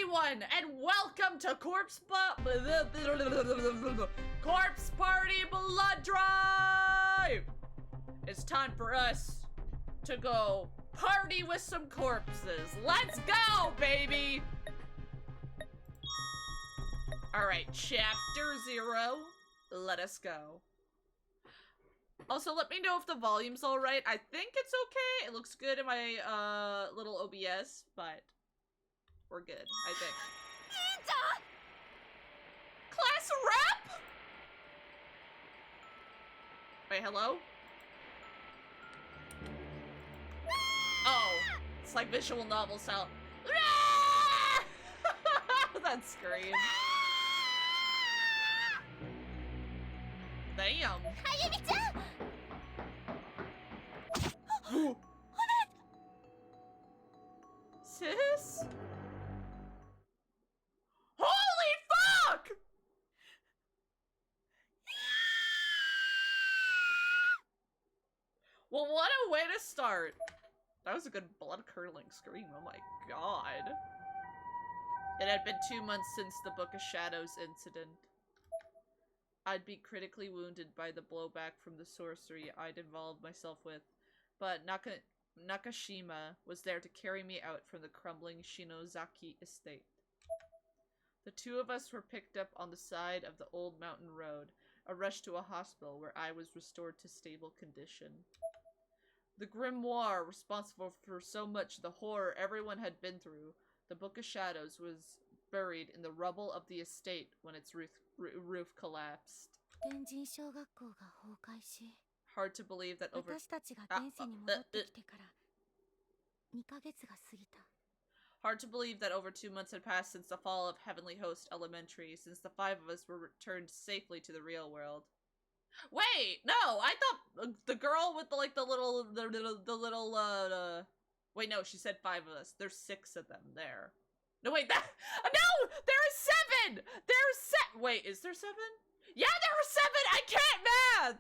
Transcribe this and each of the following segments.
everyone, and welcome to Corpse Party Blood Drive! It's time for us to go party with some corpses. Let's go, baby! Alright, chapter 0. Let us go. Also, let me know if the volume's alright. I think it's okay. It looks good in my little OBS, but we're good, I think. Class rep? Wait, hello? Oh, it's like visual novel style. That scream. Damn. Sis? Holy fuck! Well, what a way to start. That was a good blood-curdling scream, oh my god. It had been 2 months since the Book of Shadows incident. I'd be critically wounded by the blowback from the sorcery I'd involved myself with, but Nakashima was there to carry me out from the crumbling Shinozaki estate. The two of us were picked up on the side of the old mountain road, a rush to a hospital where I was restored to stable condition. The grimoire responsible for so much of the horror everyone had been through, the Book of Shadows, was buried in the rubble of the estate when its roof collapsed. Hard to believe that over... Hard to believe that over 2 months had passed since the fall of Heavenly Host Elementary, since the 5 of us were returned safely to the real world. Wait, no, I thought the girl with the, like, the little, wait, no, she said 5 of us. There's 6 of them there. No, wait, that, no, there are 7! Wait, is there 7? Yeah, there are 7! I can't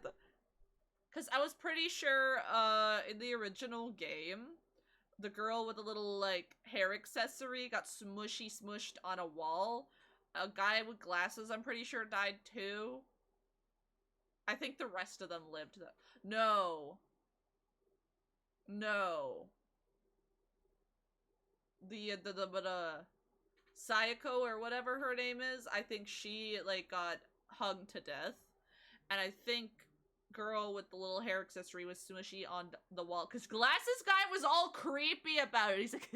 math! Because I was pretty sure, in the original game, the girl with the little, like, hair accessory got smushed on a wall. A guy with glasses, I'm pretty sure, died too. I think the rest of them lived though. No. No. The Sayako or whatever her name is, I think she, like, got hung to death. And I think girl with the little hair accessory was smushy on the wall. Because Glasses Guy was all creepy about it. He's like,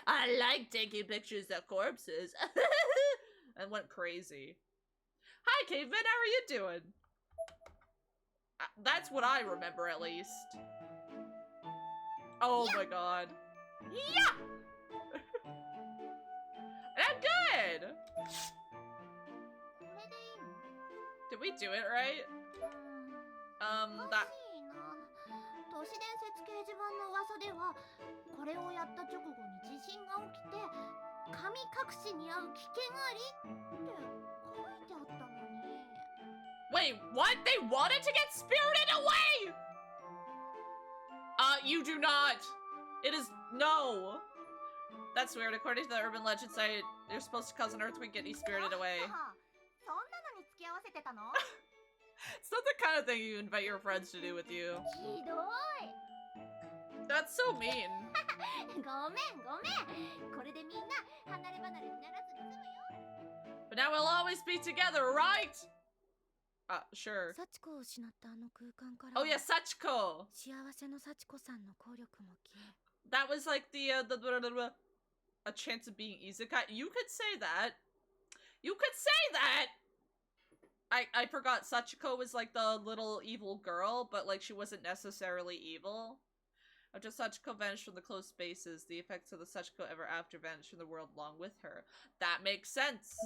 I like taking pictures of corpses. And went crazy. Hi, Caveman, how are you doing? That's what I remember, at least. Oh my god. Yeah! I'm good! Did we do it right? That... 都市伝説掲示板の噂ではこれをやった直後に地震が起きて神隠しに遭う危険ありって書いてあったのに。 Wait, what? They wanted to get spirited away? You do not. It is... no. That's weird. According to the urban legend site, you're supposed to cause an earthquake getting spirited away. It's not the kind of thing you invite your friends to do with you. That's so mean. But now we'll always be together, right? Sure. Oh yeah, Sachiko! That was like the a chance of being isekai. You could say that. You could say that! I forgot Sachiko was like the little evil girl, but like she wasn't necessarily evil. After Sachiko vanished from the closed spaces, the effects of the Sachiko ever after vanished from the world along with her. That makes sense!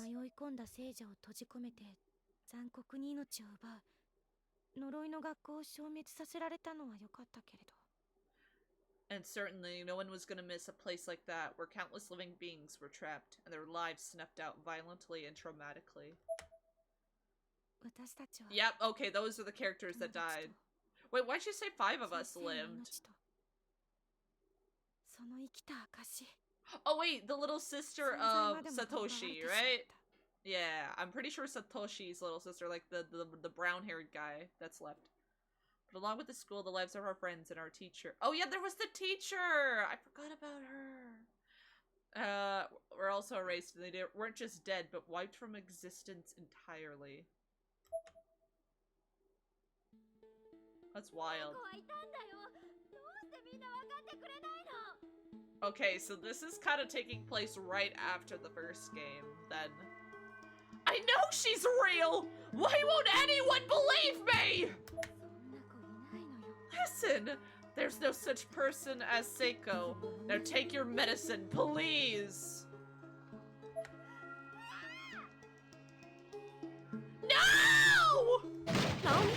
And certainly, no one was gonna miss a place like that, where countless living beings were trapped, and their lives snuffed out violently and traumatically. Yep, okay, those are the characters that died. Wait, why'd you say 5 of us lived? Oh wait, the little sister of Satoshi, right? Yeah, I'm pretty sure Satoshi's little sister, like the brown-haired guy that's left. But along with the school, the lives of our friends and our teacher. Oh yeah, there was the teacher! I forgot about her. Were also erased, and they weren't just dead, but wiped from existence entirely. That's wild. Okay, so this is kind of taking place right after the first game, then. I know she's real! Why won't anyone believe me?! Listen, there's no such person as Seiko. Now take your medicine, please! No! Naomi!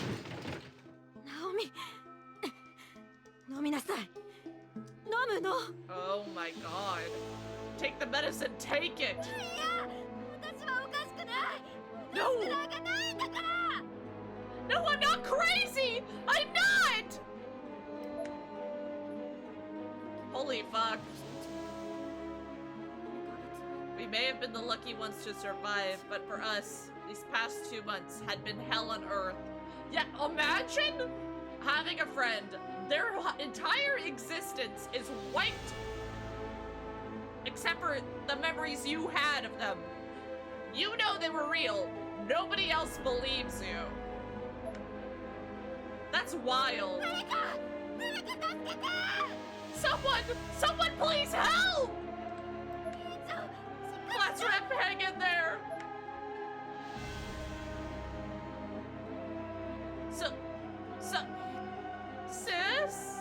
Naomi! Nominasai! Nomu no! Oh my god. Take the medicine, take it! No! No, I'm not crazy! I'm not! Holy fuck. We may have been the lucky ones to survive, but for us, these past 2 months had been hell on earth. Yeah, imagine having a friend, their entire existence is wiped, except for the memories you had of them. You know they were real. Nobody else believes you. That's wild. Someone please help! Let's hang in there. Sis?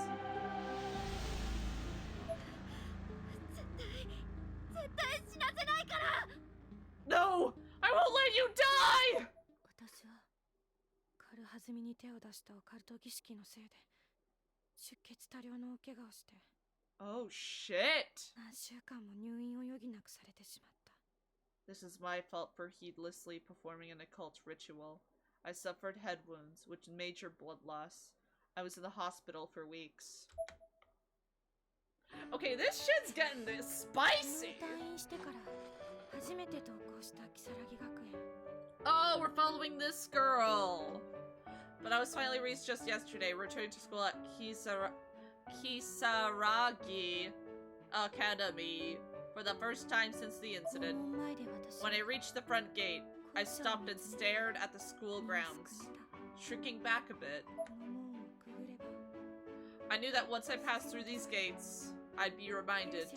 No! I won't let you die! 私は軽はずみに手を出したオカルト儀式のせいで出血多量の怪我をして Oh shit! 何週間も入院を余儀なくされてしまった。 This is my fault for heedlessly performing an occult ritual. I suffered head wounds, which major blood loss. I was in the hospital for weeks. Okay, this shit's getting this spicy! 退院してから初めて登校した如月学園。 Oh, we're following this girl! But I was finally released just yesterday, returning to school at Kisaragi Academy for the first time since the incident. When I reached the front gate, I stopped and stared at the school grounds, shrinking back a bit. I knew that once I passed through these gates, I'd be reminded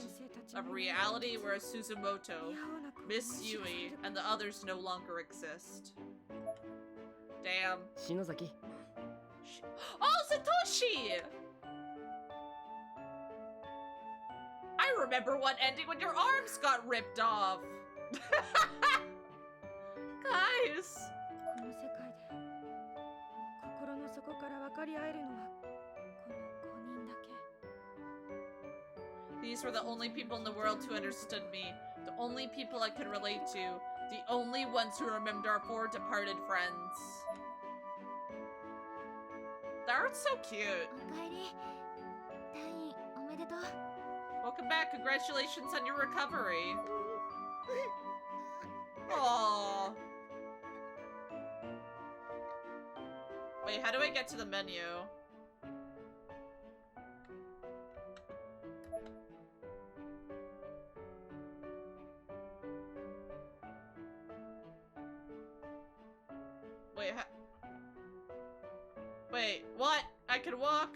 of a reality where Suzumoto, Miss Yui, and the others no longer exist. Damn. Shinozaki. Oh, Satoshi! I remember one ending when your arms got ripped off. Guys. この世界で心の底から分かり合えるのはこの5人だけ。 These were the only people in the world who understood me, the only people I could relate to, the only ones who remembered our 4 departed friends. That art's so cute. おかえり。退院おめでとう。 Welcome back. Congratulations on your recovery. Aww. Wait, how do I get to the menu? Wait, wait, what? I can walk?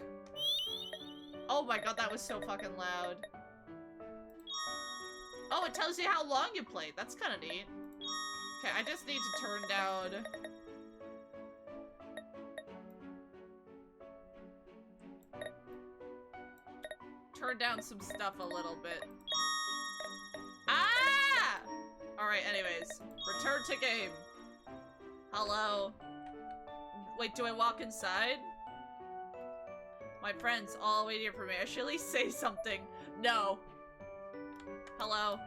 Oh my god, that was so fucking loud. Oh, it tells you how long you played. That's kind of neat. Okay, I just need to turn down... Turn down some stuff a little bit. Ah! Alright, anyways. Return to game. Hello. Wait, do I walk inside? My friends all waiting for me. I should at least say something. No. Hello.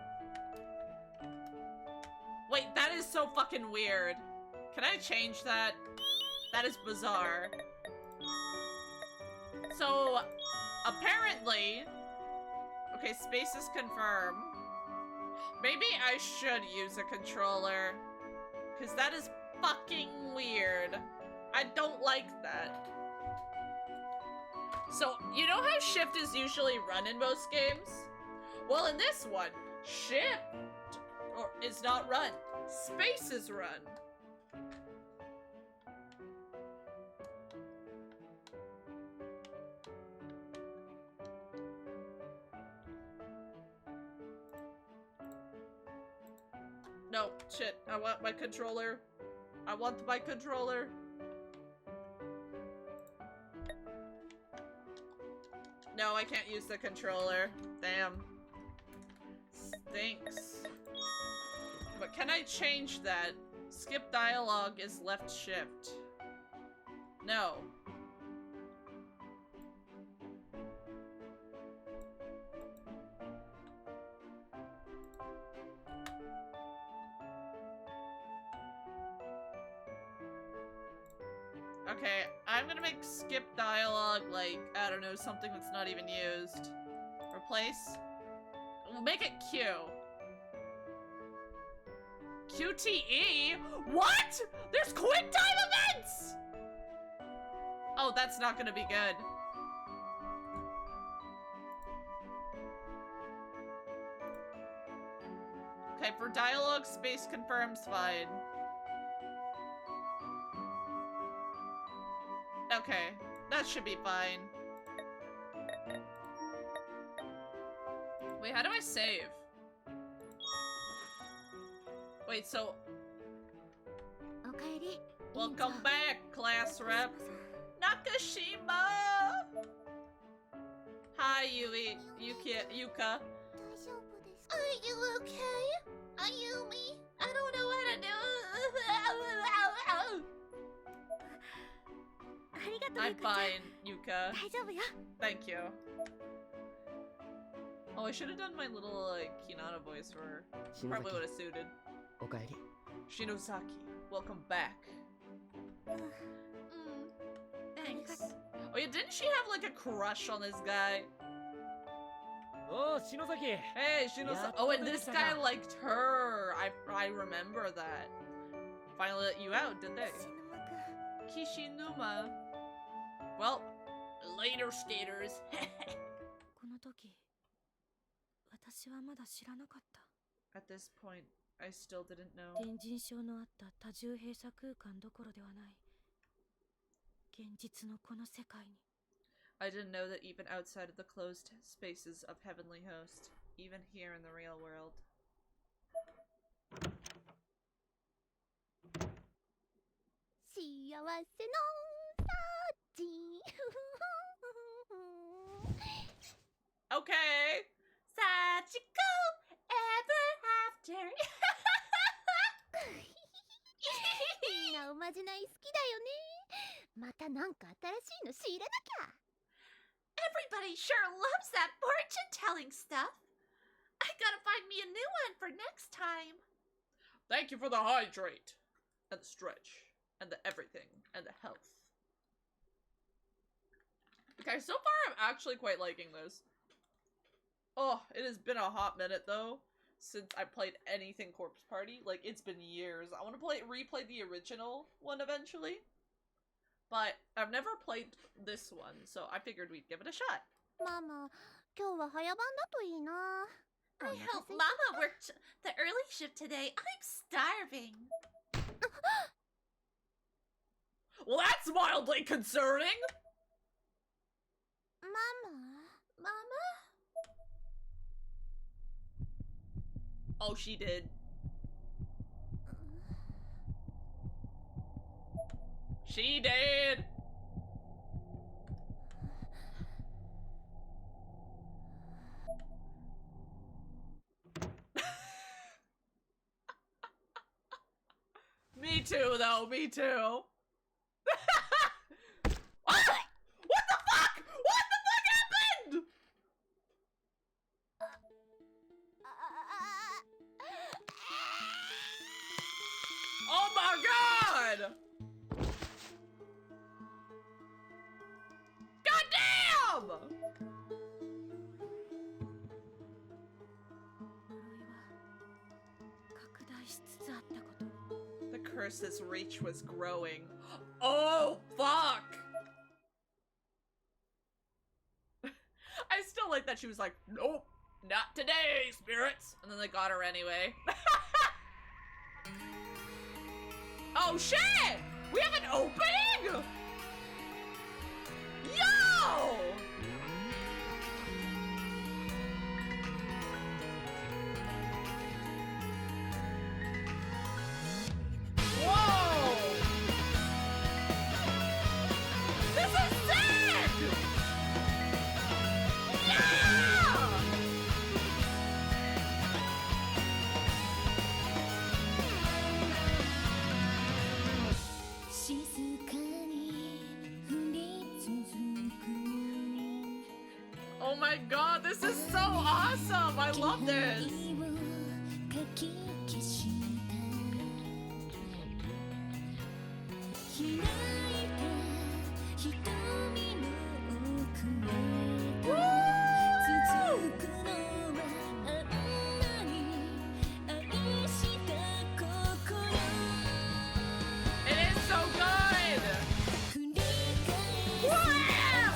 Wait, that is so fucking weird. Can I change that? That is bizarre. So, apparently... Okay, space is confirmed. Maybe I should use a controller. Because that is fucking weird. I don't like that. So, you know how shift is usually run in most games? Well, in this one, shift is not run. Space is run. No, shit. I want my controller. I want my controller. No, I can't use the controller. Damn. Stinks. But can I change that? Skip dialogue is left shift. No. Okay, I'm gonna make skip dialogue like, I don't know, something that's not even used. Replace? We'll make it Q. QTE? What? There's quick time events! Oh, that's not gonna be good. Okay, for dialogue, space confirms fine. Okay, that should be fine. Wait, how do I save? Wait, so... Welcome back, class rep. Nakashima! Hi, Yuka. Are you okay? Ayumi? I don't know what to do. I'm fine, Yuka. Thank you. Oh, I should have done my little, like, Hinata voice for her. Probably would have suited. Okaeri. Shinosaki, welcome back. Thanks. Oh yeah, didn't she have, like, a crush on this guy? Oh, Shinosaki. Hey, Shinosaki. Oh, and this guy liked her. I remember that. Finally let you out, did they? Kishinuma. Well, later, skaters. この時、私はまだ知らなかった。 At this point, I still didn't know. 天神症のあった多重閉鎖空間どころではない。現実のこの世界に。 I didn't know that even outside of the closed spaces of Heavenly Host, even here in the real world. 幸せの幸 Okay. Sachiko ever after. みんなおまじない好きだよね。またなんか新しいの仕入れなきゃ。 Everybody sure loves that fortune telling stuff. I gotta find me a new one for next time. Thank you for the hydrate and the stretch and the everything and the health. Okay, so far I'm actually quite liking this. Oh, it has been a hot minute though since I played anything Corpse Party. Like, it's been years. I want to replay the original one eventually. But I've never played this one, so I figured we'd give it a shot. ママ、今日は早番だといいな。 I hope Mama worked the early shift today. I'm starving. Well, that's mildly concerning. Mama? Oh, she did. She did. Me too, though. Me too. What the fuck? What the fuck happened? Oh my god! God damn! 呪いはしつつあったこと。 The curse's reach was growing. Oh, fuck! I still like that she was like, nope, not today, spirits! And then they got her anyway. Oh shit! We have an opening?! Yo! Whoa! This is sick! Yeah! Oh my god, this is so awesome! I love this! It is so good! Wow!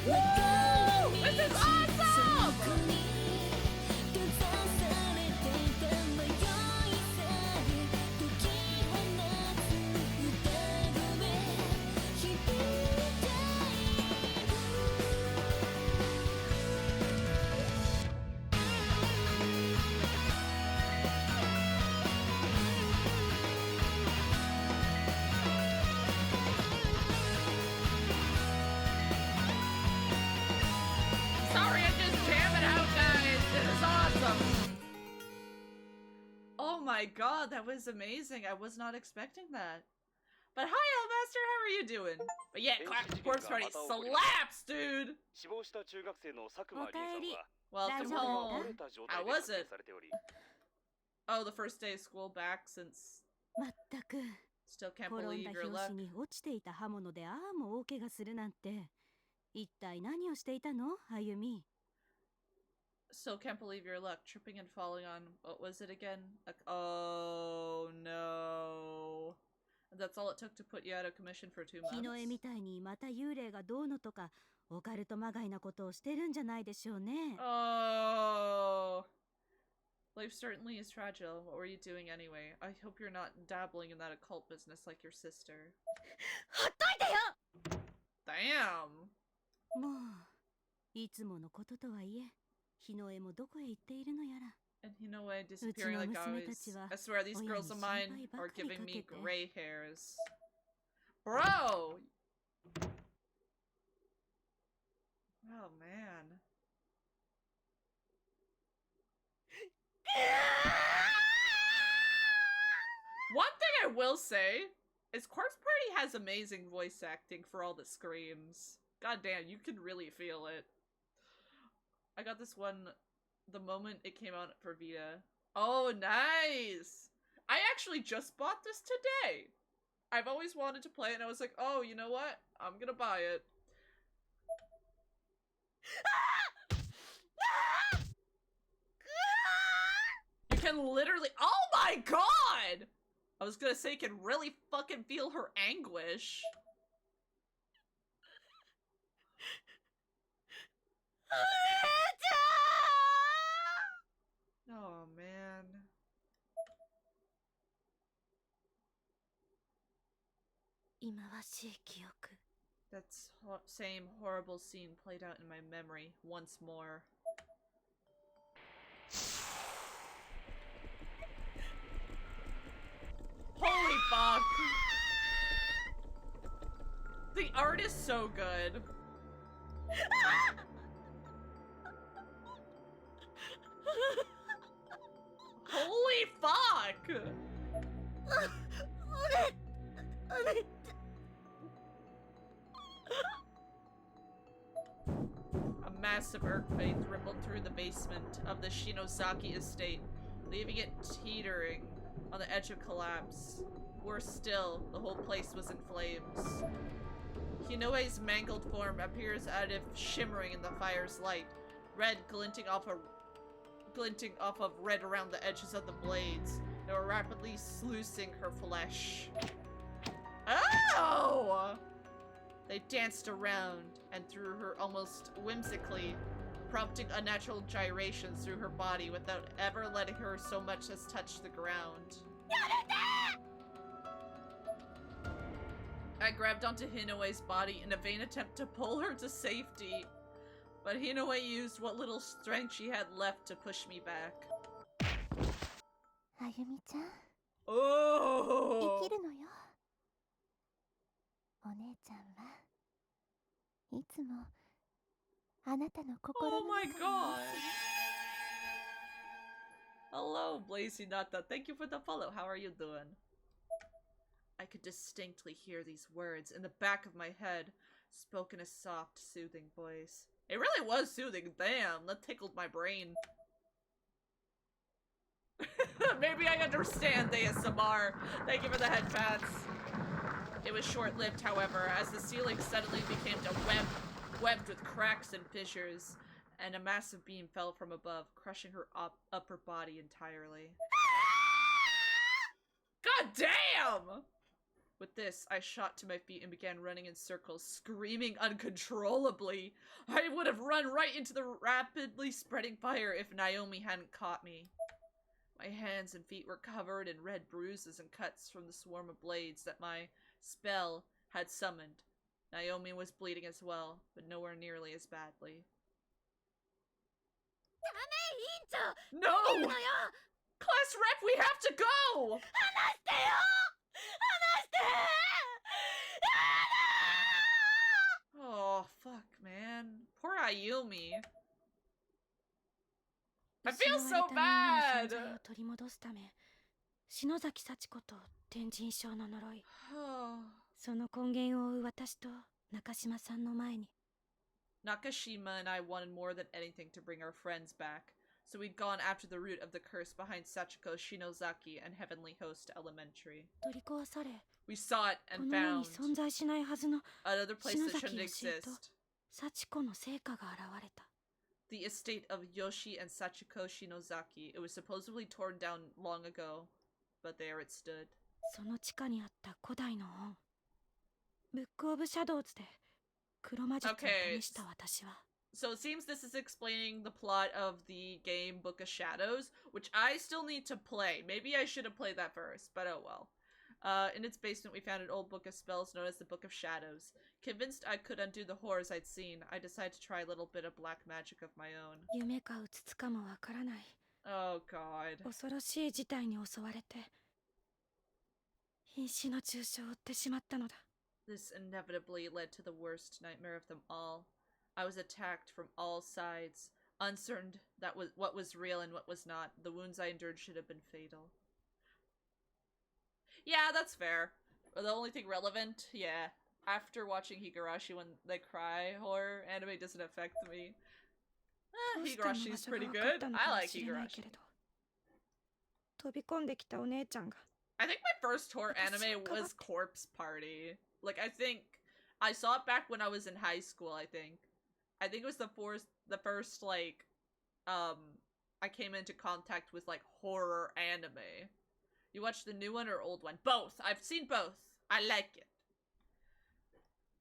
Woo! This is awesome! Sorry, I'm just jamming out, guys. This is awesome. Oh my god, that was amazing. I was not expecting that. But hi, Elmaster, how are you doing? But yeah, Corpse Party slaps, dude! 死亡した中学生の佐久間凛さんは Welcome 大丈夫だった？ home. 倒れた状 How 態で was 発見 it? されており Oh, the first day of school back since まったく still can't 転ん believe だ your 拍 luck. 子に落ちていた刃物でああも大怪我するなんて一体何をしていたのあゆみ。 Still can't believe your luck. Tripping and falling on, what was it again? Like, oh no. That's all it took to put you out of commission for 2 日の絵 months? みたいにまた幽霊がどうのとかオカルトまがいなことをしてるんじゃないでしょうね。 Oh. Life certainly is fragile. What were you doing anyway? I hope you're not dabbling in that occult business like your sister. ほっといてよ。 Damn. もういつものこととはいえ日の絵もどこへ行っているのやら。 And Hinoue disappearing like always. I swear these girls of mine are giving me gray hairs. Bro! Oh man. One thing I will say is Corpse Party has amazing voice acting for all the screams. God damn, you can really feel it. I got this one the moment it came out for Vita. Oh, nice! I actually just bought this today! I've always wanted to play it and I was like, oh, you know what? I'm gonna buy it. You can literally- oh my god! I was gonna say you can really fucking feel her anguish. Oh man. That same horrible scene played out in my memory once more. Holy fuck! The art is so good. Holy fuck! A massive earthquake rippled through the basement of the Shinosaki estate, leaving it teetering on the edge of collapse. Worse still, the whole place was in flames. Hinoe's mangled form appears as if shimmering in the fire's light, red glinting off of red around the edges of the blades. They were rapidly sluicing her flesh. Oh! They danced around and through her almost whimsically, prompting unnatural gyrations through her body without ever letting her so much as touch the ground. I grabbed onto Hinoe's body in a vain attempt to pull her to safety, but Hinoe used what little strength she had left to push me back. あゆみちゃん、 Oh! 生きるのよ。お姉ちゃんはいつもあなたの心 Oh の my 中にい god! Hello, Blazy Nata. Thank you for the follow. How are you doing? I could distinctly hear these words in the back of my head, spoken in a soft, soothing voice. It really was soothing. Damn, that tickled my brain. Maybe I understand ASMR. Thank you for the head pats. It was short-lived, however, as the ceiling suddenly became webbed with cracks and fissures, and a massive beam fell from above, crushing her upper body entirely. God damn! With this, I shot to my feet and began running in circles, screaming uncontrollably. I would have run right into the rapidly spreading fire if Naomi hadn't caught me. My hands and feet were covered in red bruises and cuts from the swarm of blades that my spell had summoned. Naomi was bleeding as well, but nowhere nearly as badly. No! Class rep, we have to go! Oh, fuck, man. Poor Ayumi. I feel so bad! 失われた人の存在を取り戻すため、篠崎幸子と天神賞の呪い、その根源を追う私と中島さんの前に。 Nakashima and I wanted more than anything to bring our friends back, so we'd gone after the root of the curse behind Sachiko Shinozaki and Heavenly Host Elementary. 取り壊され、 We saw it こ and の世に found 存在しないはずの another place that shouldn't 篠崎義恵と exist. 幸子の成果が現れた。 The estate of Yoshi and Sachiko Shinozaki. It was supposedly torn down long ago, but there it stood. その地下にあった古代の本。ブックオブシャドウズで黒魔術を手にした私は。 So it seems this is explaining the plot of the game Book of Shadows, which I still need to play. Maybe I should have played that first, but oh well. In its basement, we found an old book of spells known as the Book of Shadows. Convinced I could undo the horrors I'd seen, I decided to try a little bit of black magic of my own. 夢かうつつかもわからない。 Oh god. 恐ろしい事態に襲われて、瀕死の重傷を負ってしまったのだ。 This inevitably led to the worst nightmare of them all. I was attacked from all sides, uncertain what was real and what was not. The wounds I endured should have been fatal. Yeah, that's fair. The only thing relevant, yeah. After watching Higurashi when they cry, horror anime doesn't affect me. Higurashi's pretty good. I like Higurashi. 飛び込んできたお姉ちゃんが。 I think my first horror anime was Corpse Party. Like, I think I saw it back when I was in high school, I think it was the first, like, I came into contact with, like, horror anime. You watched the new one or old one? Both! I've seen both! I like it.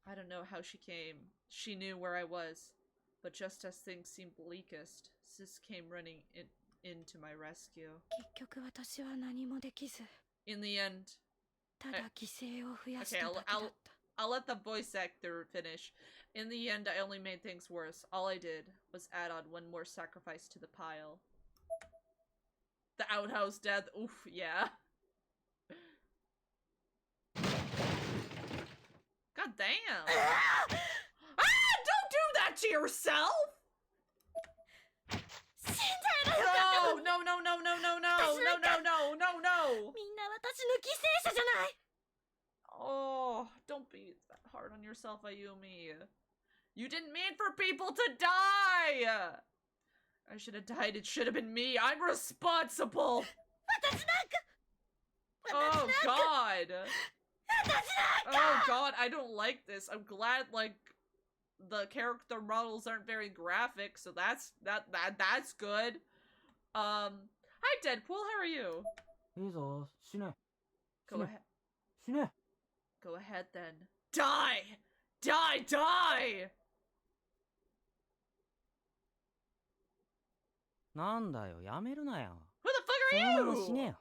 I don't know how she came. She knew where I was. But just as things seemed bleakest, Sis came running into my rescue. 結局私は何もできず、 In the end, ただ犠牲を増やしただけだった。 I'll let the voice actor finish. In the end, I only made things worse. All I did was add on one more sacrifice to the pile. The outhouse death. Oof, yeah. God damn. Don't do that to yourself! No, no, no, no, no, no, no, no, no, no, no, no! みんな私の犠牲者じゃない。 Oh, don't be that hard on yourself, Ayumi. You didn't mean for people to die! I should have died. It should have been me. I'm responsible! 私なんか Oh god. Oh god, I don't like this. I'm glad like the character models aren't very graphic, so that's good. Hi Deadpool, how are you? いいぞ、死ね。 Go ahead. 死ね。 Go ahead then. Die! Die! Die! なんだよ、やめるなよ。 Who the そ fuck のま are ま死ね you? よ。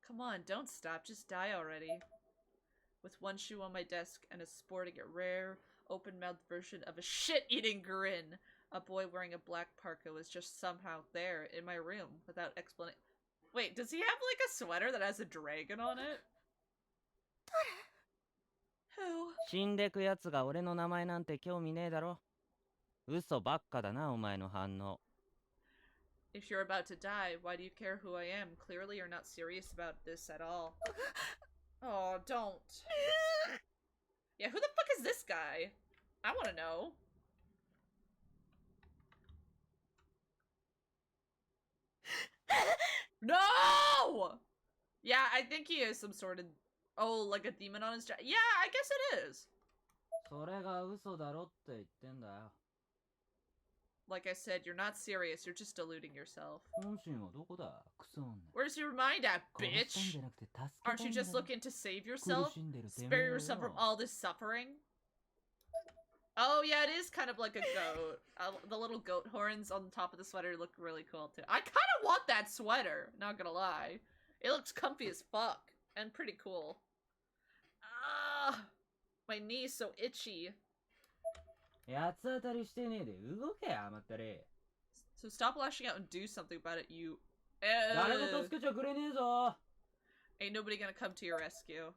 Come on, don't stop, just die already. With one shoe on my desk and a sporting a rare, open-mouthed version of a shit-eating grin, a boy wearing a black parka was just somehow there in my room without explanation. Wait, does he have like a sweater that has a dragon on it? Who? 死んでくやつが俺の名前なんて興味ねえだろ。嘘ばっかだな、お前の反応。 If you're about to die, why do you care who I am? Clearly you're not serious about this at all. Oh, don't. Yeah, who the fuck is this guy? I want to know. No! Yeah, I think he is some sort of... Oh, like a demon on his chest. Yeah, I guess it is. それが嘘だろって言ってんだよ。 Like I said, you're not serious. You're just deluding yourself. 本心はどこだ、クソ女。 Where's your mind at, 殺したん bitch? じゃなくて助けたんだろ。 Aren't you just looking to save yourself? 苦しんでるてめえ Spare よ。 yourself from all this suffering? Oh yeah, it is kind of like a goat. The little goat horns on the top of the sweater look really cool too. I kind of want that sweater, not gonna lie. It looks comfy as fuck and pretty cool. Ah, my knee's so itchy. 八つ当たりしてねえで動け甘ったれ。 So stop lashing out and do something about it, you... 誰も助けちゃくれねえぞ。 Ain't nobody gonna come to your rescue.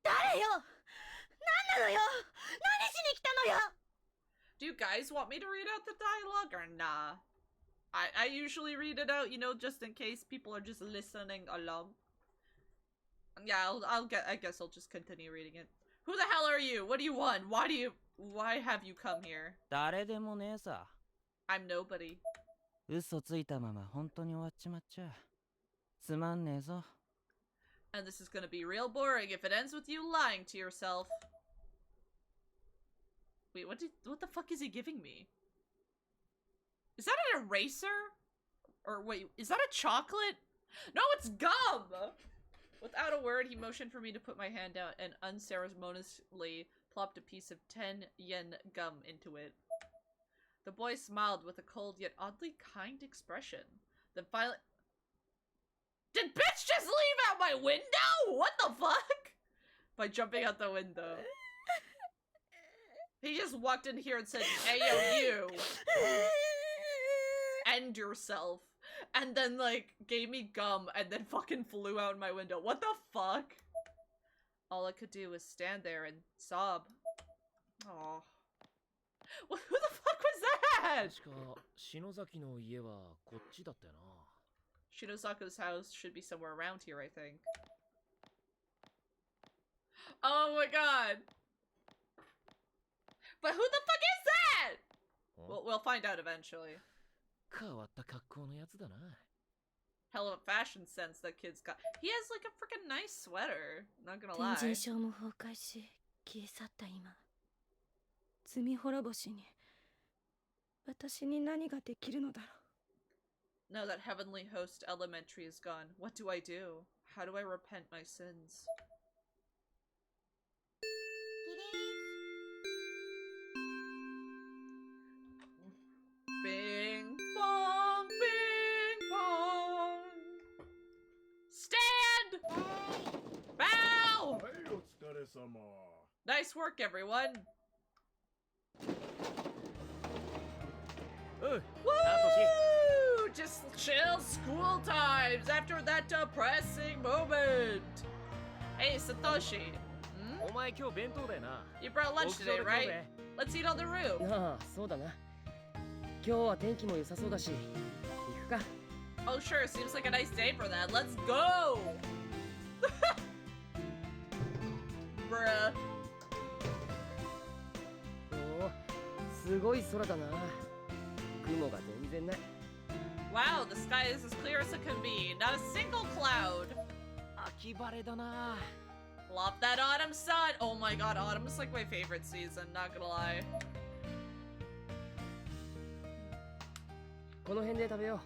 誰よ、何なのよ、何しに来たのよ。 Do you guys want me to read out the dialogue or nah? I usually read it out, you know, just in case people are just listening along. Yeah, I guess I'll just continue reading it. Who the hell are you? What do you want? Why have you come here? 誰でもねえさ。 I'm nobody. 嘘ついたまま本当に終わっちまっちゃ。つまんねえぞ。 And this is gonna be real boring if it ends with you lying to yourself. Wait, what the fuck is he giving me? Is that an eraser? Or wait, is that a chocolate? No, it's gum! Without a word, he motioned for me to put my hand out and unceremoniously plopped a piece of 10-yen gum into it. The boy smiled with a cold yet oddly kind expression. Then finally— Did bitch just leave out my window? What the fuck? By jumping out the window. He just walked in here and said, "Hey, yo, you. End yourself." And then, like, gave me gum and then fucking flew out my window. What the fuck? All I could do was stand there and sob. Aw. Who the fuck was that? 確か篠崎の家はこっちだったよな。 Shinosaku's house should be somewhere around here, I think. Oh my god! But who the fuck is that? We'll find out eventually. 変わった格好のやつだな。 Hell of a fashion sense that kid's got. He has like a freaking nice sweater. Not gonna 天 lie. 神症も崩壊し消え去った今、罪滅ぼしに私に何ができるのだろう。 Now that Heavenly Host Elementary is gone, what do I do? How do I repent my sins? 起立。 Bing bong, bing bong. Stand! Bow! はい、お疲れ様。 Nice work, everyone. おう、 Woo! Just chill school times after that depressing moment. Hey, Satoshi. お前今日弁当だよな。 You brought lunch today, right? Let's eat on the roof. ああ、そうだな。今日は天気も良さそうだし、行くか。 Oh, sure. Seems like a nice day for that. Let's go! Bruh. おお、すごい空だな。雲が全然ない。Wow, the sky is as clear as it can be. Not a single cloud. 秋晴れだな。 Love that autumn sun. Oh my god, autumn is like my favorite season, not gonna lie. この辺で食べよ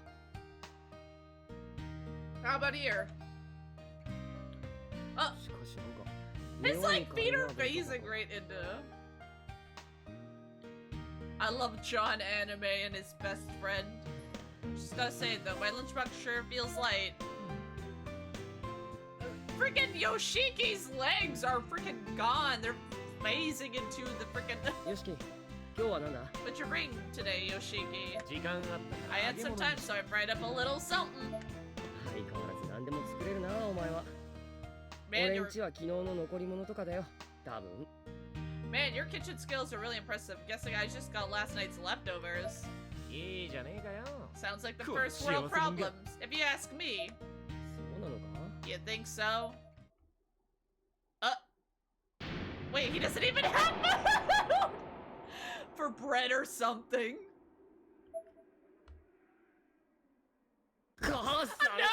How about here? う。しかしなんか His like feet are 匂いが phasing right into. I love John Anime and his best friend. Just gotta say though, my lunchbox sure feels light. Freaking Yoshiki's legs are freaking gone. They're phasing into the freaking. よしき、今日はなんだ What'd you bring today, Yoshiki? 時間あったら I had 揚げ some 物 time, に so I fried up a little something. 相変わらず何でも作れるな、お前は。 Man, 俺ん your ちは昨日の残り物とかだよ。多分。 man, your kitchen skills are really impressive. Guessing I just got last night's leftovers. いいじゃねえかよ。 Sounds like the Cool. first world 幸せ人間。 problems, if you ask me. そうなのか You think so? Wait, he doesn't even have food! For bread or something. 母さん No!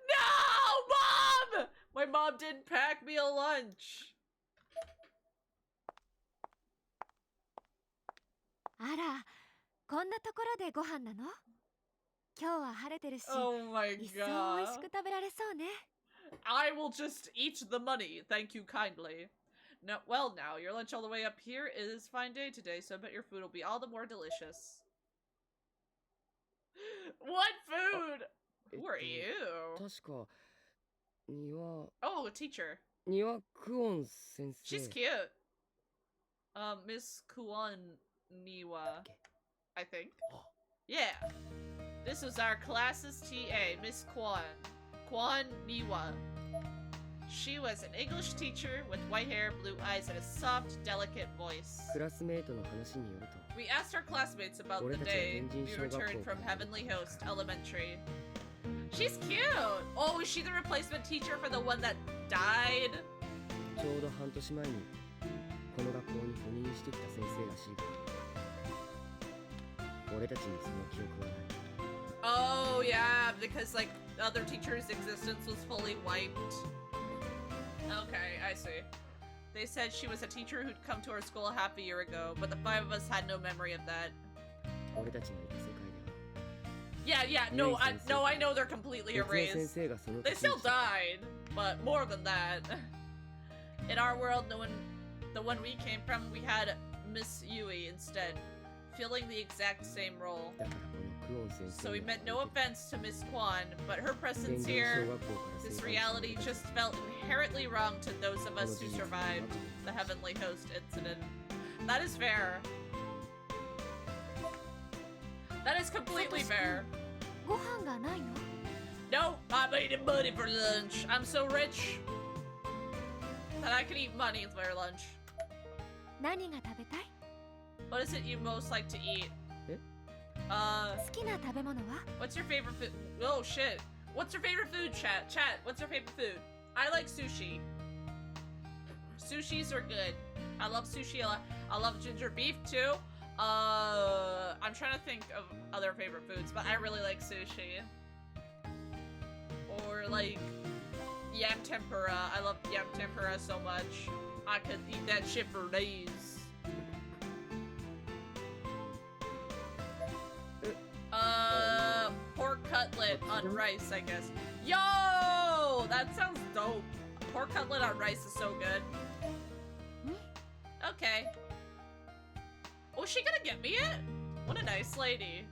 No, Mom! My mom didn't pack me a lunch. あら、こんなところでご飯なの？今日は晴れてるし、 Oh my 一層美味し god. く食べられそうね。 I will just eat the money, thank you kindly. No, well now, your lunch all the way up here is fine day today, so I bet your food will be all the more delicious. What food? Who are you? 確か、庭、 Oh, a teacher. 庭クオン先生。 She's cute. Miss Kuan Niwa, I think. Yeah. This was our class's TA, Miss Kwan. Kwan Niwa. She was an English teacher with white hair, blue eyes, and a soft, delicate voice. クラスメイトの話によると、 We asked our classmates about the day we returned from Heavenly Host Elementary. She's cute! Oh, is she the replacement teacher for the one that died? ちょうど半年前にこの学校に赴任してきた先生らしいが、俺たちにその記憶はない。 Oh, yeah, because, like, the other teacher's existence was fully wiped. Okay, I see. They said she was a teacher who'd come to our school a half a year ago, but the five of us had no memory of that. 俺たちのいた世界 Yeah, yeah, no, I know they're completely では、別の erased. 先生がその They 時に still died, but more than that. In our world, the one we came from, we had Miss Yui instead, filling the exact same role. だからこのクオン先生 So we が meant no offense to Miss Kwan, but her 全 presence 然 here, 小学校から this 生還した reality 俺たち just felt inherently wrong to those of この us 事 who 実を survived the Heavenly Host incident. That is fair. That is completely fair. ご飯がないの？ No, I'm eating money for lunch. I'm so rich that I can eat money for lunch. 何が食べたい？ What is it you most like to eat? え？ 好きな食べ物は？ What's your favorite food? Oh shit. What's your favorite food, chat? Chat, what's your favorite food? I like sushi. Sushis are good. I love sushi a lot. I love ginger beef too. I'm trying to think of other favorite foods, but I really like sushi. Or like yam tempura. I love yam tempura so much. I could eat that shit for days. Pork cutlet on rice, I guess. Yo! That sounds dope. Pork cutlet on rice is so good. Okay. Was she gonna get me it? What a nice lady.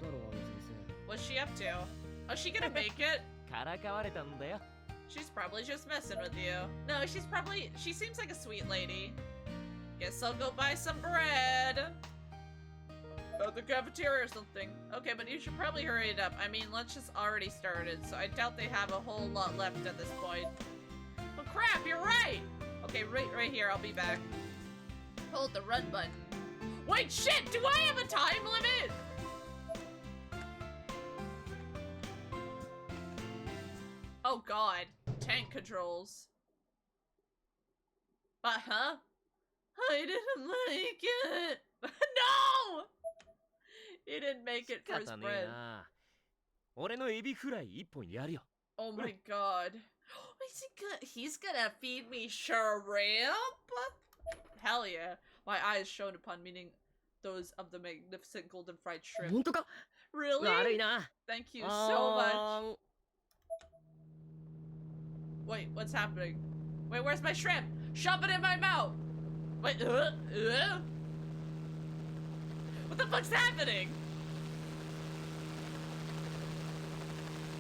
なんだろうあの先 What's she up to? Oh, she gonna make it? からかわれたんだよ。 She's probably just messing with you. No, she seems like a sweet lady. Guess I'll go buy some bread. At the cafeteria or something. Okay, but you should probably hurry it up. I mean, lunch has already started, so I doubt they have a whole lot left at this point. Oh crap, you're right! Okay, right here, I'll be back. Hold the run button. Wait, shit! Do I have a time limit? Oh god. Tank controls. I didn't like it. No! He didn't make it 仕 for his 方ね bread. えな。俺のエビフライ一本やるよ。 Oh my god. He's gonna feed me shrimp? Hell yeah. My eyes shone upon meeting those of the magnificent golden fried shrimp. 本当か？ Really? 悪いな。 Thank you あ so ー much. Wait, what's happening? Wait, where's my shrimp? Shove it in my mouth! Wait, What the fuck's happening?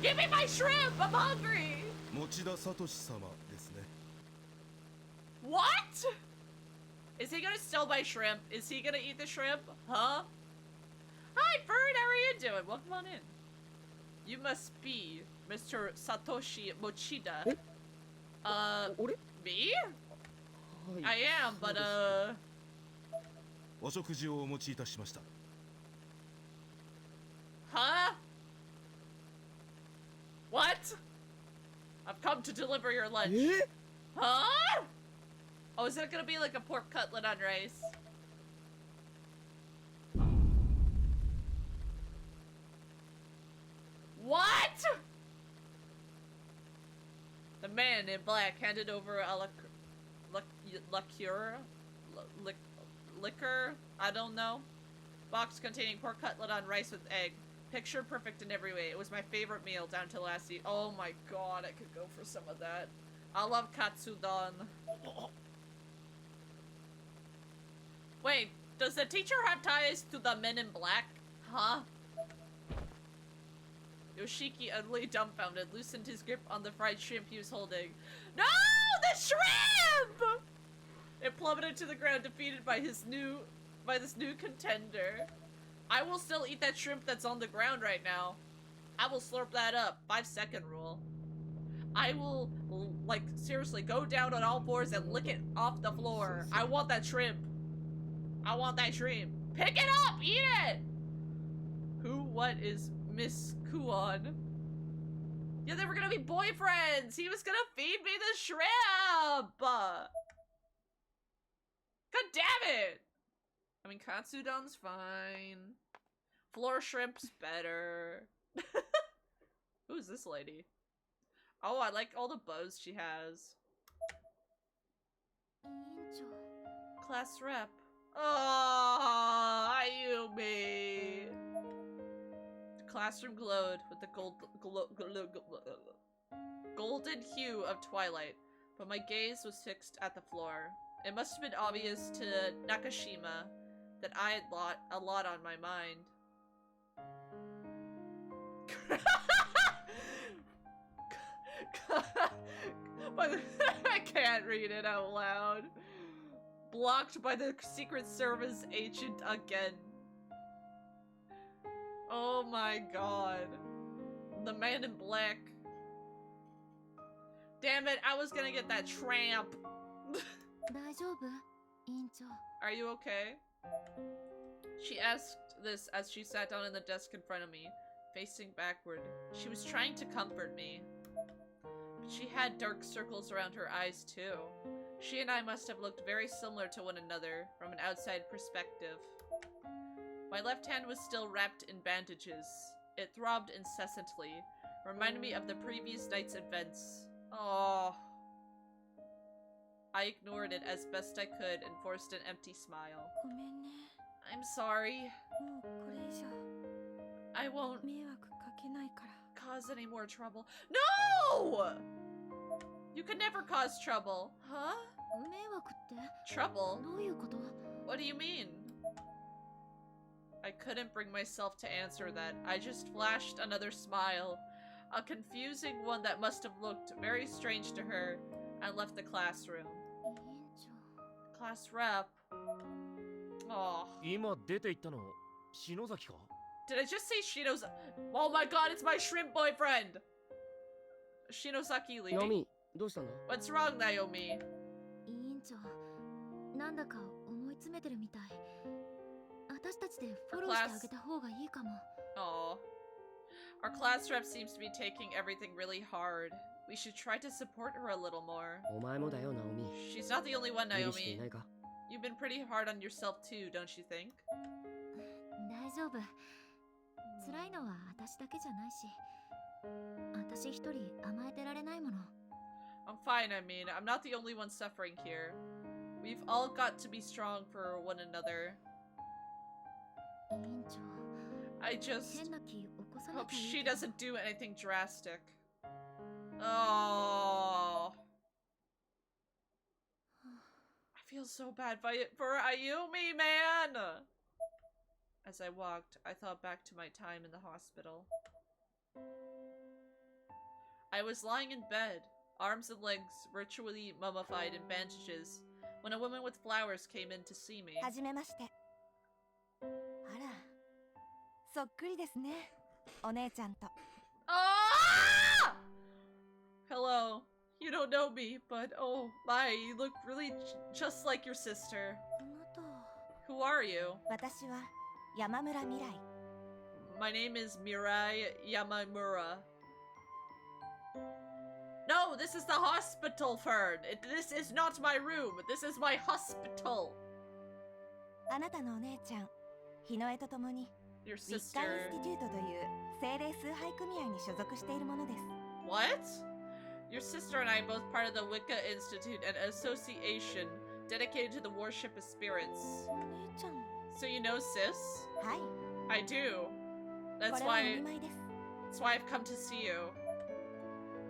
Give me my shrimp! I'm hungry! 持田聡様ですね。 What? Is he gonna steal my shrimp? Is he gonna eat the shrimp? Huh? Hi, Bird, how are you doing? Welcome on in. You must be Mr. Satoshi Mochida. え？ 俺？ Me? はい。 I am, but, お食事をお持ちいたしました。 huh? What? I've come to deliver your lunch. え？ Huh? Oh, is it gonna be like a pork cutlet on rice? What? The man in black handed over a liquor, I don't know, box containing pork cutlet on rice with egg. Picture perfect in every way. It was my favorite meal down to last eat. Oh my god, I could go for some of that. I love katsudon. Wait, does the teacher have ties to the men in black? Huh? Yoshiki, utterly dumbfounded, loosened his grip on the fried shrimp he was holding. No! The shrimp! It plummeted to the ground, defeated by this new contender. I will still eat that shrimp that's on the ground right now. I will slurp that up. 5-second rule. I will, like, seriously, go down on all fours and lick it off the floor. I want that shrimp. I want that shrimp. Pick it up! Eat it! What is Miss Kuon? Yeah, they were gonna be boyfriends! He was gonna feed me the shrimp! God damn it! I mean, katsudon's fine. Floor shrimp's better. Who's this lady? Oh, I like all the bows she has. 委員長 Class rep. Oh, Ayumi. The classroom glowed with the golden hue of twilight, but my gaze was fixed at the floor. It must have been obvious to Nakashima that I had a lot on my mind. I can't read it out loud. Blocked by the Secret Service agent again. Oh my god. The man in black. Damn it, I was gonna get that tramp. 大丈夫委員長 Are you okay? She asked this as she sat down in the desk in front of me, facing backward. She was trying to comfort me. But she had dark circles around her eyes too. She and I must have looked very similar to one another from an outside perspective. My left hand was still wrapped in bandages. It throbbed incessantly, reminding me of the previous night's events. Oh. I ignored it as best I could and forced an empty smile. ごめんね。 I'm sorry. もうこれ以上 I won't 迷惑かけないから。 cause any more trouble. No! You could never cause trouble. Huh? 迷惑って Trouble? どういうこと What do you mean? I couldn't bring myself to answer that. I just flashed another smile. A confusing one that must have looked very strange to her, and left the classroom. 委員長 Class rep. Oh. 今出て行ったの篠崎か？ Did I just say Shino's? Oh my god, it's my shrimp boyfriend! Shinosaki ナオ leading. ミどうしたの？ What's wrong, Naomi? 委員長なんだか思い詰めてるみたい私たちでフォローしてあげた方がいいかも Aw. Our class rep seems to be taking everything really hard. We should try to support her a little more. お前もだよナオミ。 She's not the only one, 無理してい Naomi. ないか？ You've been pretty hard on yourself too, don't you think? 大丈夫。辛いのは私だけじゃないし、私一人甘えてられないもの。I'm fine, I mean, I'm not the only one suffering here. We've all got to be strong for one another. 委員長、 I just 変な気起こさな hope きゃいい she けど。 doesn't do anything drastic. Oh. I feel so bad for Ayumi, man! As I walked, I thought back to my time in the hospital. I was lying in bed, arms and legs virtually mummified in bandages, when a woman with flowers came in to see me. はじめまして。あら、そっくりですね。お姉ちゃんと。Ah! Hello. You don't know me, but oh my, you look really just like your sister. あなた。 Who are you? 私は山村未来。 My name is Mirai Yamamura. No, this is the hospital, Fern. This is not my room. This is my hospital. あなたのお姉ちゃん、日野江と共に Your ウィッカーインス sister. ティテュートという精霊崇拝組合に所属しているものです。 What? Your sister and I are both part of the Wicca Institute, an association dedicated to the worship of spirits. お姉ちゃん。 So you know sis? はい。 I do. こ That's れはお why 見舞いです。 that's why I've come to see you.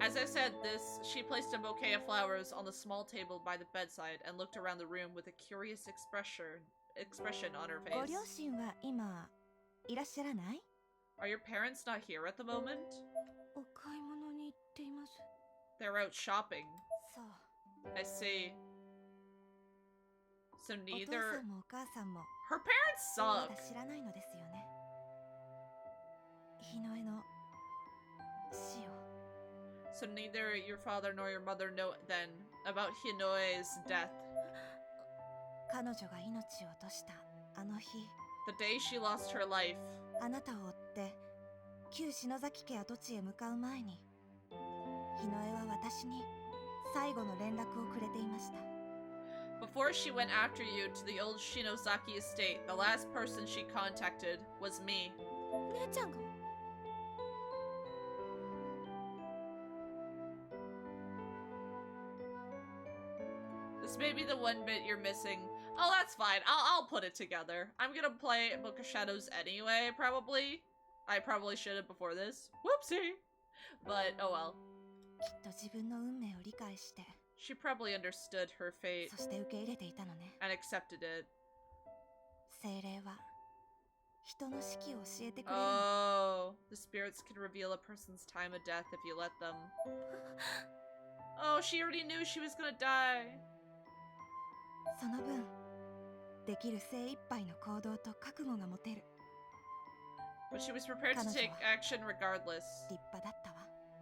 As I said this, she placed a bouquet of flowers on the small table by the bedside and looked around the room with a curious expression on her ご face. 両親は今いらっしゃらない？ Are your parents not here at the moment? お買い物に行っています。 They're out shopping. そう。 I see. So お父 neither さんもお母さんも her parents ま suck. だ知らないのですよね。日の絵の死を。 So neither your father nor your mother know then about Hinoe's death. 彼女が命を落としたあの日、 The day she lost her life. あなたを追って旧篠崎家跡地へ向かう前に、日の絵は私に最後の連絡をくれていました。 Before she went after you to the old Shinozaki estate, the last person she contacted was me. 姉ちゃんが This may be the one bit you're missing. Oh, that's fine. I'll put it together. I'm gonna play Book of Shadows anyway, probably. I probably should have before this. Whoopsie! But, oh well. きっと自分の運命を理解して、 She probably understood her fate そして受け入れていたのね。 and accepted it. 精霊は人の死期を教えてくれるの。 Oh, the spirits can reveal a person's time of death if you let them. Oh, she already knew she was gonna die. その分、できる精一杯の行動と覚悟が持てる。 But she was prepared to take action regardless. 立派だったわ。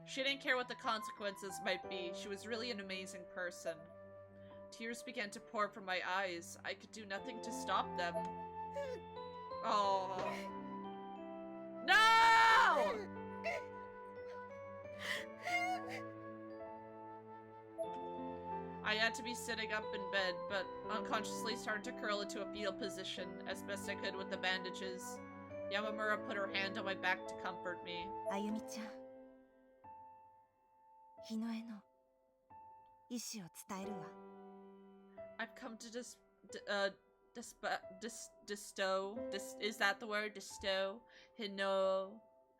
She didn't care what the consequences might be. She was really an amazing person. Tears began to pour from my eyes. I could do nothing to stop them. Oh. No! I had to be sitting up in bed, but unconsciously started to curl into a fetal position as best I could with the bandages. Yamamura put her hand on my back to comfort me. あゆみちゃん、日の絵の意志を伝えるわ。 I've come to is that the word? Distow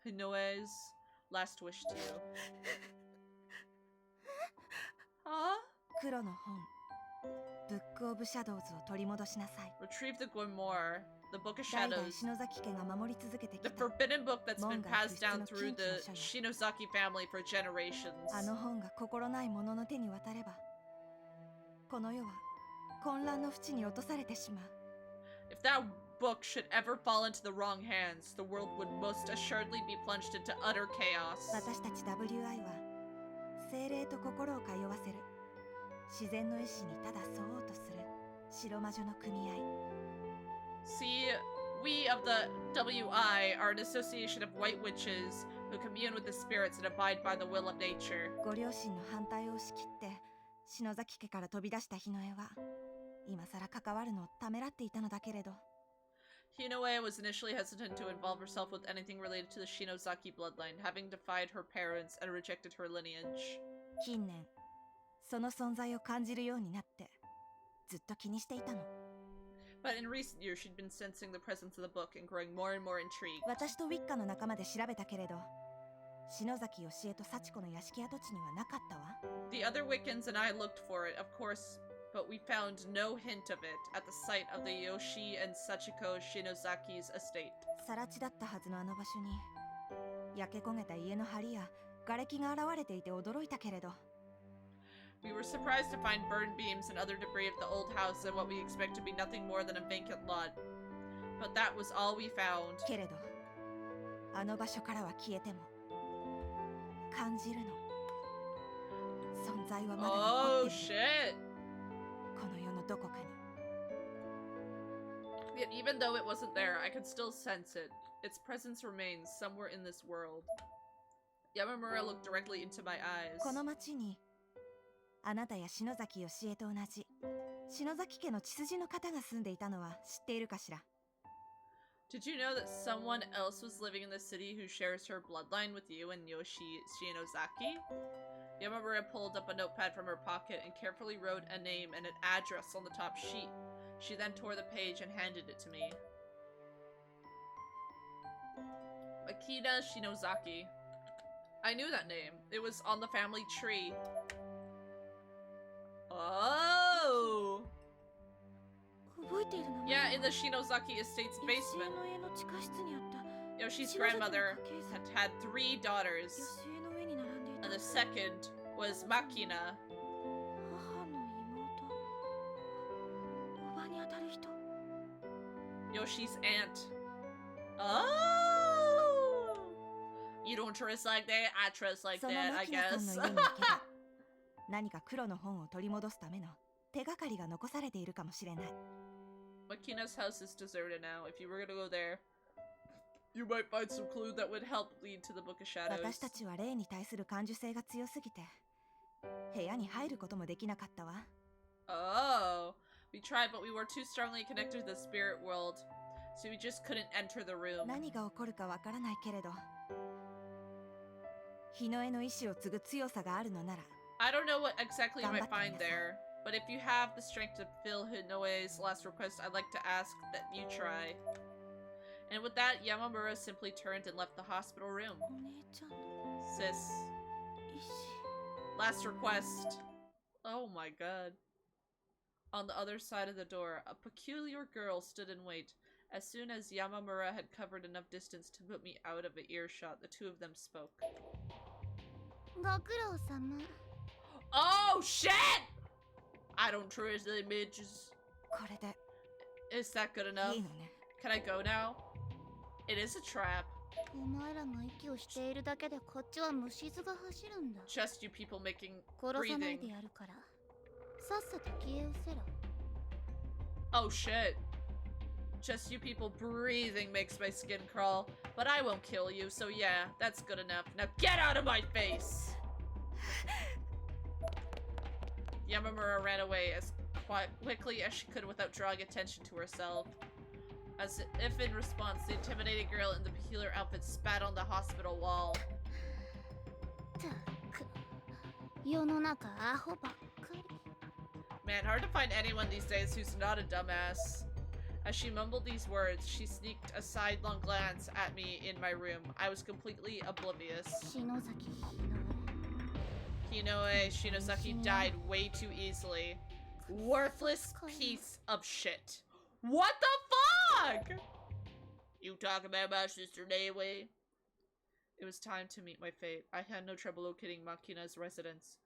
Hinoe's last wish to you. Huh? 黒の本、ブックオブシャドウズを取り戻しなさい。 Retrieve the Grimoire, the Book of 代々 Shadows, 篠崎家が守り続けてき the た。 forbidden book that's been passed down through the Monga Shinozaki family for generations. あの本が心ない者の手に渡れば、この世は混乱の淵に落とされてしまう。 If that book should ever fall into the wrong hands, the world would most assuredly be plunged into utter chaos. 私たち WI は精霊と心を通わせる自然の意志にただ沿おうとする白魔女の組合。 See, we of the WI are an association of white witches who commune with the spirits and abide by the will of nature. ご両親の反対を押し切って篠崎家から飛び出した日の絵は今さら関わるのをためらっていたのだけれど、Hinoe was initially hesitant to involve herself with anything related to the Shinozaki bloodline, having defied her parents and rejected her lineage. 近年その存在を感じるようになってずっと気にしていたの。 But in recent years, she'd been sensing the presence of the book and growing more and more intrigued. 私とウィッカの仲間で調べたけれど篠崎義恵と幸子の屋敷跡地にはなかったわ。 The other Wiccans and I looked for it, of course, but we found no hint of it at the site of the Yoshi and Sachiko Shinozaki's estate. 更地だったはずのあの場所に焼け焦げた家の梁や瓦礫が現れていて驚いたけれど We were surprised to find burned beams and other debris of the old house in what we expect to be nothing more than a vacant lot. But that was all we found. けれどあの場所からは消えても感じるの存在はまだ残 Oh っている shit! この世のどこかに Yet even though it wasn't there, I could still sense it. Its presence remains somewhere in this world. Yamamura looked directly into my eyes. この町にあなたや篠崎義恵と同じ篠崎家の血筋の方が住んでいたのは知っているかしら Did you know that someone else was living in the city who shares her bloodline with you and Yoshi Shinozaki? Yamamura pulled up a notepad from her pocket and carefully wrote a name and an address on the top sheet. She then tore the page and handed it to me. Akita Shinozaki. I knew that name. It was on the family tree. Oh! 覚えているの Yeah, in the Shinozaki estate's 義恵 basement. の家の地下室にあった Yoshi's 篠崎の grandmother 家系図 had 3 daughters, 義恵の上に並んでいた and the second was Makina. 母の妹おばにあたる人 Yoshi's aunt. Oh! You don't trust like that? I trust like その that, I 牧野さん guess. の家に行けば何か黒の本を取り戻すための手がかりが残されているかもしれない Makina's house is deserted now. If you were gonna go there, you might find some clue that would help lead to the Book of Shadows. 私たちは霊に対する感受性が強すぎて部屋に入ることもできなかったわ Oh. We tried, but we were too strongly connected to the spirit world, so we just couldn't enter the room. 何が起こるかわからないけれど日の絵の意志を継ぐ強さがあるのなら I don't know what exactly you might find Ganbatte there, but if you have the strength to fill Hinoe's last request, I'd like to ask that you try. And with that, Yamamura simply turned and left the hospital room. お姉ちゃんの Sis, 意志 last request. Oh my god. On the other side of the door, a peculiar girl stood in wait. As soon as Yamamura had covered enough distance to put me out of earshot, the two of them spoke. ご苦労様 Oh shit! I don't trust the images. これで Is that good enough? いいのね Can I go now? It is a trap. お前らが息をしているだけでこっちは虫唾が走るんだ Just you people making 殺さない breathing. でやるからさっさと消え失せろ Oh shit. Just you people breathing makes my skin crawl. But I won't kill you, so yeah, that's good enough. Now get out of my face! Yamamura ran away as quickly as she could without drawing attention to herself. As if in response, the intimidating girl in the peculiar outfit spat on the hospital wall. ったく世の中アホばっかり Man, hard to find anyone these days who's not a dumbass. As she mumbled these words, she sneaked a sidelong glance at me in my room. I was completely oblivious. 篠崎日 Hinoe Shinozaki died way too easily. Worthless piece of shit. What the fuck? You talking about my sister Naewe? It was time to meet my fate. I had no trouble locating Makina's residence.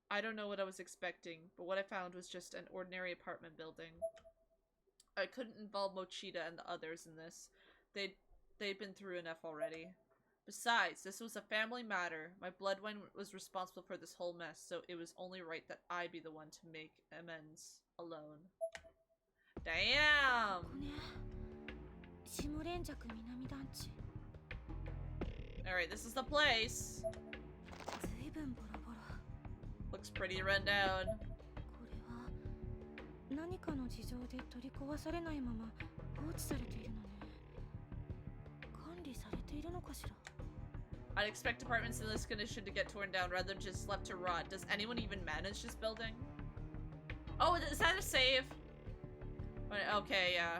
I don't know what I was expecting, but what I found was just an ordinary apartment building. I couldn't involve Mochida and the others in this. They'd been through enough already. Besides, this was a family matter. My bloodline was responsible for this whole mess, so it was only right that I be the one to make amends alone. Damn! ここね下連雀南団地 Alright, this is the place. ずいぶんボロボロ Looks pretty run down. これは何かの事情で取り壊されないまま放置されているのねるのかしら。 I'd expect apartments in this condition to get torn down rather than just left to rot. Does anyone even manage this building? Oh, is that a save? Okay, yeah.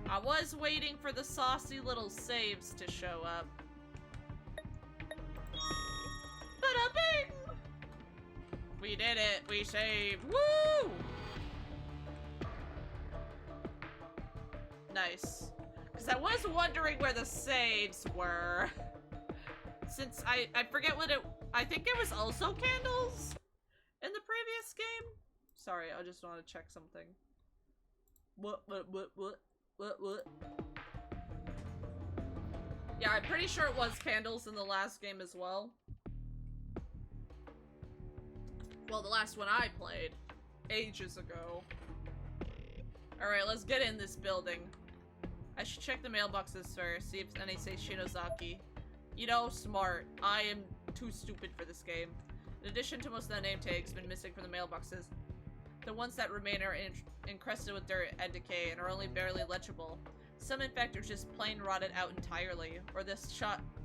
I was waiting for the saucy little saves to show up. Ba-da-bing! We did it! We saved! Woo! Nice. Because I was wondering where the saves were. Since I forget what it... I think it was also candles in the previous game? Sorry, I just want to check something. What? Yeah, I'm pretty sure it was candles in the last game as well. Well, the last one I played. Ages ago. Alright, let's get in this building. I should check the mailboxes first, see if any say Shinozaki. You know, smart. I am too stupid for this game. In addition to most of the name tags been missing from the mailboxes, the ones that remain are encrusted with dirt and decay and are only barely legible. Some, in fact, are just plain rotted out entirely, or the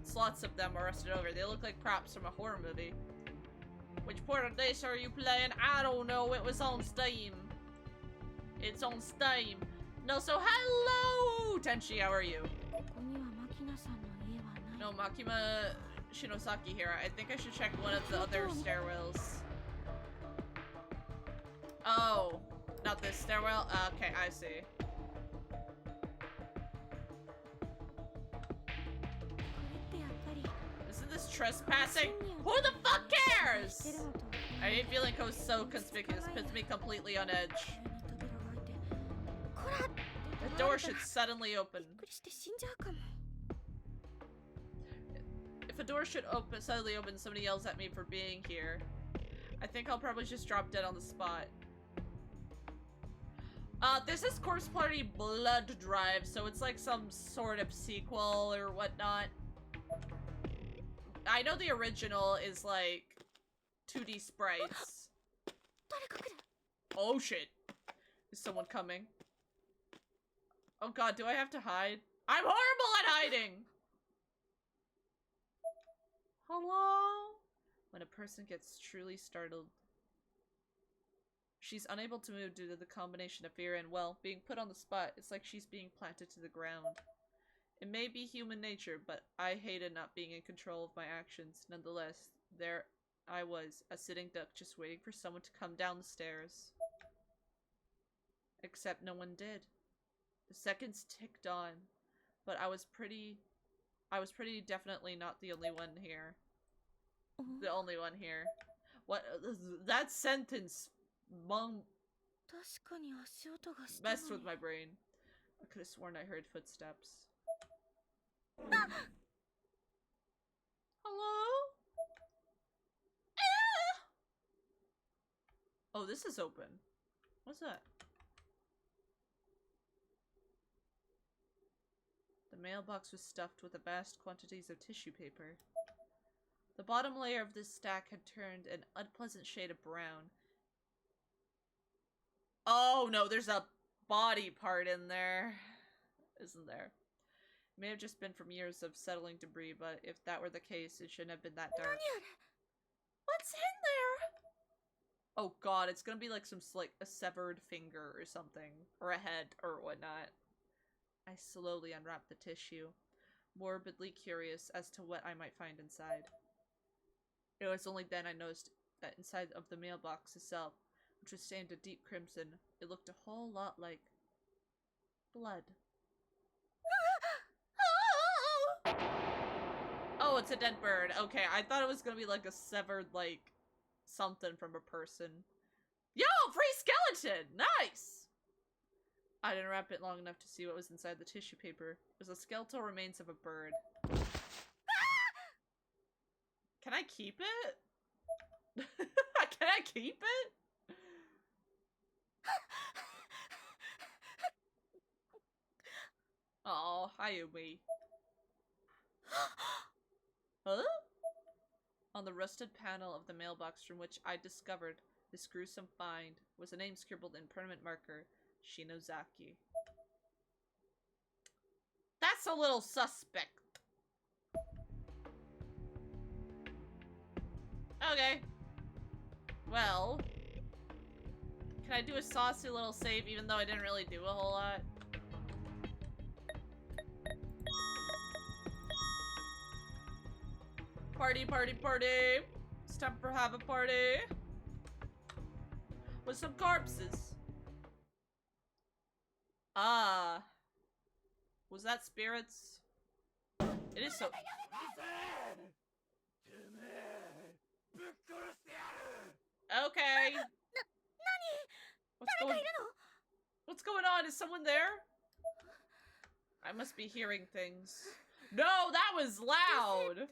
slots of them are rusted over. They look like props from a horror movie. Which port of this are you playing? I don't know. It was on Steam. It's on Steam. No, so hello, Tenchi. How are you? ここには牧野さんの家はない。 No, Makima Shinosaki here. I think I should check one of the other stairwells. Oh, not this stairwell? Okay, I see. これってやっぱり Isn't this trespassing? Who the fuck 知 cares? ってるのと I hate feeling so conspicuous. Puts me completely on edge. 急に扉が開いてこらって The door should suddenly open. びっくりして死んじゃうかも。 If a door should suddenly open, somebody yells at me for being here. I think I'll probably just drop dead on the spot. This is Corpse Party Blood Drive, so it's like some sort of sequel or whatnot. I know the original is like 2D sprites. 誰か来る。 Oh shit. Is someone coming? Oh god, do I have to hide? I'm horrible at hiding! Hello? When a person gets truly startled, she's unable to move due to the combination of fear and, well, being put on the spot. It's like she's being planted to the ground. It may be human nature, but I hated not being in control of my actions. Nonetheless, there I was, a sitting duck just waiting for someone to come down the stairs. Except no one did. The seconds ticked on, but I was pretty definitely not the only one here. The only one here. What? That sentence messed 確かに足音がしたのに。 with my brain. I could have sworn I heard footsteps. Hello? Ah! Oh, this is open. What's that? The mailbox was stuffed with vast quantities of tissue paper. The bottom layer of this stack had turned an unpleasant shade of brown. Oh no, there's a body part in there, isn't there? It may have just been from years of settling debris, but if that were the case, it shouldn't have been that dark. What's in there? Oh god, it's gonna be like like a severed finger or something, or a head or whatnot. I slowly unwrapped the tissue, morbidly curious as to what I might find inside. It was only then I noticed that inside of the mailbox itself, which was stained a deep crimson, it looked a whole lot like blood. Oh, it's a dead bird. Okay, I thought it was gonna be like a severed, like, something from a person. Yo, free skeleton! Nice! I didn't wrap it long enough to see what was inside the tissue paper. It was the skeletal remains of a bird. Can I keep it? Can I keep it? Oh, hi, Umi. Huh? On the rusted panel of the mailbox from which I discovered this gruesome find was a name scribbled in permanent marker, Shinozaki. That That's a little suspect. Okay. Well. Can I do a saucy little save even though I didn't really do a whole lot? Party, party, party! It's time for have a party! With some corpses. Ah. Was that spirits? It is so- Okay. What's going on? Is someone there? I must be hearing things. No, that was loud!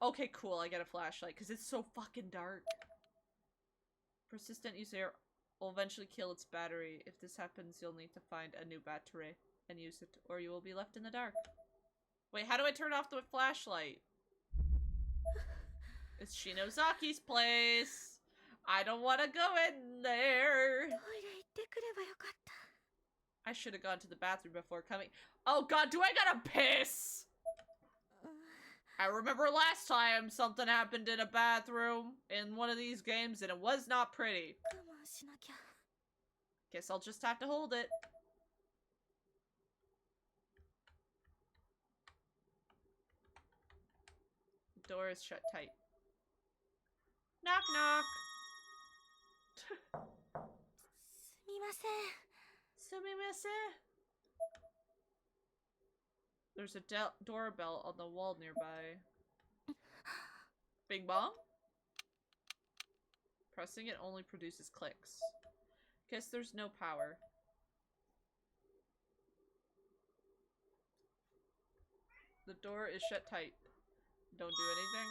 Okay, cool, I get a flashlight, because it's so fucking dark. Persistent user will eventually kill its battery. If this happens, you'll need to find a new battery and use it, or you will be left in the dark. Wait, how do I turn off the flashlight? It's Shinozaki's place. I don't want to go in there. I should have gone to the bathroom before coming. Oh god, do I gotta piss? I remember last time something happened in a bathroom in one of these games and it was not pretty. Guess I'll just have to hold it. The door is shut tight. Knock knock. Sumimasen. There's a doorbell on the wall nearby. Bing bong? Pressing it only produces clicks. Guess there's no power. The door is shut tight. Don't do anything.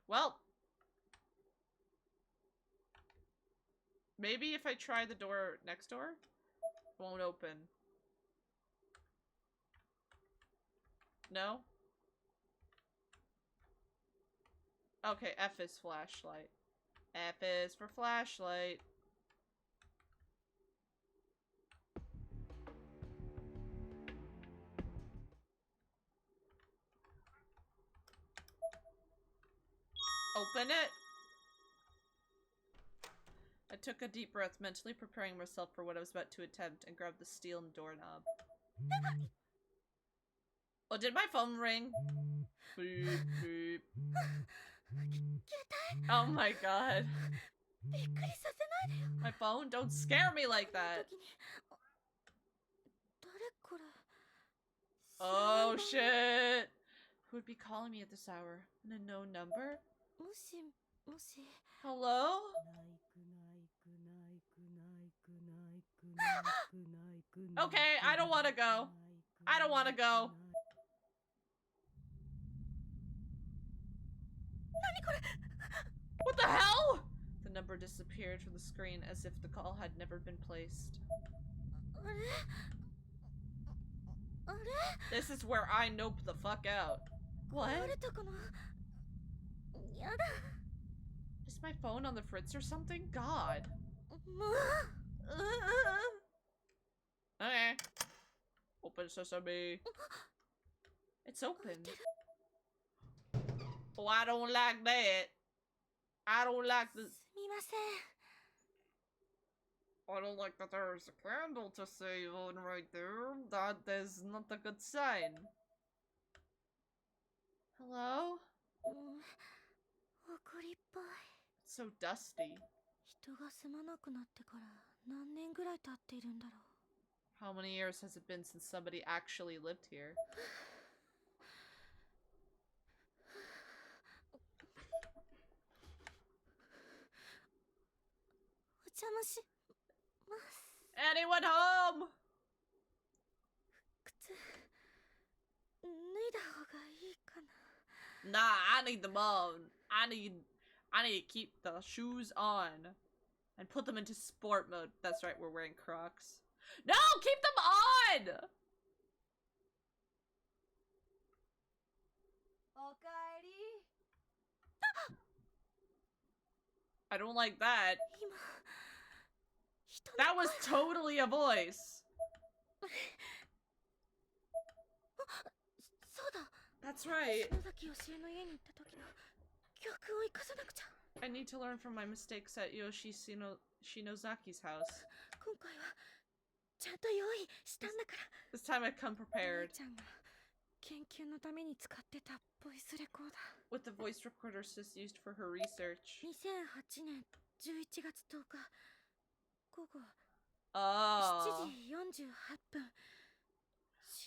Well. Maybe if I try the door next door, it won't open. No? Okay, F is flashlight. F is for flashlight. Open it. I took a deep breath, mentally preparing myself for what I was about to attempt, and grabbed the steel doorknob. Oh, did my phone ring? Beep, beep. Oh my god. My phone? Don't scare me like that. Oh shit. Who would be calling me at this hour? An unknown number? Hello? Okay, I don't want to go. I don't want to go. What the hell? The number disappeared from the screen as if the call had never been placed. This is where I nope the fuck out. What? Is my phone on the fritz or something? God. Okay. Open sesame. It's open. Oh, I don't like that. I don't like this. I don't like that there's a candle to save on right there. That is not a good sign. Hello? It's so dusty. How many years has it been since somebody actually lived here? Anyone home? Nah, I need them on. I need to keep the shoes on and put them into sport mode. That's right, we're wearing Crocs. No, keep them on. I don't like that. 今人の That was totally a voice. そうだ That's right. 篠崎よしえの家に行った時の教訓を生かさなくちゃ I need to learn from my mistakes at Yoshi Shinozaki's house. 今回はちゃんと用意したんだから This time I've come お prepared. 姉ちゃんが研究のために使ってたボイスレコーダ With the voice recorder sis used for her research. ー2008年11月10日午後 Oh. 7時48分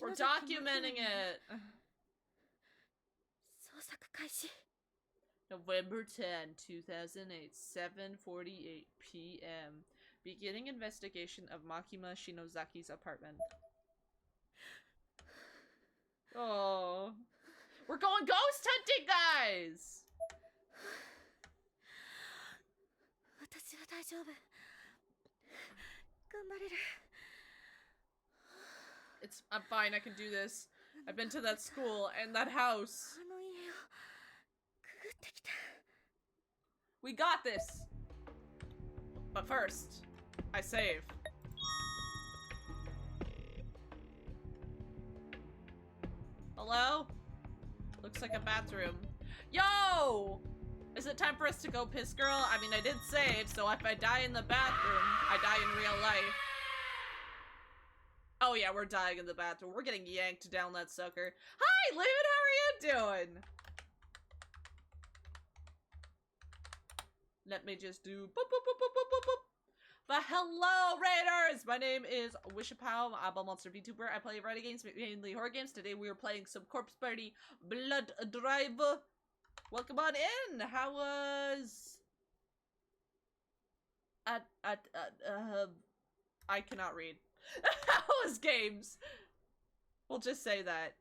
We're 篠崎 documenting 真希 it. 捜索開始 November 10, 2008, 7:48 p.m. Beginning investigation of Makima Shinozaki's apartment. Oh. We're going ghost hunting, guys! 私は大丈夫頑張れる I'm fine, I can do this. I've been to that school and that house. あの家をくぐってきた We got this! But first, I save. Hello? Looks like a bathroom. Yo! Is it time for us to go piss, girl? I mean, I did save, so if I die in the bathroom, I die in real life. Oh yeah, we're dying in the bathroom. We're getting yanked down that sucker. Hi, Lynn! How are you doing? Let me just do boop, boop, boop, boop, boop, boop, boop. But hello, Raiders! My name is Wishapow. I'm a monster VTuber. I play variety games, mainly horror games. Today we are playing some Corpse Party Blood Drive. Welcome on in! How was... I cannot read. How was games? We'll just say that.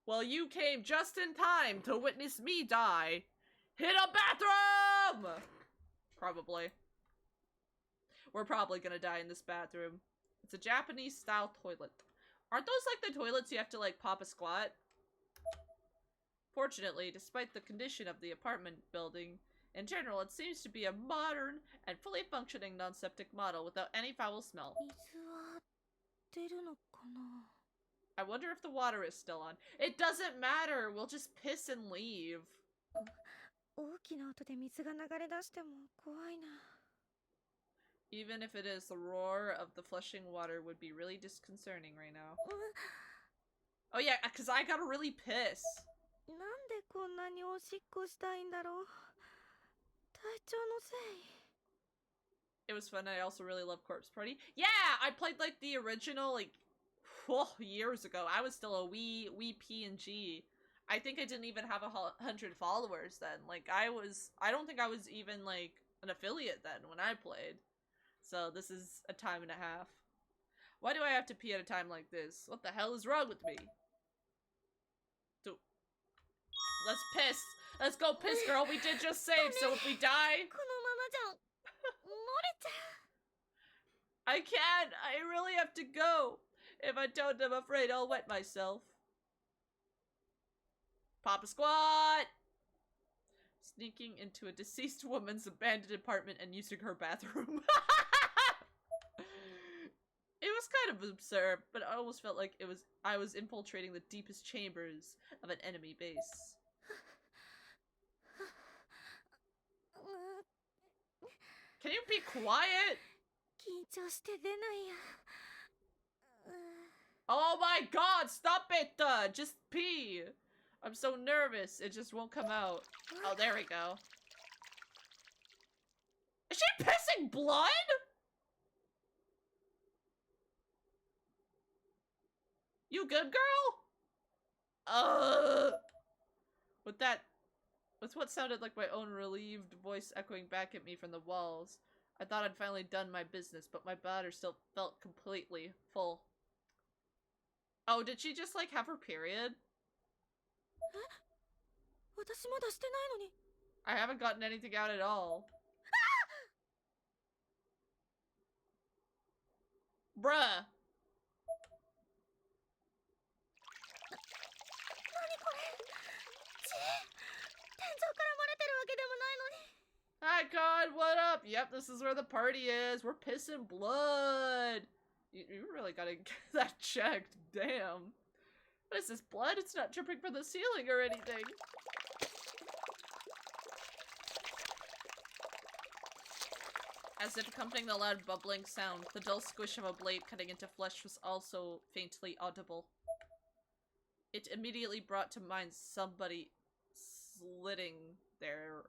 Well, you came just in time to witness me die. Hit a bathroom! Probably. We're probably gonna die in this bathroom. It's a Japanese-style toilet. Aren't those like the toilets you have to like pop a squat? Fortunately, despite the condition of the apartment building, in general, it seems to be a modern and fully functioning non-septic model without any foul smell. 水は出るのかな I wonder if the water is still on. It doesn't matter! We'll just piss and leave. 大きな音で水が流れ出しても怖いな Even if it is, the roar of the flushing water would be really disconcerting right now. Oh yeah, because I gotta really piss. なんでこんなにおしっこしたいんだろう体調のせい It was fun. I also really love Corpse Party. Yeah, I played like the original like years ago. I was still a wee PNG. I think I didn't even have 100 followers then. Like I don't think I was even like an affiliate then when I played. So this is a time and a half. Why do I have to pee at a time like this? What the hell is wrong with me? Let's piss. Let's go piss, girl. We did just save, so if we die... このままじゃ漏れちゃ I can't. I really have to go. If I don't, I'm afraid I'll wet myself. Pop a squat! Sneaking into a deceased woman's abandoned apartment and using her bathroom. It was kind of absurd, but I almost felt like I was infiltrating the deepest chambers of an enemy base. う Can you be quiet? 緊張して出ないや Oh my god, stop it! Just pee! I'm so nervous, it just won't come out. Oh, there we go. Is she pissing blood? You good, girl? With what sounded like my own relieved voice echoing back at me from the walls, I thought I'd finally done my business, but my bladder still felt completely full. Oh, did she just, like, have her period? 私まだしてないのに I haven't gotten anything out at all. Bruh! 何これ血天井から漏れてるわけでもないのに Ah, Yep, this is where the party is. We're pissing blood. You really gotta get that checked. Damn. What is this, blood? It's not dripping from the ceiling or anything. As if accompanying the loud bubbling sound, the dull squish of a blade cutting into flesh was also faintly audible. It immediately brought to mind somebody slitting their,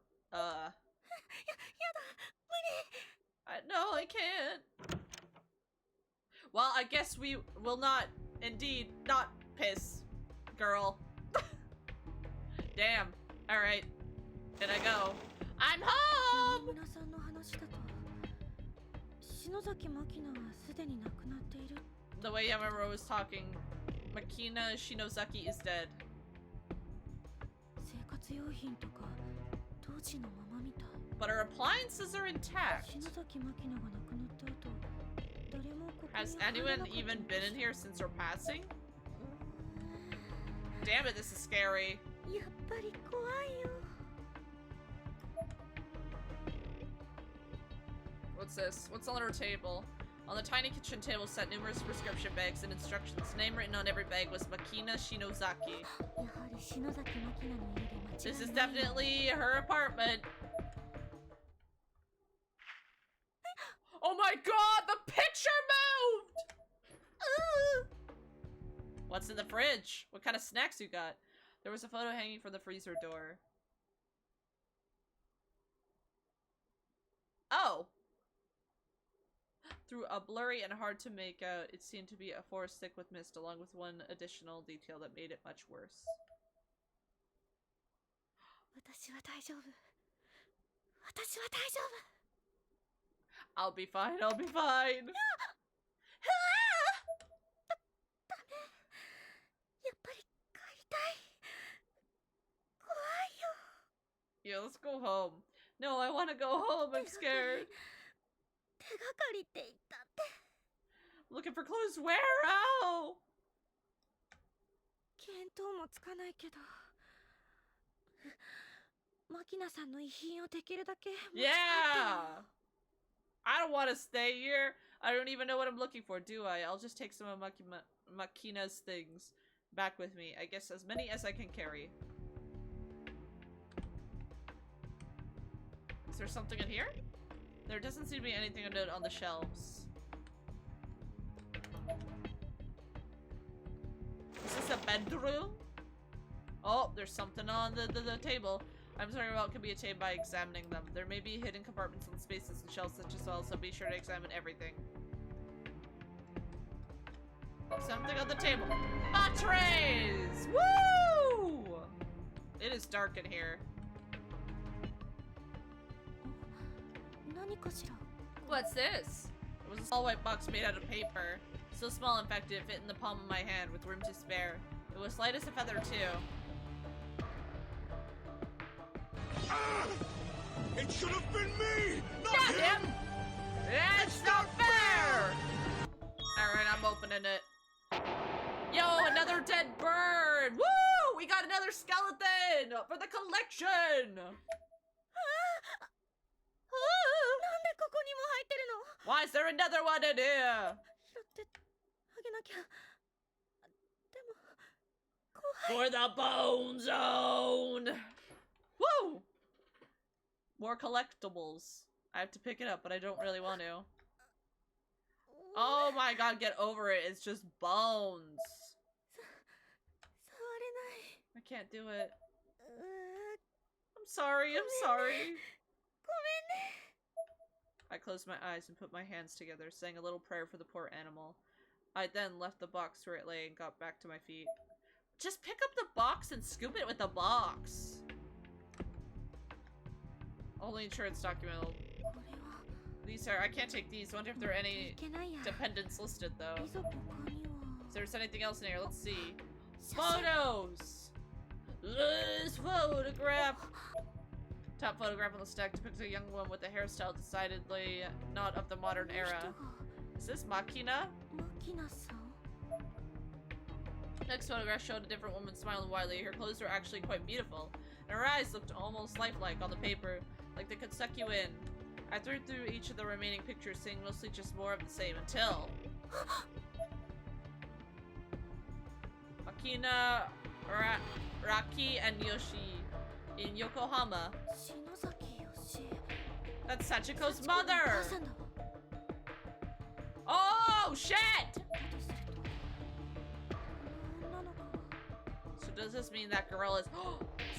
no, I can't. Well, I guess we will not, indeed, not piss, girl. Damn. Alright. Can I go? I'm home! 山村さんの話だと篠崎真希菜はすでに亡くなっている The way Yamamura was talking, Makina Shinozaki is dead. 生活用品とか当時のままみたい But our appliances are intact. 篠崎真希菜が亡くなった後誰もここに Has 入らな anyone かった even been in here since her passing? Damn it, this is scary. やっぱり怖いよ What's this? What's on her table? On the tiny kitchen table sat numerous prescription bags and instructions. Name written on every bag was Makina Shinozaki. やはり篠崎真希菜の家で間違いない This is definitely her apartment. Oh my god, the picture moved! What's in the fridge? What kind of snacks you got? There was a photo hanging from the freezer door. Oh! Through a blurry and hard to make out, it seemed to be a forest thick with mist, along with one additional detail that made it much worse. 私は大丈夫私は大丈夫 I'll be fine, I'll be fine! やっぱり帰りたい怖いよ Yeah, let's go home. No, I want to go home, I'm scared. 手がかりって言ったって Looking for clues where? Oh! 見当もつかないけどマキナさんの遺品をできるだけ持ち帰ってよ Yeah! I don't want to stay here. I don't even know what I'm looking for, do I? I'll just take some of Makina's things back with me. I guess as many as I can carry. Is there something in here? There doesn't seem to be anything on the shelves. Is this a bedroom? Oh, there's something on the table. I'm talking about could be attained by examining them. There may be hidden compartments and spaces and shelves such as well, so be sure to examine everything. Something on the table. Mattrays! Woo! It is dark in here. 何かしら What's this? It was a small white box made out of paper. So small, in fact, it fit in the palm of my hand with room to spare. It was light as a feather, too. It should have been me, not Not him! It's not fair! Alright, I'm opening it. Yo, another dead bird! Woo! We got another skeleton! For the collection! なんでここにも入ってるの Why is there another one in here? 拾ってあげなきゃでも怖い For the bone zone! Woo! More collectibles. I have to pick it up, but I don't really want to. Oh my god, get over it. It's just bones. 触れない I can't do it. うー I'm sorry, I'm sorry. ごめんね I closed my eyes and put my hands together, saying a little prayer for the poor animal. I then left the box where it lay and got back to my feet. Just pick up the box and scoop it with the box. Only insurance document. これは These are. I can't take these. Wonder if there are い any けないや dependents listed though. 遺族他には If there's anything else in here, let's see. 写真 Photos! This photograph! Top photograph on the stack depicts a young woman with a hairstyle decidedly not of the modern この人 era. が Is this Makina? マキナさん Next photograph showed a different woman smiling widely. Her clothes were actually quite beautiful, and her eyes looked almost lifelike on the paper, like they could suck you in. I threw through each of the remaining pictures, seeing mostly just more of the same until... Akina, Raki, and Yoshi in Yokohama. 篠崎よし That's Sachiko's 幸子のお mother! 母さんだわ Oh, shit! だとするとこの女の子は So does this mean that girl is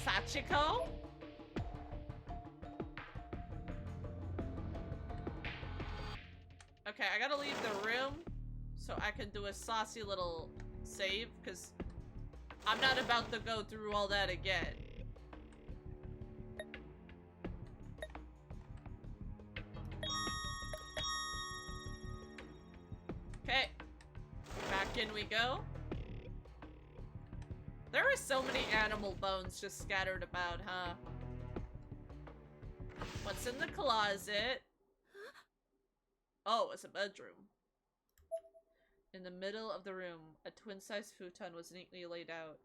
Sachiko? Okay, I gotta leave the room so I can do a saucy little save, because I'm not about to go through all that again. Okay. Back in we go. There are so many animal bones just scattered about, huh? What's in the closet? Oh, it's a bedroom. In the middle of the room, a twin-sized futon was neatly laid out.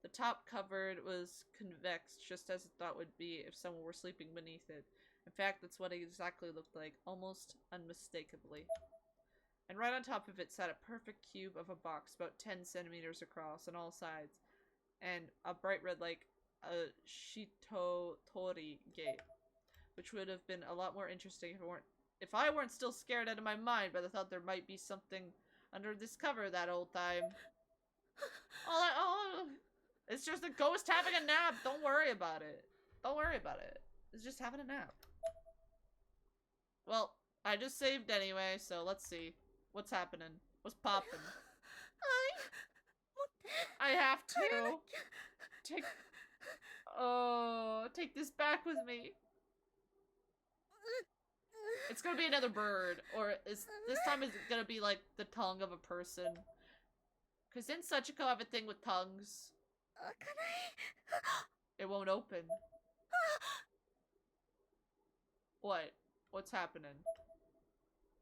The top covered was convex, just as it thought would be if someone were sleeping beneath it. In fact, that's what it exactly looked like, almost unmistakably. And right on top of it sat a perfect cube of a box about 10 centimeters across on all sides, and a bright red, like, a Shitotori gate, which would have been a lot more interesting if I weren't still scared out of my mind by the thought there might be something under this cover that old time. Oh, it's just a ghost having a nap. Don't worry about it. Don't worry about it. It's just having a nap. Well, I just saved anyway, so let's see. What's happening? What's popping? I have to take this back with me. It's gonna be another bird, or this time it's gonna be like the tongue of a person. Cause didn't Sachiko have a thing with tongues? It won't open. What? What's happening?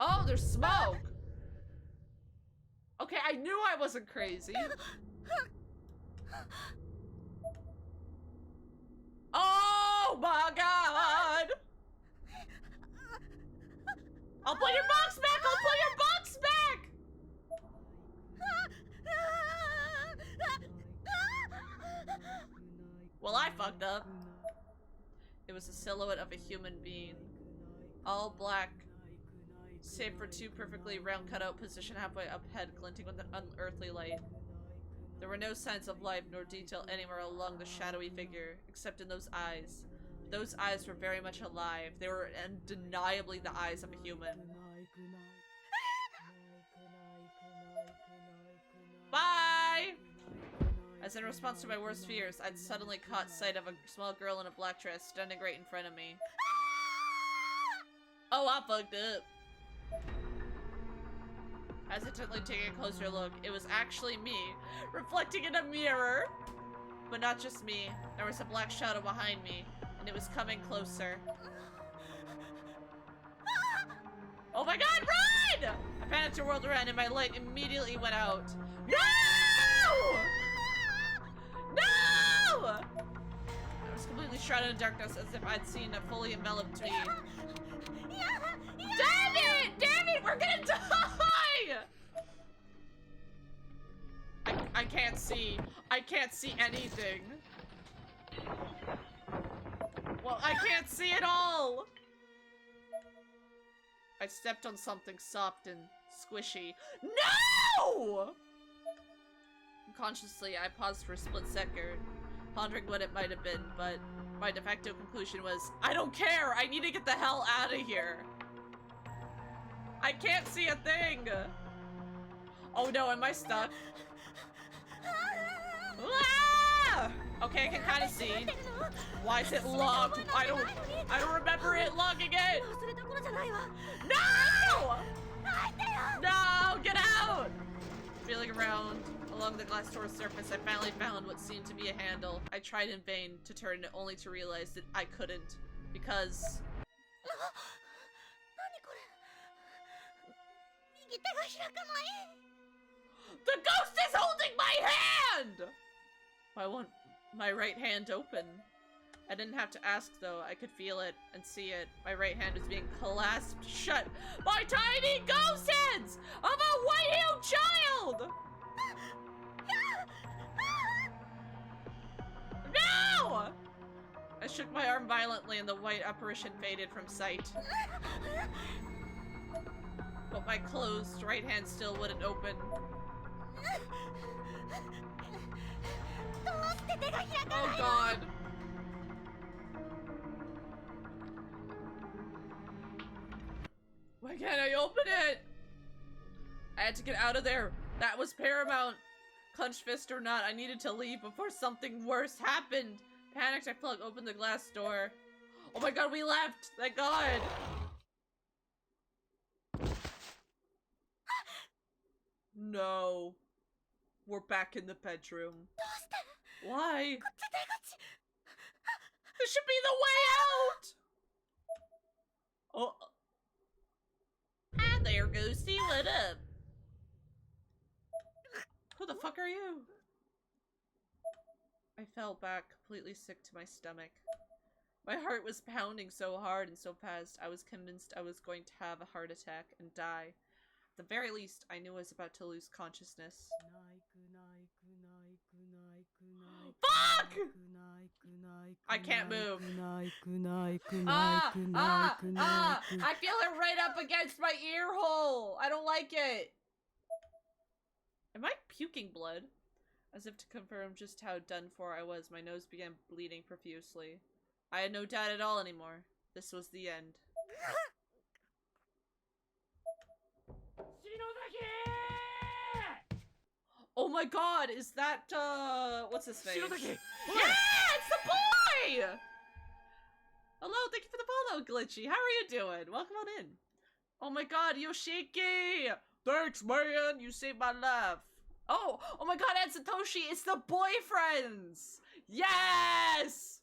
Oh, there's smoke! Okay, I knew I wasn't crazy. Oh my god! I'll put your box back! I'll put your box back! Well, I fucked up. It was a silhouette of a human being. All black, save for two perfectly round cutout positioned halfway up head, glinting with an unearthly light. There were no signs of life nor detail anywhere along the shadowy figure, except in those eyes. Those eyes were very much alive. They were undeniably the eyes of a human. Bye! As in response to my worst fears, I'd suddenly caught sight of a small girl in a black dress standing right in front of me. Oh, I fucked up. Hesitantly taking a closer look, it was actually me, reflecting in a mirror. But not just me. There was a black shadow behind me, and it was coming closer. Oh my god, run! I panicked and whirled around, and my light immediately went out. No! No! I was completely shrouded in darkness, as if I'd seen a fully enveloped me. Damn it! Damn it! We're gonna die! I can't see. I can't see anything. Well, I can't see at all! I stepped on something soft and squishy. No! Unconsciously, I paused for a split second, pondering what it might have been, but my de facto conclusion was, I don't care! I need to get the hell out of here! I can't see a thing! Oh no, am I stuck? Ah! Okay, I can kind of see. Why is it locked? I don't remember it locking it! No! No! Get out! Feeling around along the glass door's surface, I finally found what seemed to be a handle. I tried in vain to turn it, only to realize that I couldn't. Because... The ghost is holding my hand! Why won't my right hand open? I didn't have to ask though, I could feel it and see it. My right hand was being clasped shut by tiny ghost hands of a white-heeled child! No! I shook my arm violently and the white apparition faded from sight. But my closed right hand still wouldn't open. Oh god. Why can't I open it? I had to get out of there. That was paramount. Clenched fist or not, I needed to leave before something worse happened. Panicked, I felt like opened the glass door. Oh my god, we left! Thank god! No. We're back in the bedroom. Why? This should be the way out! Oh. Hi there, Ghosty. What up? Who the fuck are you? I fell back, completely sick to my stomach. My heart was pounding so hard and so fast, I was convinced I was going to have a heart attack and die. At the very least, I knew I was about to lose consciousness. Fuck! I can't move. I feel it right up against my ear hole. I don't like it. Am I puking blood? As if to confirm just how done for I was, my nose began bleeding profusely. I had no doubt at all anymore. This was the end. Oh my god, is that, what's his face? Yeah, it's the boy! Hello, thank you for the follow, Glitchy. How are you doing? Welcome on in. Oh my god, Yoshiki! Thanks, man! You saved my life. Oh my god, and Satoshi, it's the boyfriends! Yes!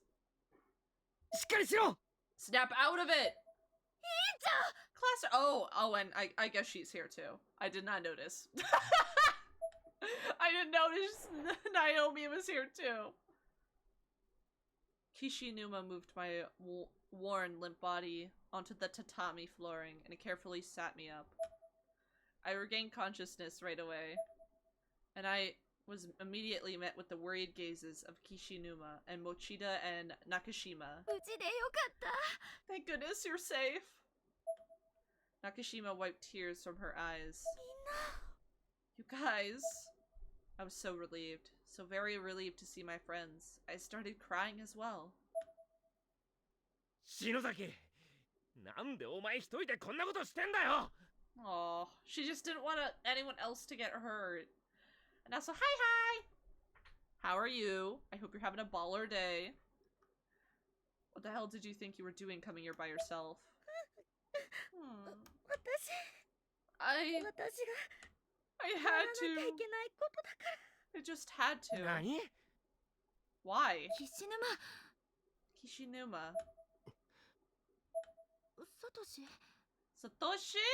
Snap out of it! Class. Oh, and I guess she's here too. I did not notice. I didn't notice Naomi was here too. Kishinuma moved my worn, limp body onto the tatami flooring and carefully sat me up. I regained consciousness right away, and I was immediately met with the worried gazes of Kishinuma and Mochida and Nakashima. Thank goodness you're safe. Nakashima wiped tears from her eyes. You guys. I was so relieved. So very relieved to see my friends. I started crying as well. Aw, she just didn't want anyone else to get hurt. And also, hi! How are you? I hope you're having a baller day. What the hell did you think you were doing coming here by yourself? I had to. I just had to. Why? Kishinuma. Satoshi?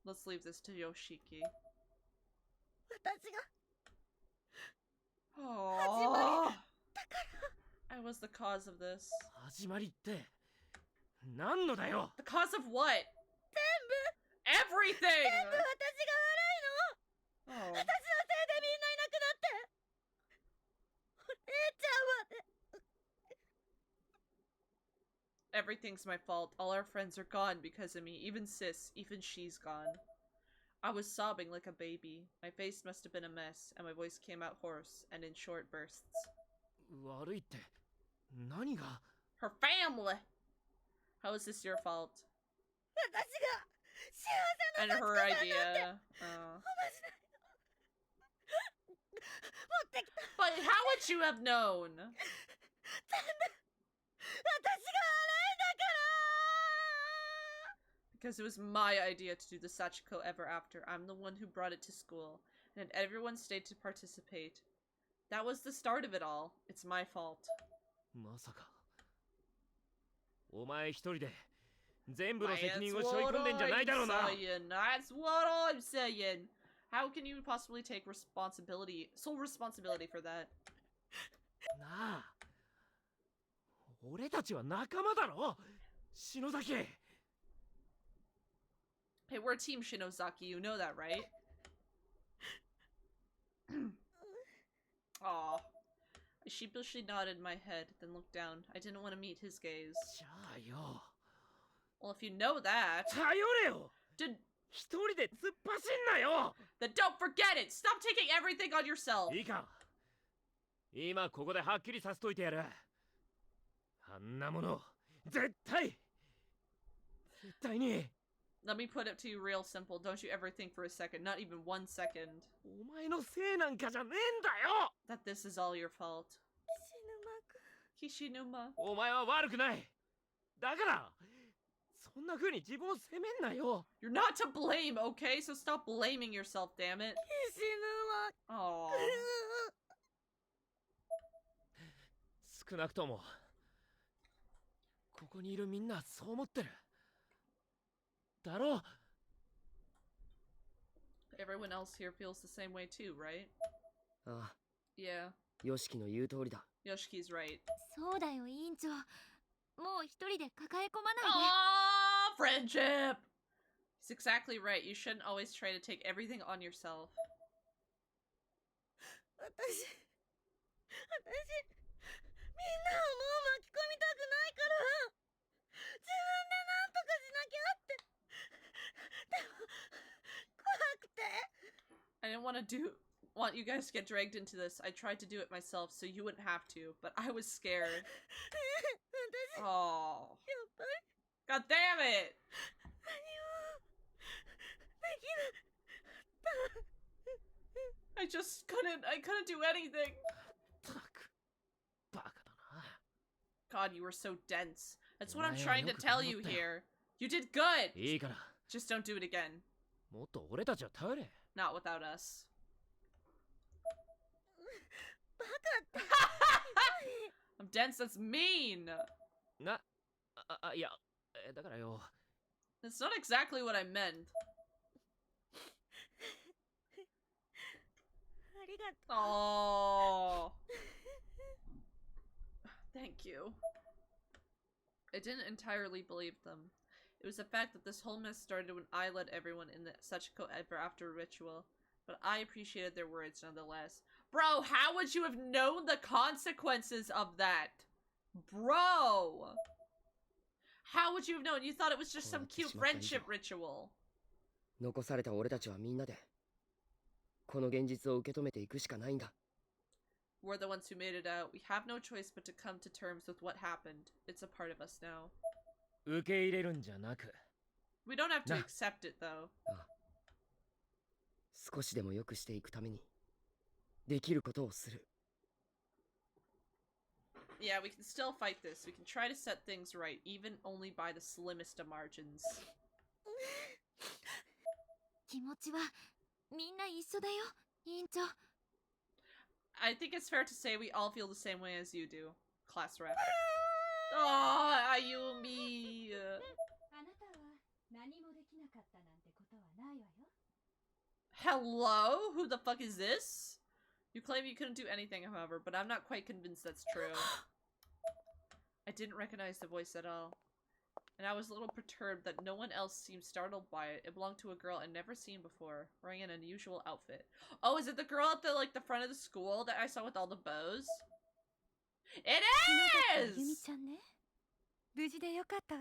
Let's leave this to Yoshiki. Oh, I was the cause of this. The cause of what? Everything! Oh. Everything's my fault. All our friends are gone because of me. Even Sis, even she's gone. I was sobbing like a baby. My face must have been a mess, and my voice came out hoarse and in short bursts. Her family! How is this your fault? And her idea. But how would you have known? Because it was my idea to do the Sachiko Ever After. I'm the one who brought it to school, and everyone stayed to participate. That was the start of it all. It's my fault. That's what I'm saying. How can you possibly take sole responsibility for that? なあ、俺たちは仲間だろ、篠崎。 Hey, we're Team Shinozaki, you know that, right? Aw. I sheepishly nodded my head, then looked down. I didn't want to meet his gaze. じゃあよ、 Well, if you know that, 頼れよ。 then 一人で突っ走んなよ。 don't forget it! Stop taking everything on yourself! いいか、今ここではっきりさせといてやる。あんなもの絶対に。 Let me put it to you real simple. Don't you ever think for a second, not even 1 second, お前のせいなんかじゃねえんだよ。 that this is all your fault. 死ぬまく Kishinuma. お前は悪くない。だからそんな風に自分を責めんなよ。 You're not to blame, okay? So stop blaming yourself, damn it. 死ぬま Aww. 少なくともここにいるみんなそう思ってるだろう。 Everyone else here feels the same way too, right? ああ、 Yeah, ヨシキの言う通りだ。 Yoshiki's right. そうだよ委員長。もう一人で抱え込まないで。 Aww, friendship! He's exactly right. You shouldn't always try to take everything on yourself. 私みんなをもう巻き込みたくないから自分で何とかしなきゃってでも怖くて I didn't want you guys to get dragged into this. I tried to do it myself so you wouldn't have to, but I was scared. 私 Oh, やっぱり god damn it! 何もできなかった I just couldn't do anything. たくバカだな。 God, you were so dense. That's what I'm お前は trying to よく tell 頑張 you ったよ。 here. You did good! いいから Just don't do it again. もっと俺たちを頼れ。 Not without us. バカって I'm dense, that's mean! いや、だからよ。 That's not exactly what I meant. ありがとう Oh. Thank you. I didn't entirely believe them. It was the fact that this whole mess started when I led everyone in the Sachiko ever after ritual. But I appreciated their words nonetheless. Bro, how would you have known the consequences of that? Bro! How would you have known? You thought it was just some cute friendship ritual. 残された俺たちはみんなでこの現実を受け止めていくしかないんだ。 We're the ones who made it out. We have no choice but to come to terms with what happened. It's a part of us now. 受け入れるんじゃなく、 We don't have to Nah. accept it, though. 少しでも良くしていくためにできることをする。 Yeah, we can still fight this. We can try to set things right, even only by the slimmest of margins. 気持ちはみんな一緒だよ委員長。 I think it's fair to say we all feel the same way as you do. Class rep. Oh, Ayumi! あなたは何もできなかったなんてことはないわよ。 Hello? Who the fuck is this? You claim you couldn't do anything, however, but I'm not quite convinced that's true. I didn't recognize the voice at all. And I was a little perturbed that no one else seemed startled by it. It belonged to a girl I'd never seen before, wearing an unusual outfit. Oh, is it the girl at the front of the school that I saw with all the bows? It あゆみ is! ちゃんね。無事でよかったわ。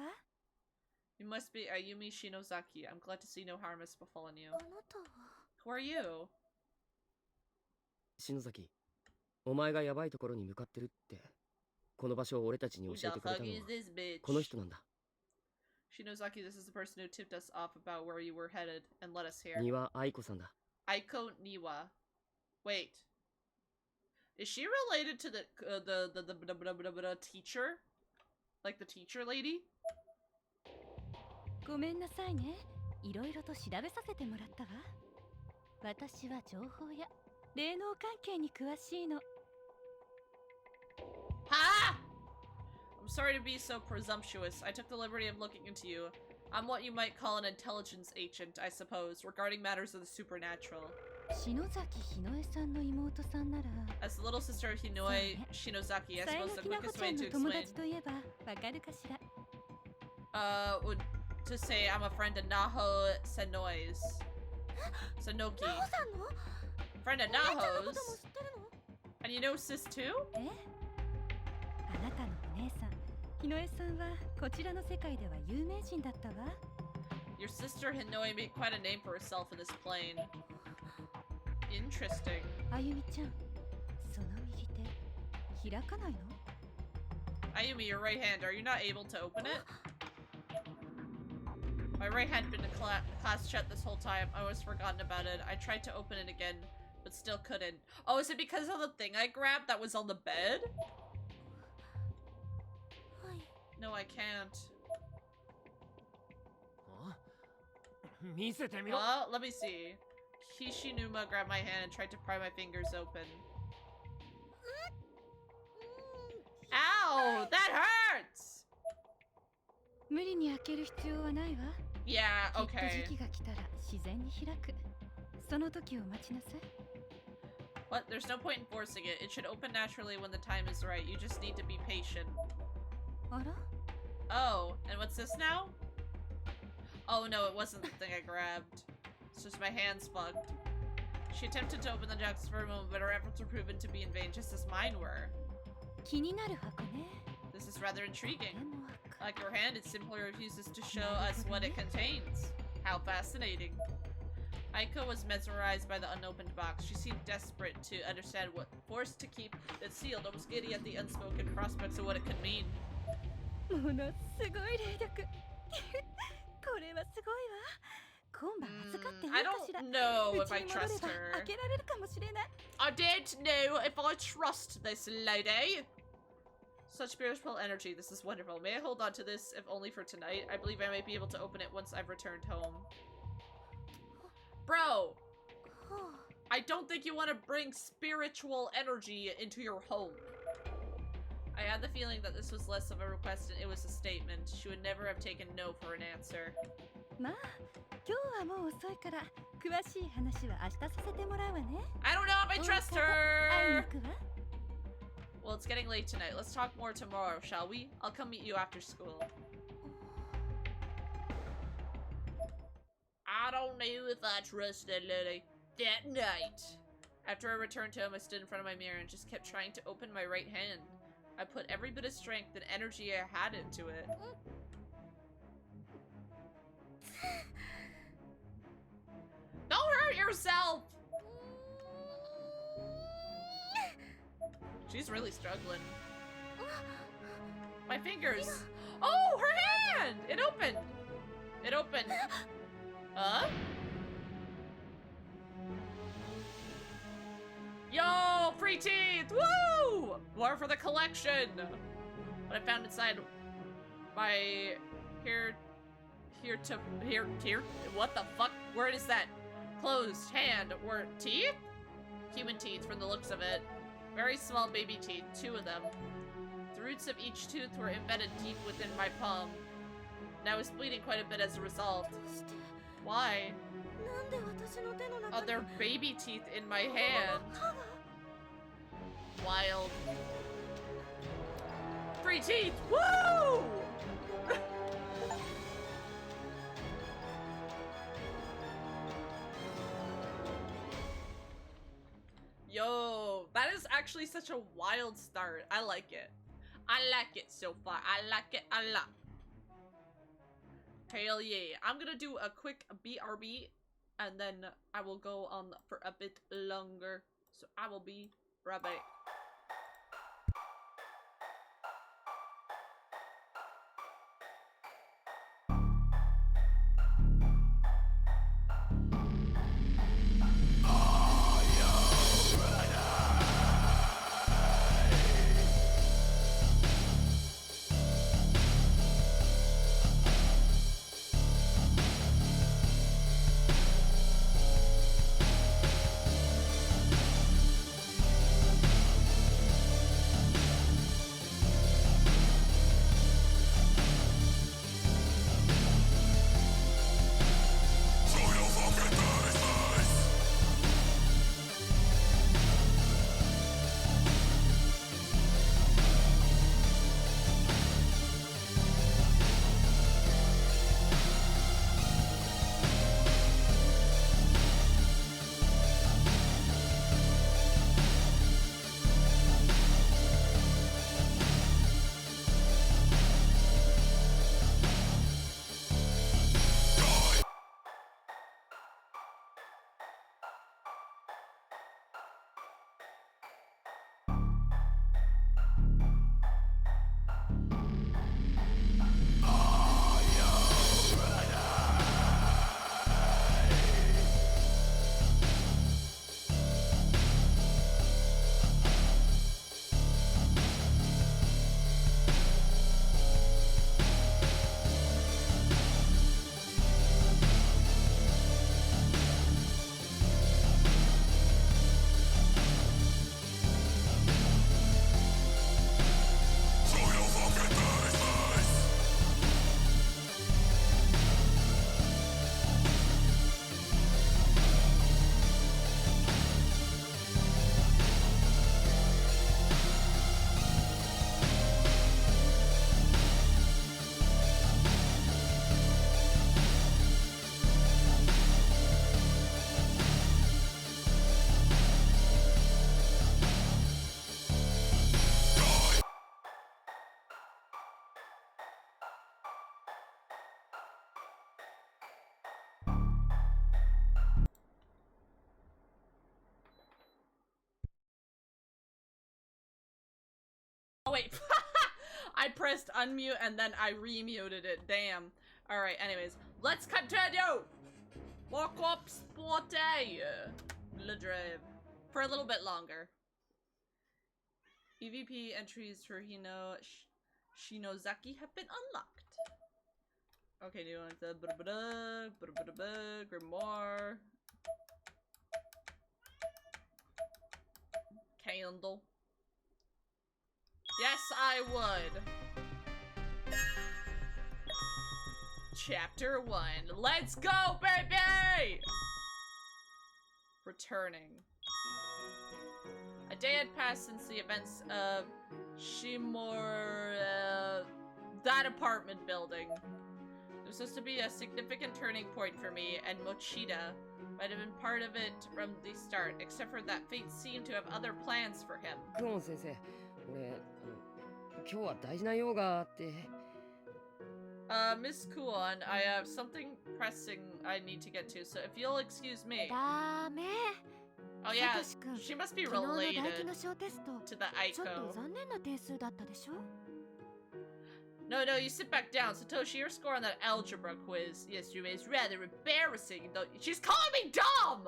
You must be Ayumi Shinozaki. I'm glad to see no harm has befallen you. あなたは。 Who are you? 篠崎、お前がヤバいところに向かってるってこの場所を俺たちに Who 教 the えてくれ fuck たの is は this bitch? この人なんだ。 Shinozaki, this is the person who tipped us off about where you were headed and led us here. 丹羽愛子さんだ。 Aiko Niwa. Wait. Is she related to the teacher? Like the teacher lady? ごめんなさいね。いろいろと調べさせてもらったわ。私は情報や霊能関係に詳しいの。 Ha! I'm sorry to be so presumptuous. I took the liberty of looking into you. I'm what you might call an intelligence agent, I suppose, regarding matters of the supernatural. 篠崎ひのえさんの妹さんなら As the little sister of Hinoi Shinozaki, I さえ suppose の the きなこ quickest ちゃ way ん to の友 explain 達といえばわかるかしら。 would to say I'm a friend of Naho Senoi's. Sanoki. ナオさんの Friend of お姉ちゃんのことも Naho's. 知ってるの？ And you know Sis too? えあなたのお姉さんひのえさんはこちらの世界では有名人だったわ。 Your sister Hinoi made quite a name for herself in this plane. Interesting. あゆみちゃん、その右手開かないの？ Ayumi, your right hand, are you not able to open it? My right hand had been clasped shut this whole time. I almost forgotten about it. I tried to open it again, but still couldn't. Oh, is it because of the thing I grabbed that was on the bed? はい。 No, I can't. 見せてみろ。 Let me see. Kishinuma grabbed my hand and tried to pry my fingers open. Ow! That hurts! 無理に開ける必要はないわ。 Yeah, きっと okay. 時期が来たら自然に開く。その時を待ちなさい。 What? There's no point in forcing it. It should open naturally when the time is right. You just need to be patient. あら？ Oh, and what's this now? Oh no, it wasn't the thing I grabbed. It's just my hands fucked. She attempted to open the jugs for a moment, but her efforts were proven to be in vain, just as mine were. 気になる箱ね。 This is rather で intriguing. も Like your hand, it simply refuses to show us what it contains. How fascinating. Aiko was mesmerized by the unopened box. She seemed desperate to understand what forced to keep it sealed, almost giddy at the unspoken prospects of what it could mean. ものすごい霊力。これはすごいわ。今晩預かっていい I かしら。 don't know う if ち I に戻れ trust ば her. 開けられるかもしれない。 I don't know if I trust this lady. Such spiritual energy. This is wonderful. May I hold on to this, if only for tonight? I believe I might be able to open it once I've returned home. Bro, は I don't think you want to bring spiritual energy into your home. I had the feeling that this was less of a request and it was a statement. She would never have taken no for an answer. まあ、今日はもう遅いから詳しい話は明日させてもらうわね。 I don't know if I trust 会いに her! 行くわ。 Well, it's getting late tonight. Let's talk more tomorrow, shall we? I'll come meet you after school. I don't know if I trust that lady. That night. After I returned home, I stood in front of my mirror and just kept trying to open my right hand. I put every bit of strength and energy I had into it. Don't hurt yourself! She's really struggling. My fingers. Oh, her hand! It opened. It opened. Huh? Yo, free teeth! Woo! More for the collection. What I found inside my here. What the fuck? Where is that? Closed hand or teeth? Human teeth from the looks of it. Very small baby teeth, 2 of them. The roots of each tooth were embedded deep within my palm. And I was bleeding quite a bit as a result. どうして Why? なんで私の手の中 Oh, に they're baby teeth in my hand. 歯が Wild. Free teeth! Woo! Yo, that is actually such a wild start. I like it. I like it so far. I like it a lot. Hell yeah. I'm gonna do a quick BRB and then I will go on for a bit longer. So I will be right back. wait. I pressed unmute and then I remuted it. Damn. Alright, anyways. Let's continue! Walk up sporty! Le drive. For a little bit longer. EVP entries for Shinozaki have been unlocked. Okay, do you want the grimoire? Candle. Yes, I would. Chapter 1. Let's go, baby! Returning. A day had passed since the events of Shimura, that apartment building. It was supposed to be a significant turning point for me, and Mochida might have been part of it from the start, except for that fate seemed to have other plans for him. クオン先生、俺、今日は大事な用があって。Miss Kuon, I have something pressing I need to get to, so if you'll excuse me. ダメ。 Oh yeah, サトシ君、 she must be 昨日の唾液 related の小テスト、 to the ちょっと Aiko. 残念な点数だったでしょ？ No, you sit back down. Satoshi, your score on that algebra quiz yesterday is rather embarrassing. She's calling me dumb!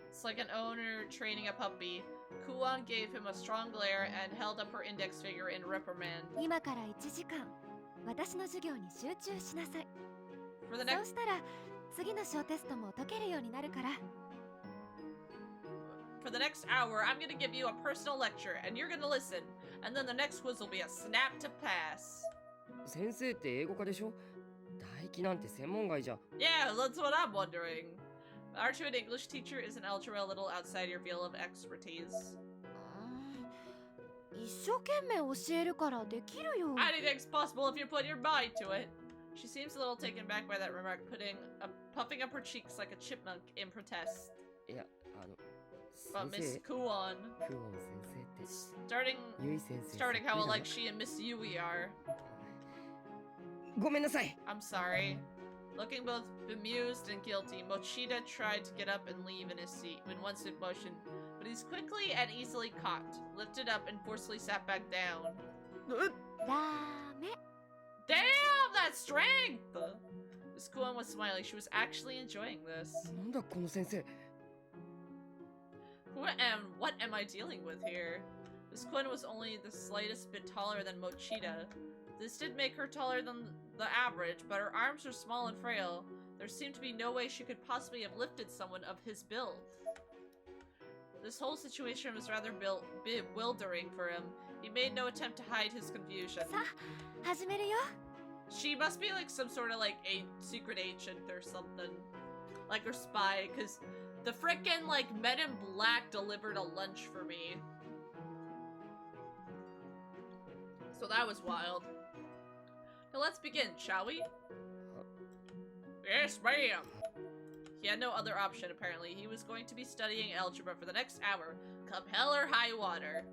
It's like an owner training a puppy. Kuon gave him a strong glare and held up her index finger in reprimand. 今から1時間、私の授業に集中しなさい。 For the そう next したら次の小テストも解けるようになるから。 for the next hour, I'm gonna give you a personal lecture, and you're gonna listen. And then the next quiz will be a snap to pass. 先生って英語科でしょ？大気なんて専門外じゃ。 Yeah, that's what I'm wondering. Aren't you an English teacher? Isn't algebra a little outside your field of expertise? 一生懸命教えるからできるよ。 Anything's possible if you put your mind to it. She seems a little taken back by that remark, puffing up her cheeks like a chipmunk in protest. いや、But 先 Miss 生、 Kuon, クオン先生って。 starting ゆい先生。 starting how そっくりだな like she and Miss Yui are. ごめんなさい。 I'm sorry. Looking both bemused and guilty, Mochida tried to get up and leave in his seat when once in motion, but he's quickly and easily caught, lifted up, and forcefully sat back down. ダメ。 Damn, that strength! Miss Kuon was smiling. She was actually enjoying this. なんだこの先生。 What am I dealing with here? Miss Kuon was only the slightest bit taller than Mochida. This did make her taller than the average, but her arms are small and frail. There seemed to be no way she could possibly have lifted someone of his build. This whole situation was rather bewildering for him. He made no attempt to hide his confusion. さあ、始めるよ。 She must be like some sort of like a secret agent or something. Like her spy, because the frickin' like Men in Black delivered a lunch for me. So that was wild. Now let's begin, shall we? Yes, ma'am. He had no other option, apparently. He was going to be studying algebra for the next hour. Come hell or high water.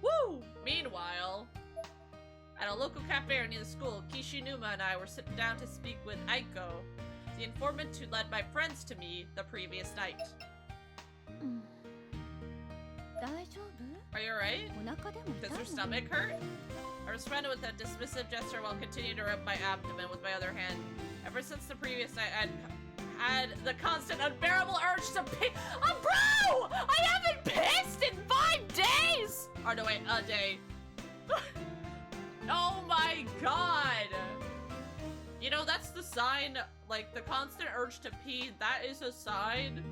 Woo! Meanwhile, at a local cafe near the school, Kishinuma and I were sitting down to speak with Aiko, the informant who led my friends to me the previous night. 大丈夫？ Are you alright? お腹でも痛 Does い her stomach hurt? I responded with a dismissive gesture while continuing to rub my abdomen with my other hand. Ever since the previous night, I'd had the constant unbearable urge to pee. Oh, bro! I haven't pissed in 5 days! Or no, wait, a day. Oh my god! You know, that's the sign, like, the constant urge to pee, that is a sign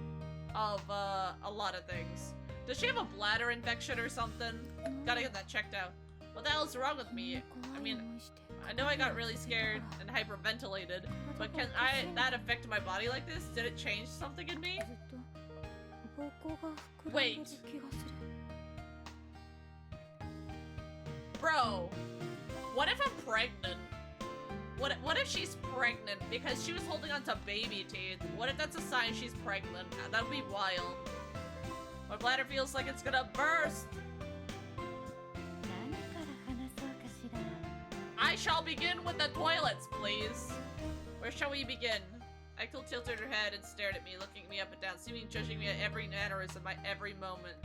of, a lot of things. Does she have a bladder infection or something? Gotta get that checked out. What the hell is wrong with me? I mean, I know I got really scared and hyperventilated, but can that affect my body like this? Did it change something in me? ずっと膀胱が膨らんでる Wait. 気がする。 Bro, what if I'm pregnant? What if she's pregnant because she was holding on to baby teeth? What if that's a sign she's pregnant? That would be wild. My bladder feels like it's gonna burst. 何から話そうかしら。 I shall begin with the toilets, please. Where shall we begin? Eiko tilted her head and stared at me, looking me up and down, seeming judging me at every mannerism, my every movement.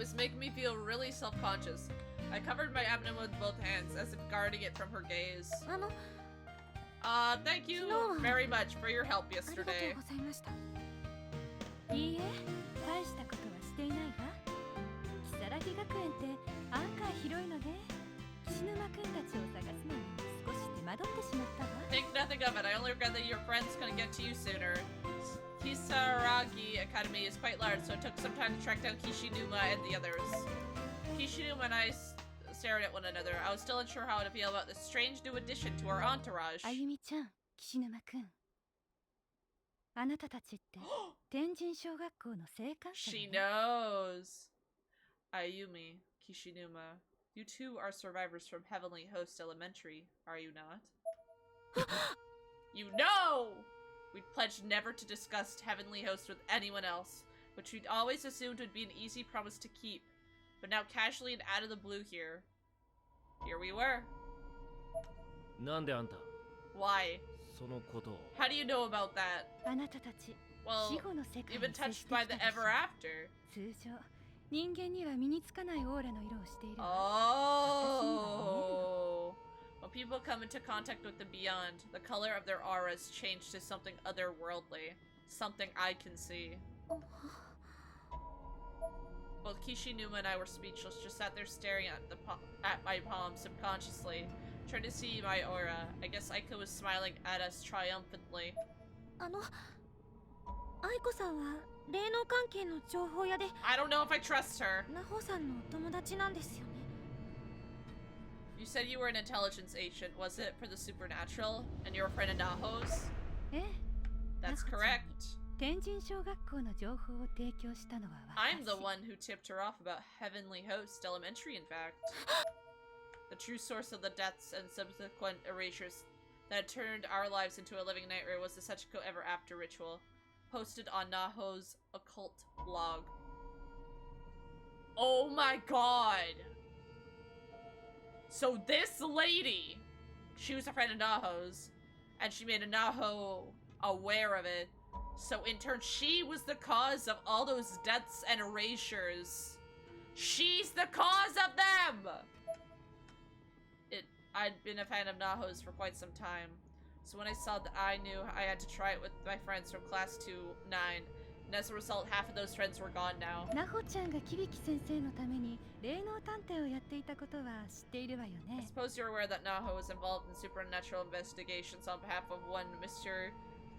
was making me feel really self-conscious. I covered my abdomen with both hands, as if guarding it from her gaze. 昨 Thank you 日は very much for your help ありがとう yesterday. ございました。いいえ、大したことはしていないわ。如月学園って案外広いので、岸沼くんたちを探すのに少し手間取ってしまったわ。 Think nothing of it. I only regret that your friends couldn't get to you sooner. Kisaragi Academy is quite large, so it took some time to track down Kishinuma and the others. Kishinuma and I stared at one another. I was still unsure how to feel about this strange new addition to our entourage. あゆみちゃん、岸沼くん。あなたたちって天神小学校の生還者 She だね。 knows. Ayumi, Kishinuma, you two are survivors from Heavenly Host Elementary, are you not? You know! We'd pledged never to discuss Heavenly Host with anyone else, which we'd always assumed would be an easy promise to keep. But now casually and out of the blue here we were. なんであんた Why? そのことを How do you know about that? あなたたち、 Well, 死後の世界 you've been に接 touched してき by た the でしょ。 ever after. 通常、人間には身につかないオーラの色をしているわ。 Oh. When people come into contact with the beyond, the color of their auras change to something otherworldly. Something I can see. Both Kishinuma and I were speechless, just sat there staring at my palm subconsciously, trying to see my aura. I guess Aiko was smiling at us triumphantly. 愛子さんは霊能関係の情報屋で I don't know if I trust her. ナホさんのお友達なんですよね。 You said you were an intelligence agent, was it, for the supernatural? And you were a friend of Naho's? ええ、 That's Naho-chan. correct. 天神小学校の情報を提供したのは I'm the 私。 one who tipped her off about Heavenly Host Elementary, in fact. The true source of the deaths and subsequent erasures that had turned our lives into a living nightmare was the Sachiko Ever After ritual, posted on Naho's occult blog. Oh my god! So this lady, she was a friend of Naho's, and she made a Naho aware of it. So in turn, she was the cause of all those deaths and erasures. She's the cause of them! I'd been a fan of Naho's for quite some time. So when I saw that, I knew I had to try it with my friends from class 2-9. And as a result, half of those friends were gone now. なほちゃんがキビキ先生のために霊能探偵をやっていたことは知っているわよ I ね。 suppose you're aware that Naho was involved in supernatural investigations on behalf of one Mr.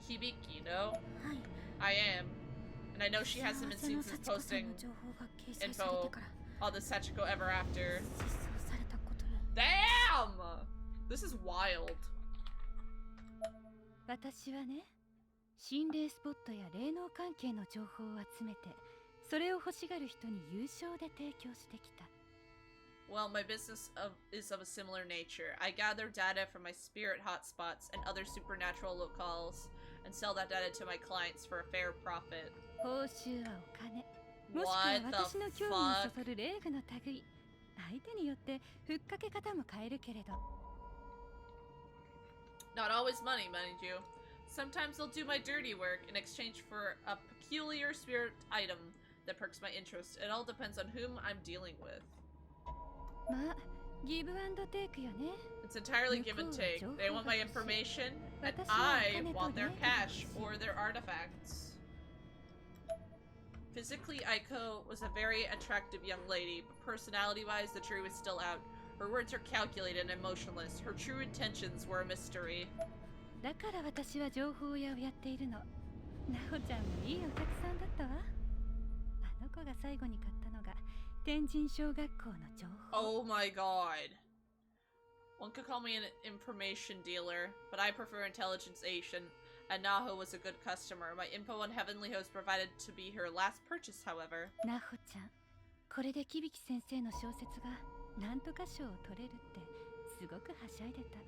Hibiki, no? はい。 I am. And I know she hasn't been 幸せ seen の since 幸子さん posting の情報が掲載されてから all the Sachiko Ever After. 失踪されたことも。 Damn! This is wild. 私はね、心霊スポットや霊能関係の情報を集めて、それを欲しがる人に有償で提供してきた。 Well, my business is of a similar nature. I gather data from my spirit hotspots and other supernatural locales and sell that data to my clients for a fair profit. 報酬はお金、もしくは What 私の the 興味を fuck? そそる霊具の類。相手によってふっかけ方も変えるけれど。 Not always money, mind you. Sometimes they'll do my dirty work in exchange for a peculiar spirit item that perks my interest. It all depends on whom I'm dealing with. まあ、ギブアンドテイクよね。 It's entirely give and take. They want my information, and I want their cash or their artifacts. Physically, Aiko was a very attractive young lady, but personality-wise, the jury was still out. Her words are calculated and emotionless. Her true intentions were a mystery. だから私は情報屋をやっているの。なほちゃんもいいお客さんだったわ。あの子が最後に買ったのが天神小学校の情報。 Oh my god. One could call me an information dealer, but I prefer intelligence agent, and Naho was a good customer. My info on Heavenly Host provided to be her last purchase, however. なほちゃん、これでキビキ先生の小説がなんとか賞を取れるってすごくはしゃいでた。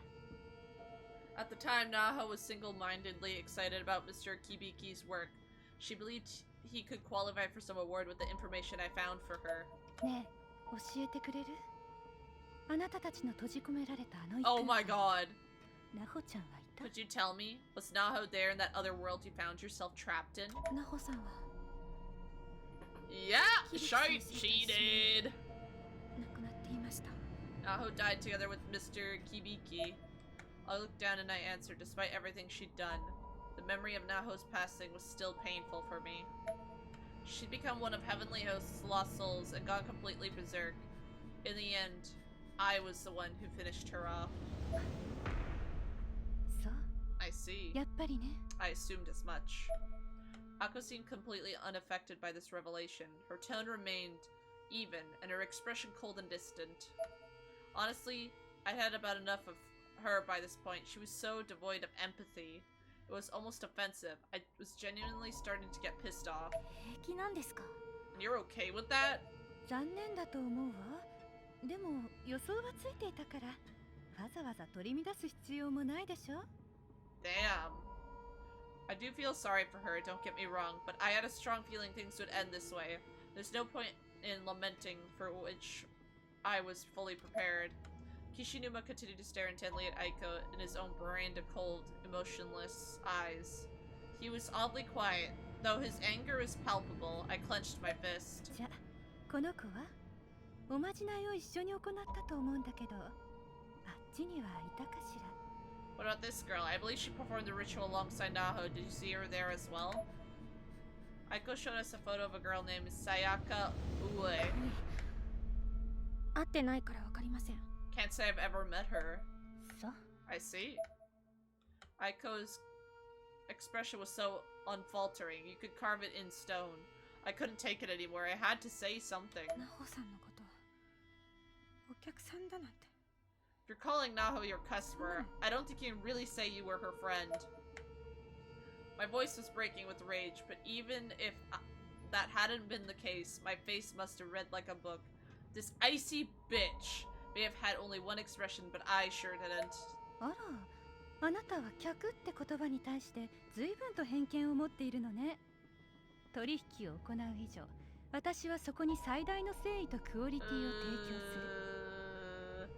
At the time, Naho was single-mindedly excited about Mr. Kibiki's work. She believed he could qualify for some award with the information I found for her. ねえ、教えてくれる？あなたたちの閉じ込められたあの一 Oh 空 my 間 god. なほちゃんはいた？ Could you tell me? Was Naho there in that other world you found yourself trapped in? ナホさんは Yeah! キビキ I cheated! 亡くなっていました。 Naho died together with Mr. Kibiki. I looked down and I answered, despite everything she'd done. The memory of Naho's passing was still painful for me. She'd become one of Heavenly Host's lost souls and gone completely berserk. In the end, I was the one who finished her off. そう I see. やっぱりね I assumed as much. Ako seemed completely unaffected by this revelation. Her tone remained even, and her expression cold and distant. Honestly, I had about enough of her by this point. She was so devoid of empathy. It was almost offensive. I was genuinely starting to get pissed off. 平気なんですか And you're okay with that? 残念だと思うわでも予想はついていたからわざわざ取り乱す必要もないでしょ Damn. I do feel sorry for her, don't get me wrong, but I had a strong feeling things would end this way. There's no point in lamenting, for which I was fully prepared. Kishinuma continued to stare intently at Aiko in his own brand of cold, emotionless eyes. He was oddly quiet. Though his anger was palpable, I clenched my fist. じゃこの子はおまじないを一緒に行ったと思うんだけどあっちにはいたかしら What about this girl? I believe she performed the ritual alongside Naho. Did you see her there as well? Aiko showed us a photo of a girl named Sayaka Ue. 会ってないからわかりません。 Can't say I've ever met her. そう I see. Aiko's expression was so unfaltering. You could carve it in stone. I couldn't take it anymore. I had to say something. なほさんのことお客さんだなんて。 If you're calling Naho your customer, I don't think you can really say you were her friend. My voice was breaking with rage, but even if that hadn't been the case, my face must have read like a book. This icy bitch may have had only one expression, but I sure didn't. あらあなたは客って言葉に対して随分と偏見を持っているのね取引を行う以上私はそこに最大の誠意とクオリティを提供する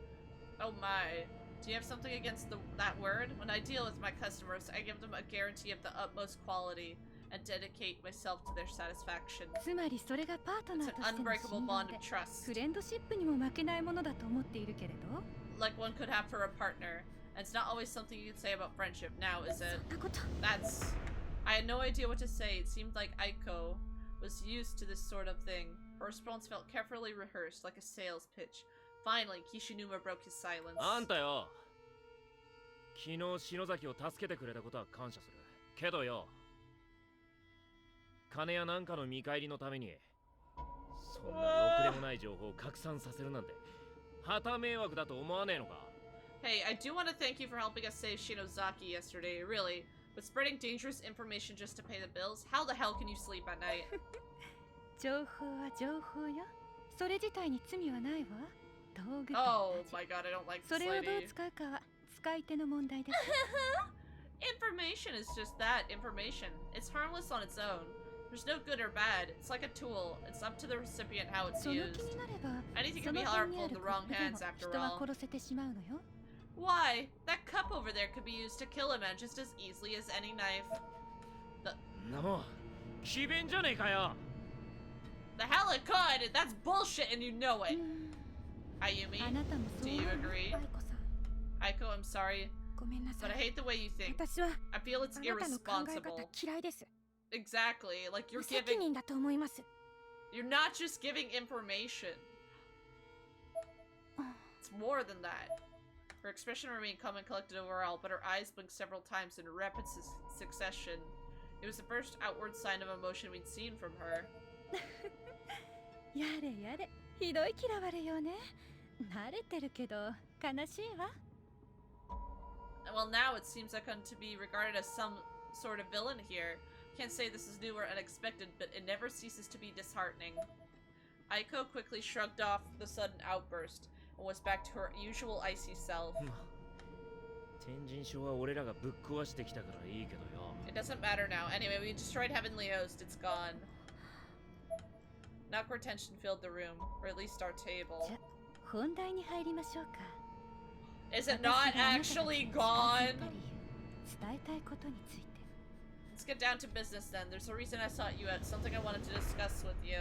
Oh my. Do you have something against that word? When I deal with my customers, I give them a guarantee of the utmost quality and dedicate myself to their satisfaction. つまりそれがパートナ It's ー an としての unbreakable 信 bond 用で of trust. フレンドシップにも負けないものだと思っているけれど Like one could have for a partner. And it's not always something you can say about friendship now, is it? そんなこと。 That's... I had no idea what to say. It seemed like Aiko was used to this sort of thing. Her response felt carefully rehearsed, like a sales pitch. Finally, Kishinuma broke his silence. あんたよ昨日篠崎を助けてくれたことは感謝するけどよ金やなんかの見返りのためにそんなろくでもない情報を拡散させるなんて旗迷惑だと思わねえのか Hey, I do want to thank you for helping us save Shinozaki yesterday, really. But spreading dangerous information just to pay the bills? How the hell can you sleep at night? 情報は情報よそれ自体に罪はないわ道具と Oh 同じ my god, I don't like そ this れをどう lady. 使うかは使い手の問題です Information is just that, information. It's harmless on its own. There's no good or bad. It's like a tool. It's up to the recipient how it's その気 used. になれば Anything そ can の be 辺に harmful あ in る the コ wrong ップで hands も after 人は all. 殺せてしまうのよ Why? That cup over there could be used to kill a man just as easily as any knife. なもん詭弁じゃねえかよ The hell it could! That's bullshit and you know う it! ん Ayumi, あなたもそう do you 思う agree? 愛子さん、 Aiko, I'm sorry, ごめんなさ but I い。 hate the way you think. 私は I feel it's あなたの考え irresponsible. 方嫌いです。 Exactly, like 無 you're 責 giving- 任だと思います。 you're not just giving information. It's more than that. Her expression remained calm and collected overall, but her eyes blinked several times in rapid succession. It was the first outward sign of emotion we'd seen from her. やれやれひどい嫌われようね慣れてるけど悲しいわ Well, now it seems like I'm to be regarded as some sort of villain here. Can't say this is new or unexpected, but it never ceases to be disheartening. Aiko quickly shrugged off the sudden outburst and was back to her usual icy self. 天神症は俺らがぶっ壊してきたからいいけどよ It doesn't matter now. Anyway, we destroyed Heavenly Host. It's gone. Awkward tension filled the room, or at least our table. じゃ本題に入りましょうか Is it not 私があなたたち actually に gone? 伝えたいことについて Let's get down to business then. There's a reason I sought you out, something I wanted to discuss with you.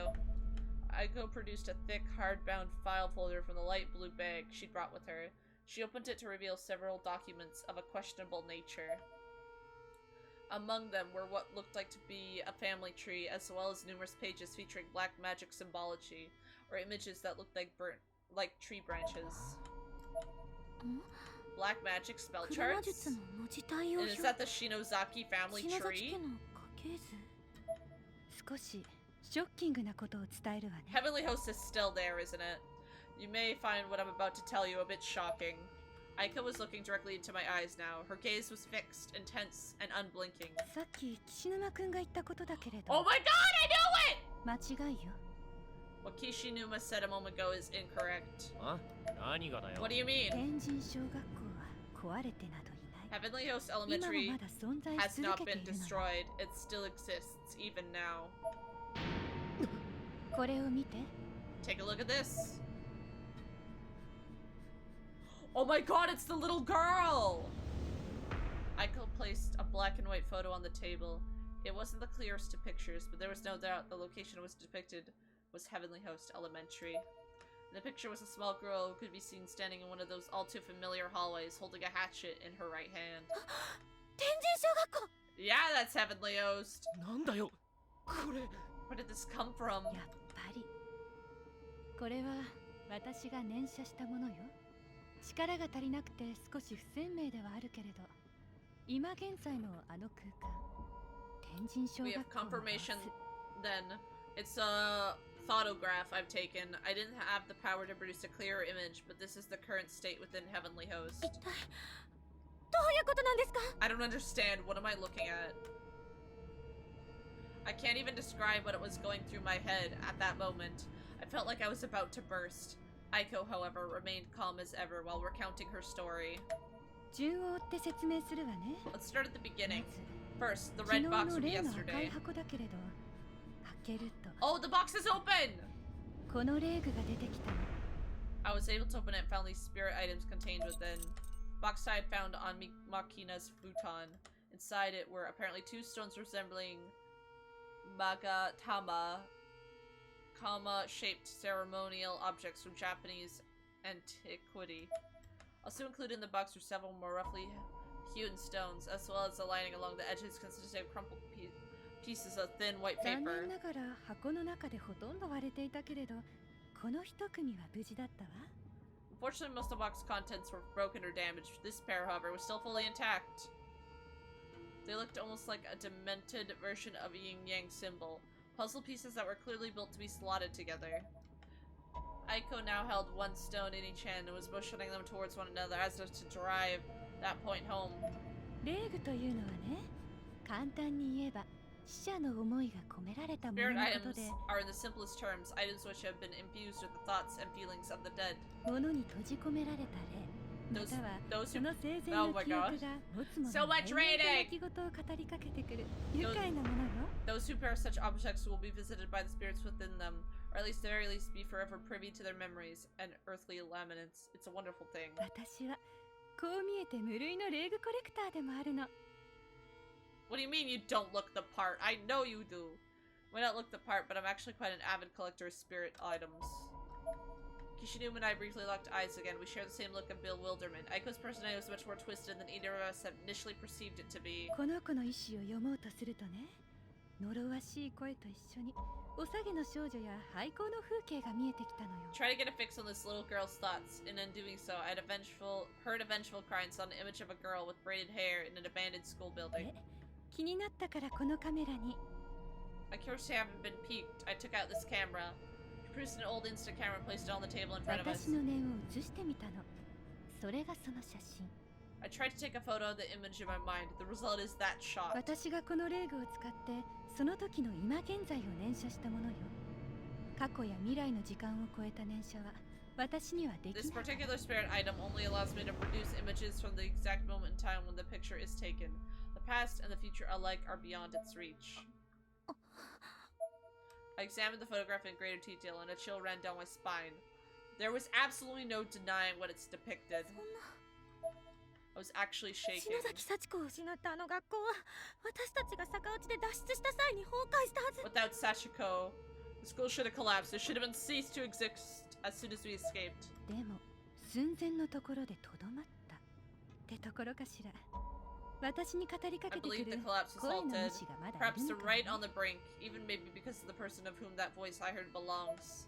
Aiko produced a thick, hardbound file folder from the light blue bag she'd brought with her. She opened it to reveal several documents of a questionable nature. Among them were what looked like to be a family tree, as well as numerous pages featuring black magic symbology, or images that looked like tree branches. Black magic spell 黒魔 charts? 術の文字体を And is that the Shinozaki family 篠崎 tree? 家の家系図。少しショッキングなことを伝えるわね。 Heavenly Host is still there, isn't it? You may find what I'm about to tell you a bit shocking. Aiko was looking directly into my eyes now. Her gaze was fixed, intense, and unblinking. さっき岸沼くんが言ったことだけれど、 Oh my god, I knew it! 間違いよ。 What Kishinuma said a moment ago is incorrect. あ、何がだよ。 What do you mean? 天神小学校は壊れてなどいない。 Heavenly Host 今も Elementary まだ存在 has し続 not けてい been るの。 destroyed. It still exists, even now. これを見て。 Take a look at this. Oh my god, it's the little girl! Aiko placed a black and white photo on the table. It wasn't the clearest of pictures, but there was no doubt the location it was depicted was Heavenly Host Elementary. In the picture was a small girl who could be seen standing in one of those all too familiar hallways, holding a hatchet in her right hand. 天神小学校。 Yeah, that's Heavenly Host. なんだよ。これ。 Where did this come from? やっぱり。これは私が念写したものよ。力が足りなくて少し不鮮明ではあるけれど、今現在のあの空間、天神小 We 学 have 校の様 confirmation 子。 then. It's a photograph I've taken. I didn't have the power to produce a clearer image, but this is the current state within Heavenly Host. 一体どういうことなんですか？ I don't understand. What am I looking at? I can't even describe what it was going through my head at that moment. I felt like I was about to burst. Aiko, however, remained calm as ever while recounting her story. 順を追って説明するわね。 Let's start at the ま beginning. ず、 First, the 昨日 red box の from 例の赤い yesterday. 箱だけれど、開けると Oh, the box is open! このレーグが出てきたの。 I was able to open it and found these spirit items contained within. Box I had found on Makina's futon. Inside it were apparently two stones resembling magatama, comma-shaped ceremonial objects from Japanese antiquity. Also included in the box were several more roughly hewn stones, as well as the lining along the edges consisting of crumpled pieces of thin white 残 paper. 念ながら箱の中でほとんど割れていたけれど、この一組は無事だったわ。 Unfortunately, most of the box's contents were broken or damaged. This pair, however, was still fully intact. They looked almost like a demented version of a yin-yang symbol. Puzzle pieces that were clearly built to be slotted together. Aiko now held one stone in each hand and was motioning them towards one another as if to drive that point home. レーグというのはね、簡単に言えば死者の思いが込められたもの Spirit のこと items で、 are, in the simplest terms, items which have been infused with the thoughts and feelings of the dead. 物に閉じ込められた霊、または Those そ who の生前 Oh の my 記 gosh. 憶が持つも So の much の永遠 reading! の出来事を語りかけてくる愉快なものよ。 Those who bear such objects will be visited by the spirits within them, or at least at the very least be forever privy to their memories and earthly laminates. It's a wonderful thing. 私はこう見えて無類のレーグコレクターでもあるの。 What do you mean you don't look the part? I know you do. I may not look the part, but I'm actually quite an avid collector of spirit items. Kishinuma and I briefly locked eyes again. We share the same look of bewilderment. Aiko's personality was much more twisted than either of us had initially perceived it to be. この子の意思を読もうとするとね、呪わしい声と一緒におさげの少女や廃校の風景が見えてきたのよ。 Try to get a fix on this little girl's thoughts, and in doing so, I'd heard a vengeful cry and saw an image of a girl with braided hair in an abandoned school building. で、気になったからこのカメラに。 My curiosity having been piqued, I took out this camera, produced an old instant camera and placed it on the table in front of us. 私の念を映してみたの。それがその写真。 I tried to take a photo of the image in my mind. The result is that shot. 私がこのレーグを使ってその時の今現在を念写したものよ。過去や未来の時間を超えた念写は私にはでき This ない。 particular spirit item only allows me to produce images from the exact moment in time when the picture is taken. The past and the future alike are beyond its reach. I examined the photograph in greater detail and a chill ran down my spine. There was absolutely no denying what it's depicted. そんな I was actually shaking. 篠崎幸子を失ったあの学校は私たちが逆落ちで脱出した際に崩壊したはず。 Without Sachiko, the The school should have collapsed. It should have been ceased to exist as soon as we escaped. でも寸前のところでとどまったってところかしら。私に語りか I けてく believe the る collapse was 恋の halted. 主がまだい Perhaps る the のか right な on the brink, even maybe because of the person of whom that voice I heard belongs.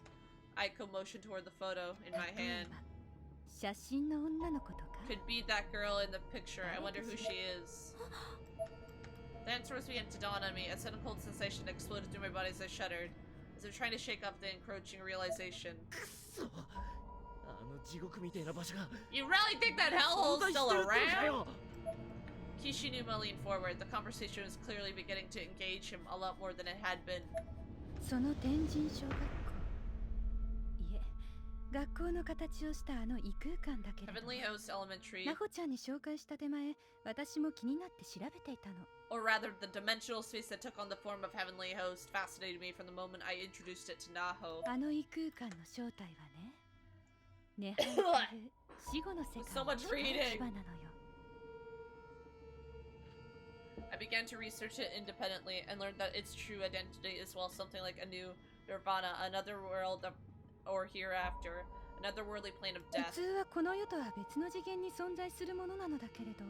Aiko motioned toward the photo in my 例え hand. ば写真の女の子とか Could be that girl in the picture. I wonder who she is. The answers began to dawn on me. A sudden cold sensation exploded through my body as I shuddered, as if trying to shake off the encroaching realization. くそ、あの地獄みたいな場所が You really think that hellhole's 存在 still してるってのか around? よ。 Kishinuma leaned forward. The conversation was clearly beginning to engage him a lot more than it had been. その天神小学校いえ学校の形をしたあの異空間だけれど Heavenly Host Elementary, なほちゃんに紹介した手前私も気になって調べていたの or rather the dimensional space that took on the form of Heavenly Host, fascinated me from the moment I introduced it to Naho. あの異空間の正体はね涅槃という死後の世 So 界 much の reading. 牙なのよ I began to research it independently and learned that its true identity is, well, something like a new nirvana, another world of, or hereafter, another worldly plane of 普 death. 通はこの世とは別の次元に存在するものなのだけれど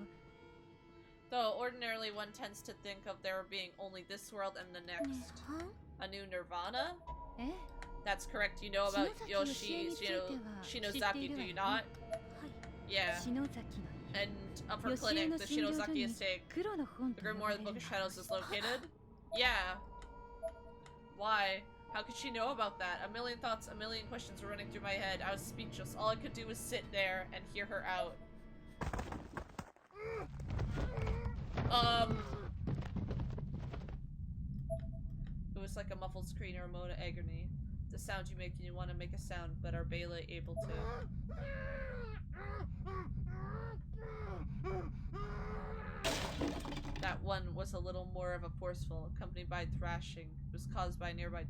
Though ordinarily one tends to think of there being only this world and the next. 涅槃 A new nirvana? ええ That's correct. You know about Shinozaki Yoshi, Yoshieについては知っている Shinozaki, do わ you よ not? はい Yeah. 篠崎の And of her ヨシエ clinic, の the 診療所 Shinozaki に estate. 黒の本 The と呼 Grimoire ば of れ the る Book of の Shadows is located? Yeah. Why? How could she know about that? A million thoughts, a million questions were running through my head. I was speechless. All I could do was sit there and hear her out. It was like a muffled scream or a moan of agony. The sound you make when you want to make a sound, but are barely able to. That one was a little more of a forceful, accompanied by thrashing. It was caused by a nearby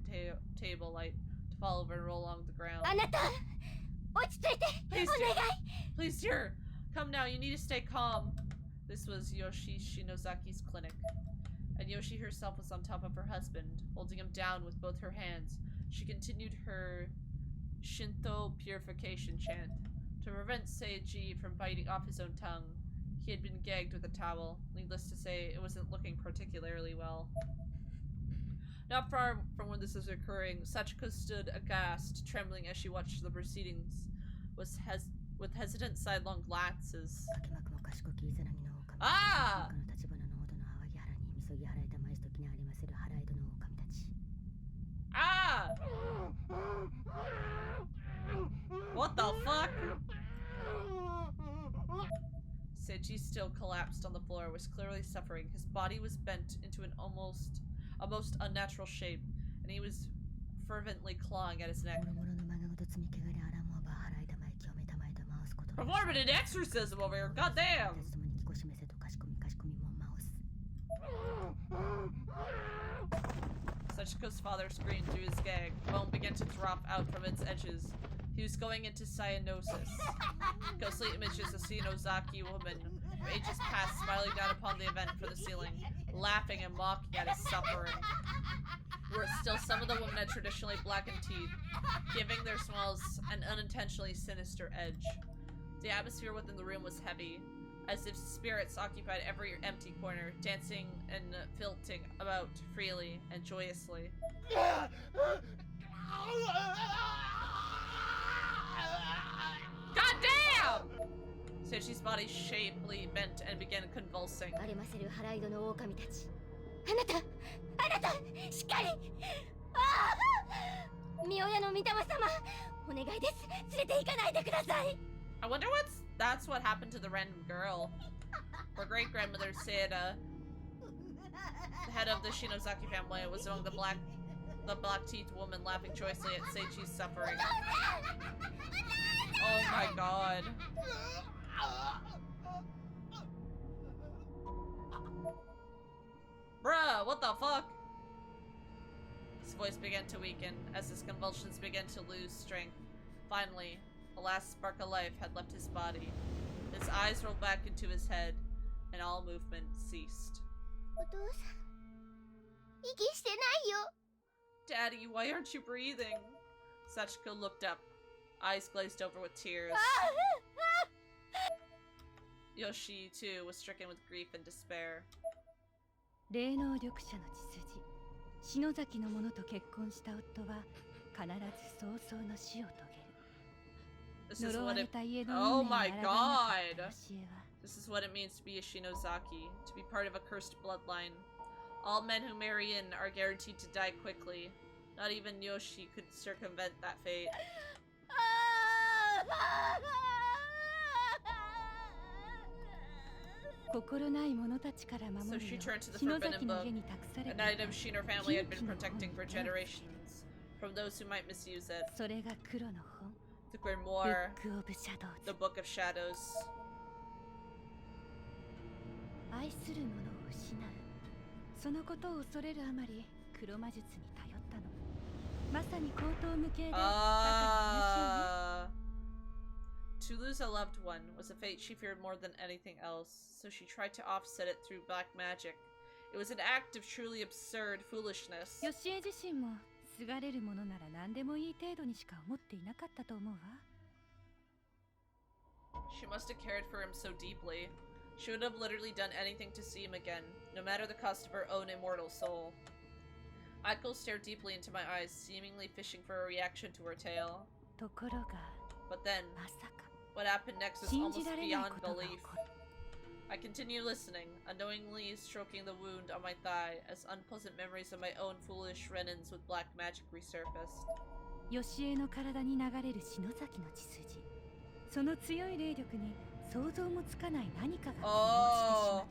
table light to fall over and roll along the ground. あなた落ち着いて Please, お願 dear. い Please, dear. Come now, you need to stay calm. This was Yoshi Shinozaki's clinic. And Yoshi herself was on top of her husband, holding him down with both her hands. She continued her Shinto purification chant. To prevent Seiji from biting off his own tongue, he had been gagged with a towel. Needless to say, it wasn't looking particularly well. Not far from when this was occurring, Sachiko stood aghast, trembling as she watched the proceedings, with hesitant sidelong glances. かけまくも賢きイザナギの狼 あー の立花の王殿淡木原にみそぎ払えたまいしときにありませる払い戸の狼たち Ah! What the fuck? Seiji still collapsed on the floor, was clearly suffering. His body was bent into a most unnatural shape, and he was fervently clawing at his neck. もろもろの漫画ごと積み汚れあらもば払いたまい清めたまいと回すことの Performing an exorcism over here, goddamn! たちともに気こしめせとかしこみも回す Sachiko's father screamed through his gag. Bone began to drop out from its edges. He was going into cyanosis. Ghostly images of Shinozaki woman, ages past, smiling down upon the event from the ceiling, laughing and mocking at his suffering. Worse still, some of the women had traditionally blackened teeth, giving their smiles an unintentionally sinister edge. The atmosphere within the room was heavy, as if spirits occupied every empty corner, dancing and filting about freely and joyously. God damn! Seiji's body shapely bent and began convulsing. ありませる払い戸の狼たちあなたしっかりああ三親の御霊様お願いです連れて行かないでください I wonder that's what happened to the random girl. Her great-grandmother Seida, the head of the Shinozaki family, was among the black-teethed woman laughing joyously at Seiji's suffering. Oh my god. Bruh, what the fuck? His voice began to weaken as his convulsions began to lose strength. Finally, the last spark of life had left his body. His eyes rolled back into his head, and all movement ceased. お父さん息してないよ Daddy, why aren't you breathing? Sachiko looked up, eyes glazed over with tears. Yoshi, too, was stricken with grief and despair. 霊能力者の血筋篠崎の者と結婚した夫は必ず早々の死を遂げる。 This is 呪 what われ it た家の Oh 運命 my に抗わなかった god! 教えは This is what it means to be a Shinozaki, to be part of a cursed bloodline. All men who marry in are guaranteed to die quickly. Not even Yoshi could circumvent that fate. 心ない者たちから守 So る she よ turned to the 篠 Forbidden 崎の Book, 家に託され an た item she and her family had been protecting for generations from those who might misuse it. それが黒の本 The ブ Grimoire, ック・オブ・シャドウ the ズ Book of Shadows. 愛する者を失うそのことを恐れるあまり黒魔術に頼ったのまさに荒唐無稽でバカな話よね To lose a loved one was a fate she feared more than anything else, so she tried to offset it through black magic. It was an act of truly absurd foolishness. ヨシエ自身もすがれるものなら何でもいい程度にしか思っていなかったと思うわ She must have cared for him so deeply. She would have literally done anything to see him again, no matter the cost of her own immortal soul. Aiko stared deeply into my eyes, seemingly fishing for a reaction to her tale. ところが But then, まさか what happened next was 信じ almost られない beyond ことが起 belief. こる I continue listening, unknowingly stroking the wound on my thigh as unpleasant memories of my own foolish run-ins with black magic resurfaced. ヨシエの体に流れる篠崎の血筋その強い霊力に想像もつかない何かが混合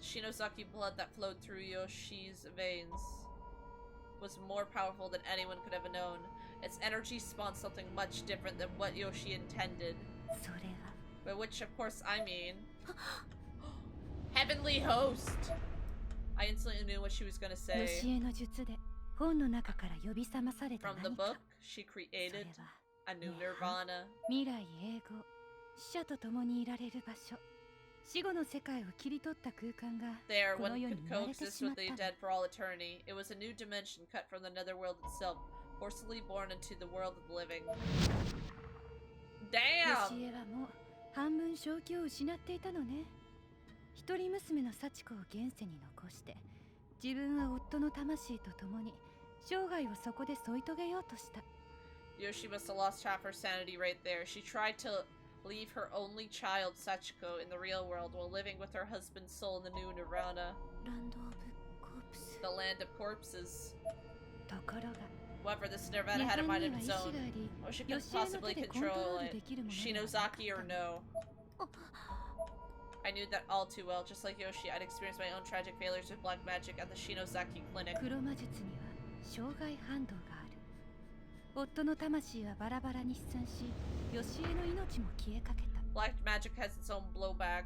してしまった Shinozaki blood that flowed through Yoshi's veins was more powerful than anyone could have known. Its energy spawned something much different than what Yoshi intended. それは By which, of course, I mean... Heavenly Host! I instantly knew what she was gonna ヨ say. シエの術で本の中から呼び覚まされた From the 何か book, she それ created は a new Nirvana. 未来永劫死者と共にいられる場所死後の世界を切り取った空間が There, この one 世に could 生まれて coexist しま with った the の dead for all eternity. It was a new dimension cut from the netherworld itself, forcibly born into the world of the living. ヨ Damn! シエはもう半分正気を失っていたのね一人娘の幸子を現世に残して自分は夫の魂と共に生涯をそこで添い遂げようとした Yoshi must have lost half her sanity right there. She tried to leave her only child, Sachiko, in the real world while living with her husband's soul in the new Nirvana, ランド・オブ・コープス the land of corpses. ところが However, this 日 Nirvana had a 本 mind に of は its 意志 own. があり Or she ヨ could シエの possibly 手でコントロ control ール it. できるものではなかった Shinozaki or no. I knew that all too well. Just like Yoshi, I'd experienced my own tragic failures with black magic at the Shinozaki clinic. 黒魔術には障害反動がある夫の魂はバラバラに飛散しヨシエの命も消えかけた Black magic has its own blowback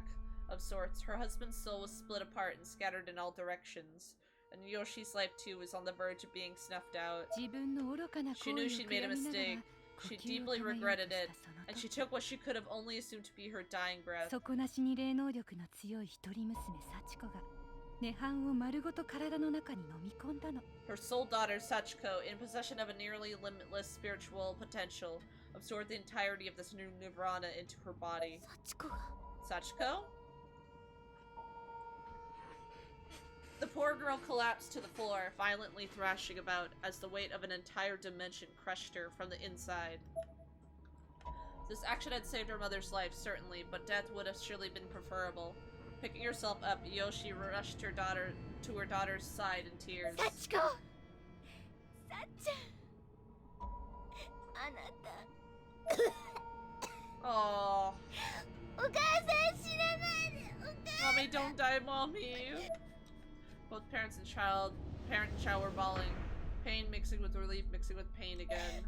of sorts. Her husband's soul was split apart and scattered in all directions. And Yoshi's life too was on the verge of being snuffed out. 自分の愚かな行 She 為を knew 悔 she'd made a やみながら mistake. 呼 She 吸を deeply 止めようと regretted した it, その and she 時 took what she could have only assumed to be her dying breath. 底なしに霊能力の強い一人娘幸子が涅槃を丸ごと体の中に飲み込んだの Her sole daughter, Sachiko, in possession of a nearly limitless spiritual potential, absorbed the entirety of this new Nirvana into her body. 幸子が Sachiko? The poor girl collapsed to the floor, violently thrashing about as the weight of an entire dimension crushed her from the inside. This action had saved her mother's life, certainly, but death would have surely been preferable. Picking herself up, Yoshi rushed her daughter to her daughter's side in tears. 幸子さっちゃんあなた Oh, お母さん死なないでお母 mommy, don't die, mommy. Both parent and child were bawling. Pain mixing with relief, mixing with pain again.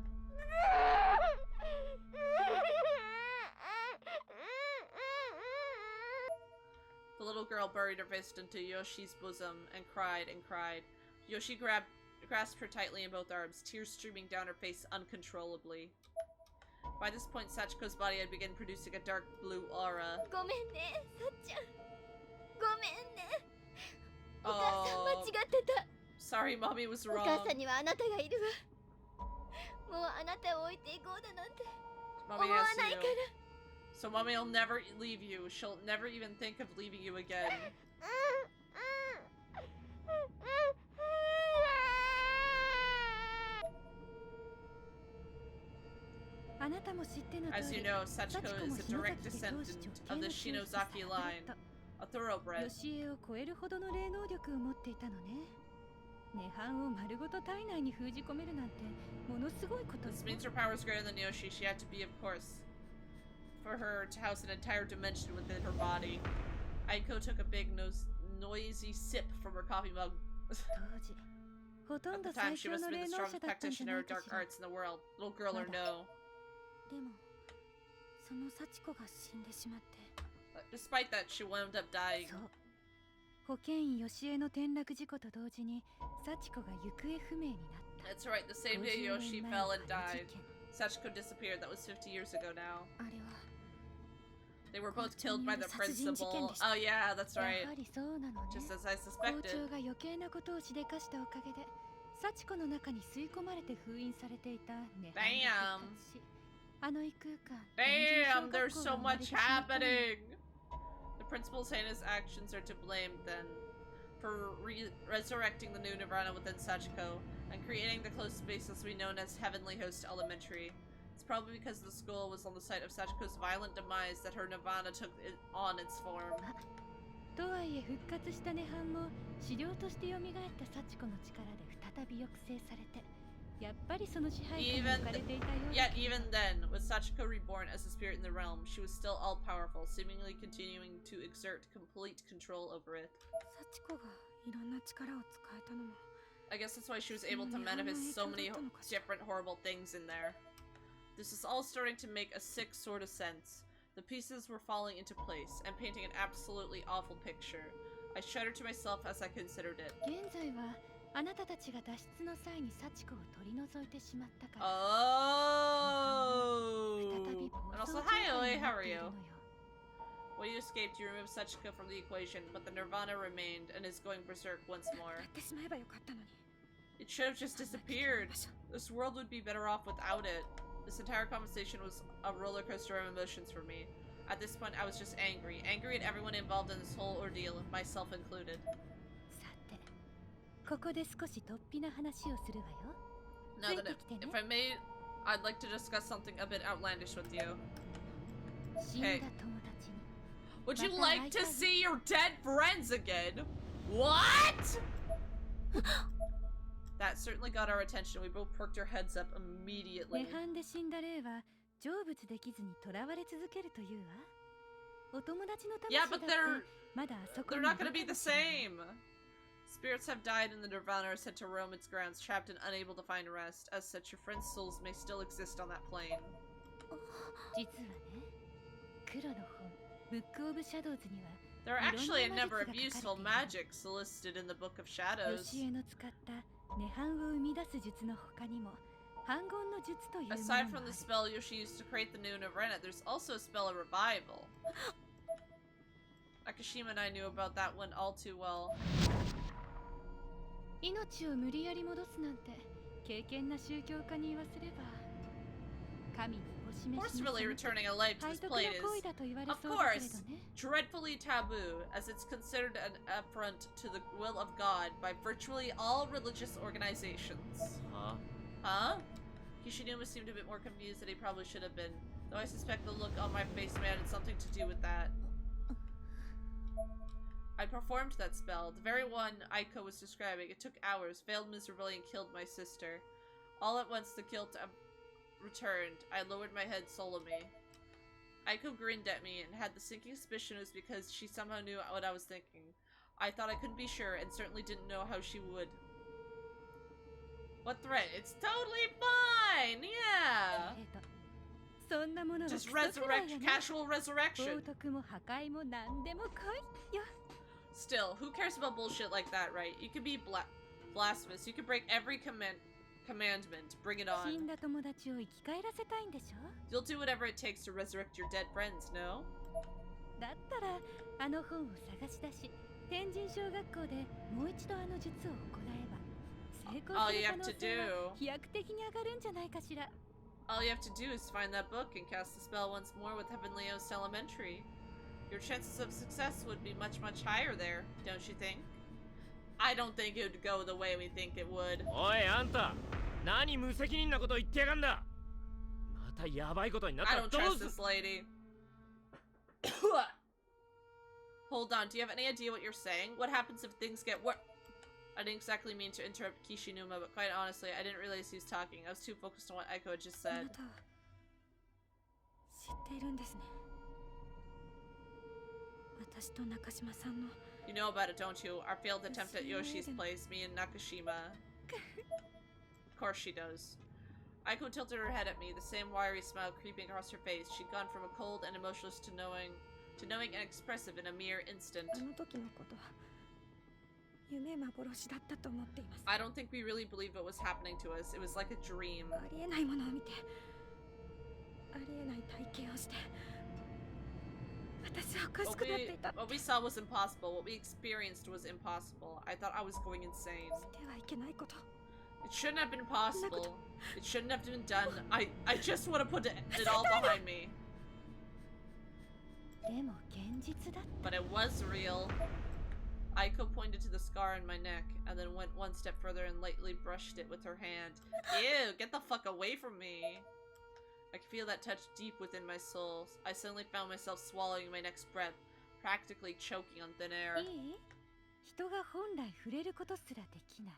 The little girl buried her fist into Yoshi's bosom and cried and cried. Yoshi grasped her tightly in both arms, tears streaming down her face uncontrollably. By this point, Sachiko's body had begun producing a dark blue aura. ごめんねさっちゃんごめんねお母さん間違ってた Sorry, mommy was お wrong. 母さんにはあなたがいるわ。もうあなたを置いていこうだなんて Mommy 思わ has ない you. から。 So mommy will never leave you. She'll never even think of leaving you again. あなたも知っての As 通 you り、 know, 幸 Sachiko 子も is a 篠 direct 崎で当 descendant 時 of the 直系の血を引き Shinozaki 裂 line, か a thoroughbred. れた吉江を超えるほどの霊能力を持っていたのね。涅槃を丸ごと体内に封じ込めるなんてものすごいことよ。 This means her power is greater than Yoshi. She had to be, of course, for her to house an entire dimension within her body. Aiko took a big, noisy sip from her coffee mug. 当時ほとん At ど the time, 最 she 強 must の have been 霊 the 能者 strongest だったんじゃな practitioner い of か dark しら。 arts in the world. Little girl or no. でもその幸子が死んでしまって。 Despite that, she wound up dying. そう保健医吉江の転落事故と同時に幸子が行方不明になった。 That's right, the same day 50 Yoshi 年前 fell の and あの事 died. 件。 Sachiko disappeared. That was 50 years ago now. あれは They were both 校長 killed に by よる the 殺人事件 principal. でした。 Oh yeah, that's や right. はりそうなのね。 Just as I 校 suspected. 長が余計なことをしでかしたおかげで幸子の中に吸い込まれて封印されていた涅槃が復活し、あの異空間 Damn, there's 天神 so 小学校が生まれ much てしまったのよ。 happening. The principal's heinous actions are to blame then for resurrecting the new Nirvana within Sachiko and creating the closed spaces we know as Heavenly Host Elementary. It's probably because the school was on the site of Sachiko's violent demise that her Nirvana took on its form. とはいえ復活した涅槃も資料として蘇った幸子の力で再び抑制されて、やっぱりその支配下に Even 置かれていたようだ Yet けど。 even then, with Sachiko reborn as a spirit in the realm, she was still all-powerful, seemingly continuing to exert complete control over it. 幸子がいろんな力を使えたのも I guess that's why she was able to manifest so many different horrible things in there. This is all starting to make a sick sort of sense. The pieces were falling into place and painting an absolutely awful picture. I shuddered to myself as I considered it. 現在はあなたたちが脱出の際に幸子を取り除いてしまったから、 Oh! 再び And 暴走 also, 状 hi 態 Oe, に how なっ are ている you? のよ。 When you escaped, you removed Sachiko from the equation, but the Nirvana remained and is going berserk once や more. ってしまえばよかったのに It should have just disappeared. This world would be better off without it. This entire conversation was a roller coaster of emotions for me. At this point, I was just angry. Angry at everyone involved in this whole ordeal, myself included. さて、ここで少し突飛な話をするわよ。 Now that if I may, I'd like to discuss something a bit outlandish with you. 死んだ友達に Would you like to see your dead friends again? What? That certainly got our attention. We both perked our heads up immediately. 涅槃で死んだ霊は成仏できずに囚われ続けるというわ。お友達の魂 Yeah, だっ but て they're まだあそこ they're に not いる gonna be かも the しれない same. Spirits have died and the Nirvana are sent to roam its grounds, trapped and unable to find rest. As such, your friend's souls may still exist on that plane. 実はね、黒の本、ブックオブシャドウズには There are actually a number of いろんな魔術が書 useful かれている。 magics listed in the Book of Shadows. 吉江の使った涅槃を生み出す術の他にも反言の術というものも Aside あ from る the spell Yoshi used to create the new Nirvana, there's also a spell of revival. Akashima and I knew about that one all too well. 命を無理やり戻すなんて敬虔な宗教家に言わせれば神にお示しの Forcefully returning a life to 背 this 徳 plane の行為 is, だと言われ of そうだけれ course, どね。 dreadfully taboo, as it's considered an affront to the will of God by virtually all religious organizations. Huh? Huh? Kishinuma seemed a bit more confused than he probably should have been, though I suspect the look on my face may have had something to do with that. I performed that spell, the very one Aiko was describing. It took hours, failed miserably, and killed my sister. All at once the guilt returned. I lowered my head solemnly. Aiko grinned at me and had the sinking suspicion it was because she somehow knew what I was thinking. I thought I couldn't be sure and certainly didn't know how she would. What threat? It's totally fine! Yeah! そんなものは Just クソくらい resurrect, よね。 casual 冒 resurrection. 涜も破壊も何でも来いよ。 Still, who cares about bullshit like that, right? You can be blasphemous. You can break every commandment. Bring it 死ん on. だ友達を生き返らせたいんでしょ。 You'll do whatever it takes to resurrect your dead friends, no? だったらあの本を探し出し天神小学校でもう一度あの術を行えば成功 All す you る可 have 能 to 性は do, 飛躍的に上がるんじゃないかしら。 all you have to do is find that book and cast the spell once more with Heavenly Host Elementary. Your chances of success would be much, much higher there, don't you think? I don't think it would go the way we think it would. おいあんた、何無責任なこと言ってやがんだ。またやばいことになった I ら don't どう trust する。 this lady. Hold on, do you have any idea what you're saying? What happens if things get worse? I didn't exactly mean to interrupt Kishinuma, but quite honestly, I didn't realize he was talking. I was too focused on what Aiko had just あな said. た知っているんですね。私と中島さんの You know about it, don't you? Our failed attempt at Yoshi's place, me and Nakashima. Of course she does. Aiko tilted her head at me, the same wiry smile creeping across her face. She'd gone from a cold and emotionless to knowing and expressive in a mere instant. あの時のことは夢幻だったと思っています。 I don't think we really believed what was happening to us. It was like a dream. ありえないものを見てありえない体験をして私はおかしくなっていた。 What we saw was impossible. What we experienced was impossible. I thought I was going insane. してはいけないこと。 It shouldn't have been possible. It shouldn't have been done. I just want to put it all behind me. でも現実だった。 But it was real. Aiko pointed to the scar on my neck, and then went one step further and lightly brushed it with her hand. Ew, get the fuck away from me. I could feel that touch deep within my soul. I suddenly found myself swallowing my next breath, practically choking on thin air. いい？人が本来触れることすらできない。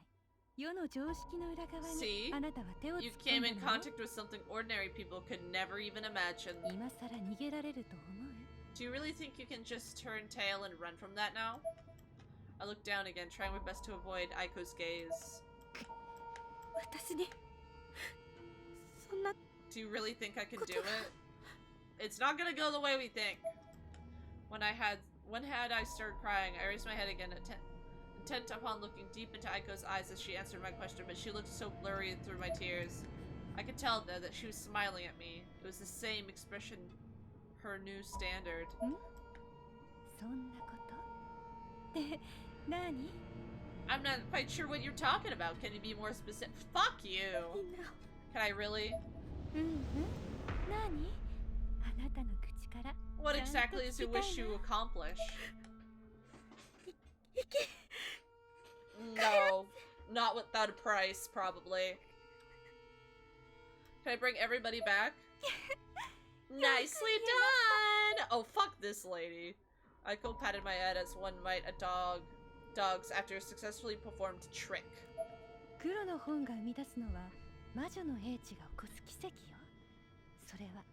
世の常識の裏側 See? にあなたは手を突 You っ込 came んだ in のよ。 contact with something ordinary people could never even imagine. 今さら逃げられると思う？ Do you really think you can just turn tail and run from that now? I looked down again, trying my best to avoid Aiko's gaze. 私にそんな Do you really think I can do it? It's not gonna go the way we think. When had I started crying, I raised my head again, intent upon looking deep into Aiko's eyes as she answered my question, but she looked so blurry through my tears. I could tell, though, that she was smiling at me. It was the same expression, her new standard. そんなことで、何？ I'm not quite sure what you're talking about. Can you be more specific? Fuck you! みんな Can I really? うんうん。何？あなたの口から。 What exactly is your wish to accomplish? No, not without a price, probably. Can I bring everybody back? Nicely done! Oh, fuck this lady. Aiko patted my head as one might a dog's after a successfully performed trick. 黒の本が生み出すのは魔女の英知が起こす奇跡よ。それは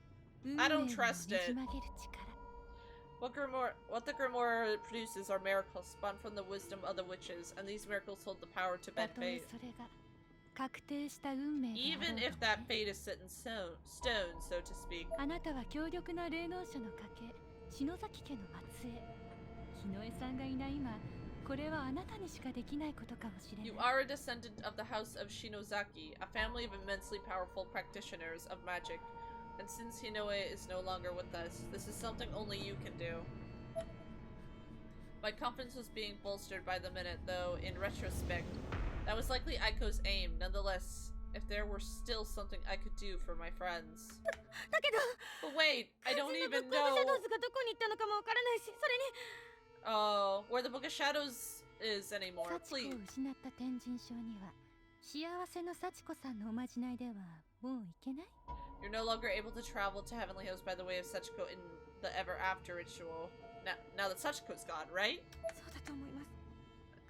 運命を I ね don't じ trust it. 曲げる力。 What the Grimoire produces are miracles spawned from the wisdom of the witches, and these miracles hold the power to た bend とえ fate. それが確定した運命であろ Even う if と that ね。 fate is set in stone, so to speak. あなたは強力な霊能者の家系、篠崎家の末裔。日野江さんがいない今、これはあなたにしかできないことかもしれない。 You are a descendant of the house of Shinozaki, a family of immensely powerful practitioners of magic. And since Hinoe is no longer with us, this is something only you can do. My confidence was being bolstered by the minute, though, in retrospect, that was likely Aiko's aim. Nonetheless, if there were still something I could do for my friends. だけど But wait, I don't 肝心の even ブックオブシャド know ウズがどこに行ったのかもわからないし、それに oh, where the Book of Shadows is anymore. 幸子 Please. を失った天神賞には、幸せの幸子さんのおまじないではもう行けない？ You're no longer able to travel to Heavenly Host by the way of Sachiko in the Ever After ritual. Now that Sachiko's gone, right? そうだと思います。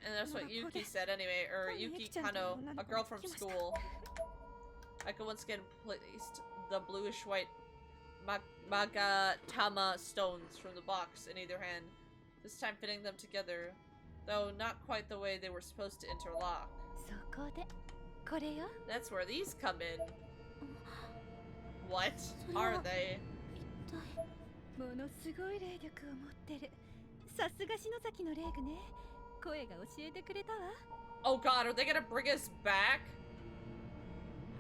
And that's what Yuki said anyway, or Yuki Kano, a girl from school. Aiko once again placed the bluish-white Magatama stones from the box in either hand, this time fitting them together, though not quite the way they were supposed to interlock. そこで、これよ。 That's where these come in. What are they? 一体ものすごい霊力を持ってる。さすが篠崎の霊具ね。声が教えてくれたわ。 Oh god, are they gonna bring us back?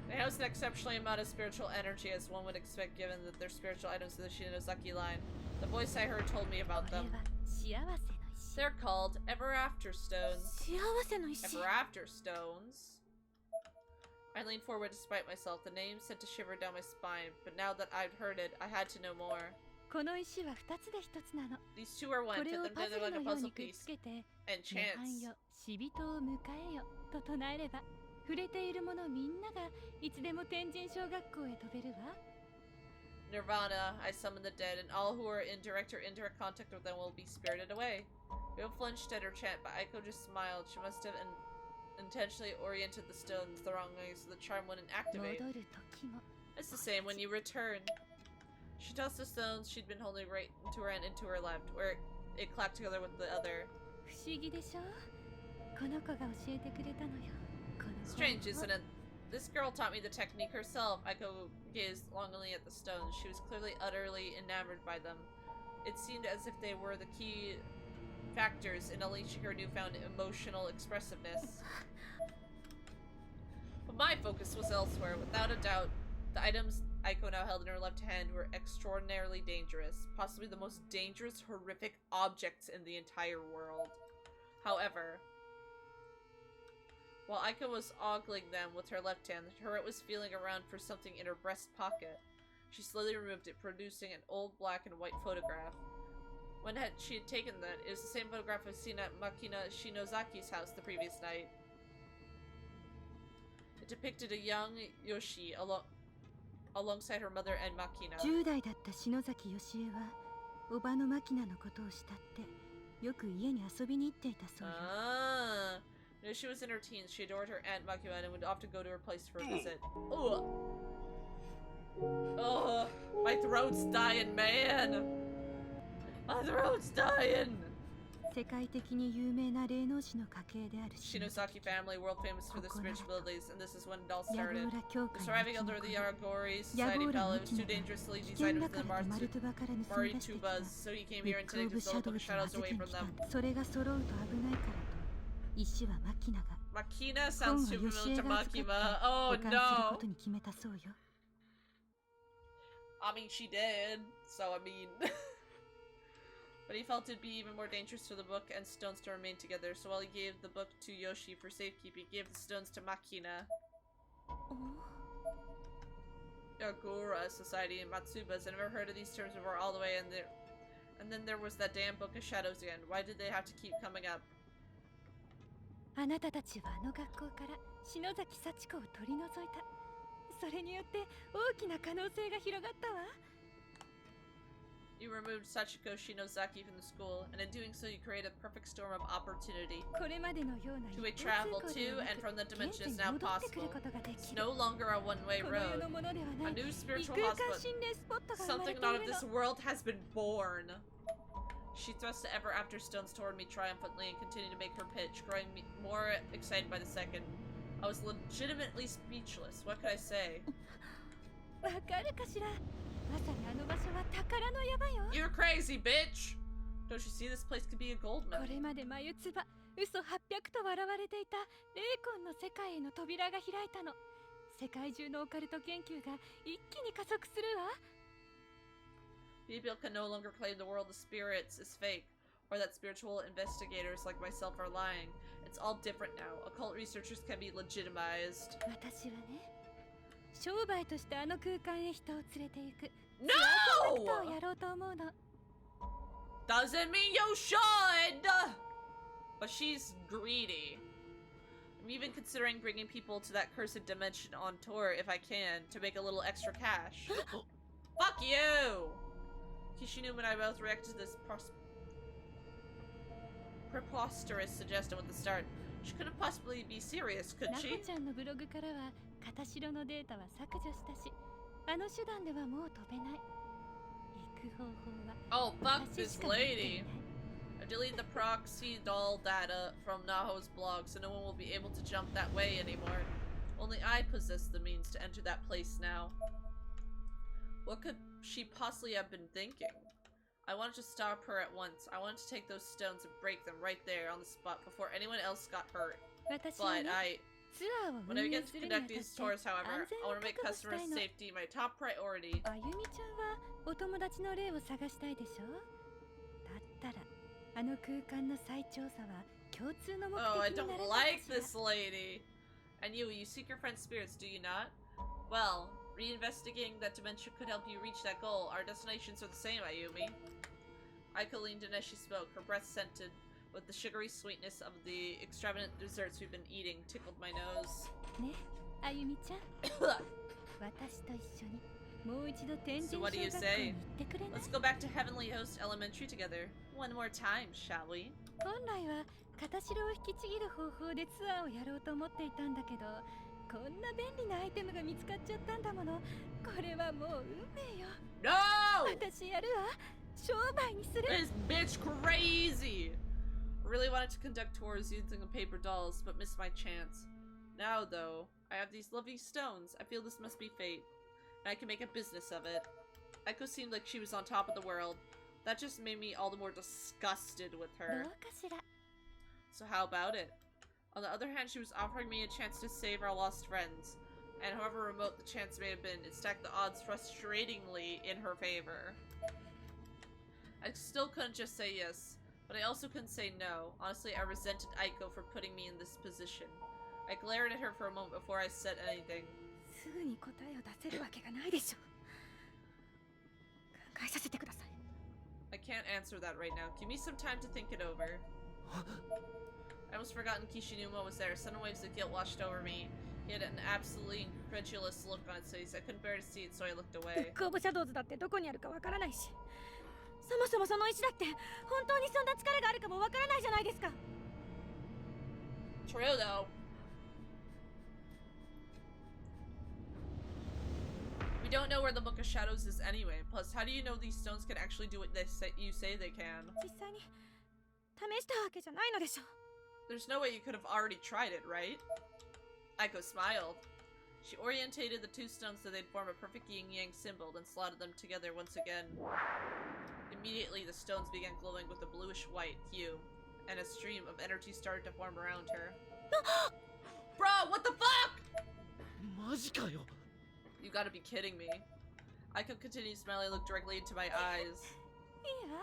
They house an exceptionally amount of spiritual energy, as one would expect given that they're spiritual items in the Shinozaki line. The voice I heard told me こ about れ them. は幸せの石。 They're called Ever After Stones. 幸せの石。 Ever After Stones? I leaned forward despite myself. The name sent a shiver down my spine, but now that I'd heard it, I had to know more. この石は2つで1つなの。 These two are こ one, れ put を them パズ together ル like の a よう puzzle にくっ piece. つけて And 涅槃 chance. よ死人を迎えよと唱えれば触れているものみんながいつでも天神小学校へ飛べるわ。 Nirvana, I summon the dead, and all who are in direct or indirect contact with them will be spirited away. Ryo flinched at her chant, but Aiko just smiled. She must have intentionally oriented the stones the wrong way so the charm wouldn't activate. 戻る時も It's the same when you return. She tossed the stones she'd been holding right into her hand into her left, where it clacked together with the other. 不思議でしょ。この子が教えてくれたのよ。この方法 Strange, isn't it? This girl taught me the technique herself. Aiko gazed longingly at the stones. She was clearly utterly enamored by them. It seemed as if they were the key factors in unleashing her newfound emotional expressiveness. But my focus was elsewhere. Without a doubt, the items Aiko now held in her left hand were extraordinarily dangerous. Possibly the most dangerous, horrific objects in the entire world. However, while Aiko was ogling them with her left hand, Turret was feeling around for something in her breast pocket. She slowly removed it, producing an old black and white photograph. When she had taken that, it was the same photograph I'd seen at Makina Shinozaki's house the previous night. It depicted a young Yoshi alongside her mother and Makina. 10代だった篠崎よしえはおばのマキナのことを慕ってよく家に遊びに行っていたそうよ。 Ah. When she was in her teens, she adored her aunt Makima and would often go to her place for a visit. Ugh. Ugh. My throat's dying, man. My throat's dying. 世界的に有名な霊能師の家系である Shinozaki family, world famous for their spiritual abilities, and this is when it all ヤゴ started. ーラ教 The 会 surviving の elder of the 生 Yaragori ヤ Society ゴーラ fellow マ was キ too ナが dangerous to leave 危 these 険 items だ in か the らとマルトバから盗み出してきた Maritubas, so he came ビ here ッ and グ took オブ his シャ little ド book ウ of ズを shadows 預 away けに from 来た them. それが揃うと危ないからと石はマキナが Makina 本 sounds は too ヨシエ familiar to が預かって Makima. 保 Oh 管するこ no! とに決めたそうよ。 I mean, she did, so I mean... But he felt it'd be even more dangerous for the book and stones to remain together, so while he gave the book to Yoshi for safekeeping, he gave the stones to Makina. Yagura Society in Matsubas. I never heard of these terms before all the way in there. And then there was that damn Book of Shadows again. Why did they have to keep coming up? あなたたちはあの学校から篠崎幸子を取り除いた。それによって大きな可能性が広がったわ。 You removed Sachiko Shinozaki from the school, and in doing so you created a perfect storm of opportunity. これまでのような Two-way 一方 travel 通行で to はな and く from the 現 dimension 在 is に now 戻ってくる possible. ことがで It's きる。 no longer a one-way この世 road. のものではな A い new 異 spiritual 空間 hospital. 心霊スポットが生まれ Something て not い of る this の。 world has been born. She thrust the ever after stones toward me triumphantly and continued to make her pitch, growing more excited by the second. I was legitimately speechless. What could I say? わかるかしら。まさにあの場所は宝の山よ。 You're crazy, bitch! Don't you see this place could be a gold こ mine? れまで眉唾、嘘800と笑われていた霊魂の世界への扉が開いたの。世界中のオカルト研究が一気に加速するわ。People can no longer claim the world of spirits is fake, or that spiritual investigators like myself are lying. It's all different now. Occult researchers can be legitimized. 私はね、商売としてあの空間へ人を連れて行く。 No! ツアープロジェクトをやろうと思うの。 Doesn't mean you should! But she's greedy. I'm even considering bringing people to that cursed dimension on tour if I can, to make a little extra cash. Fuck you! Kishinuma and I both reacted to this preposterous suggestion with the start. She couldn't possibly be serious, could ナコ she? ちゃんのブログからは片白のデータは削除したし、あの手段ではもう飛べない。行く方法は Oh, fuck 私 this しか持ってい lady. ない。 I deleted the proxy doll data from Naho's blog, so no one will be able to jump that way anymore. Only I possess the means to enter that place now. What could she possibly have been thinking? I wanted to stop her at once. I wanted to take those stones and break them right there on the spot before anyone else got hurt. 私は But ね、 I, ツアーを when 運 I 営 begin す to るにあた conduct って these tours, however, 安全 I を want to make 確保した customer いの。 safety my top priority. あゆみちゃんはお友達の霊を探したいでしょ。だったらあの空間の再調査は共通の目 Oh, I 的にな don't らない like かしら。 this lady. And you seek your friend's spirits, do you not? Well, reinvestigating that dimension could help you reach that goal. Our destinations are the same, Ayumi. Aiko leaned in as she spoke. Her breath scented with the sugary sweetness of the extravagant desserts we've been eating tickled my nose. ね、あゆみちゃん。私と一緒にもう一度天神 So 小 what 学 do you 校に say? 行ってくれない Let's go back to Heavenly Host Elementary together. One more time, shall we? 本来は片白を引きちぎる方法でツアーをやろうと思っていたんだけど、こんな便利なアイテムが見つかっちゃったんだもの。これはもう運命よ。 No! 私やるわ。商売にする。 This bitch crazy! I really wanted to conduct tours using the paper dolls, but missed my chance. Now, though, I have these lovely stones. I feel this must be fate, and I can make a business of it. Aiko seemed like she was on top of the world. That just made me all the more disgusted with ど her. うかしら。 So how about it? On the other hand, she was offering me a chance to save our lost friends. And however remote the chance may have been, it stacked the odds frustratingly in her favor. I still couldn't just say yes, but I also couldn't say no. Honestly, I resented Aiko for putting me in this position. I glared at her for a moment before I said anything. すぐに答えを出せるわけがないでしょ。考えさせてください。 I can't answer that right now. Give me some time to think it over. I almost forgotten Kishinuma was there. Sudden waves of guilt washed over me. He had an absolutely incredulous look on his face. I couldn't bear to see it, so I looked ブ away. ックオブシャドウズだってどこにあるかわからないし、そもそもその石だって本当にそんな力があるかもわからないじゃないですか。 True, though. We don't know where the Book of Shadows is anyway. Plus, how do you know these stones can actually do what you say they can? 実際に試したわけじゃないのでしょ。 There's no way you could have already tried it, right? Aiko smiled. She orientated the two stones so they'd form a perfect yin-yang symbol, then slotted them together once again. Immediately, the stones began glowing with a bluish-white hue, and a stream of energy started to form around her. Bro, what the fuck?! マジかよ。 You gotta be kidding me. Aiko continued smiling and looked directly into my eyes. いいわ。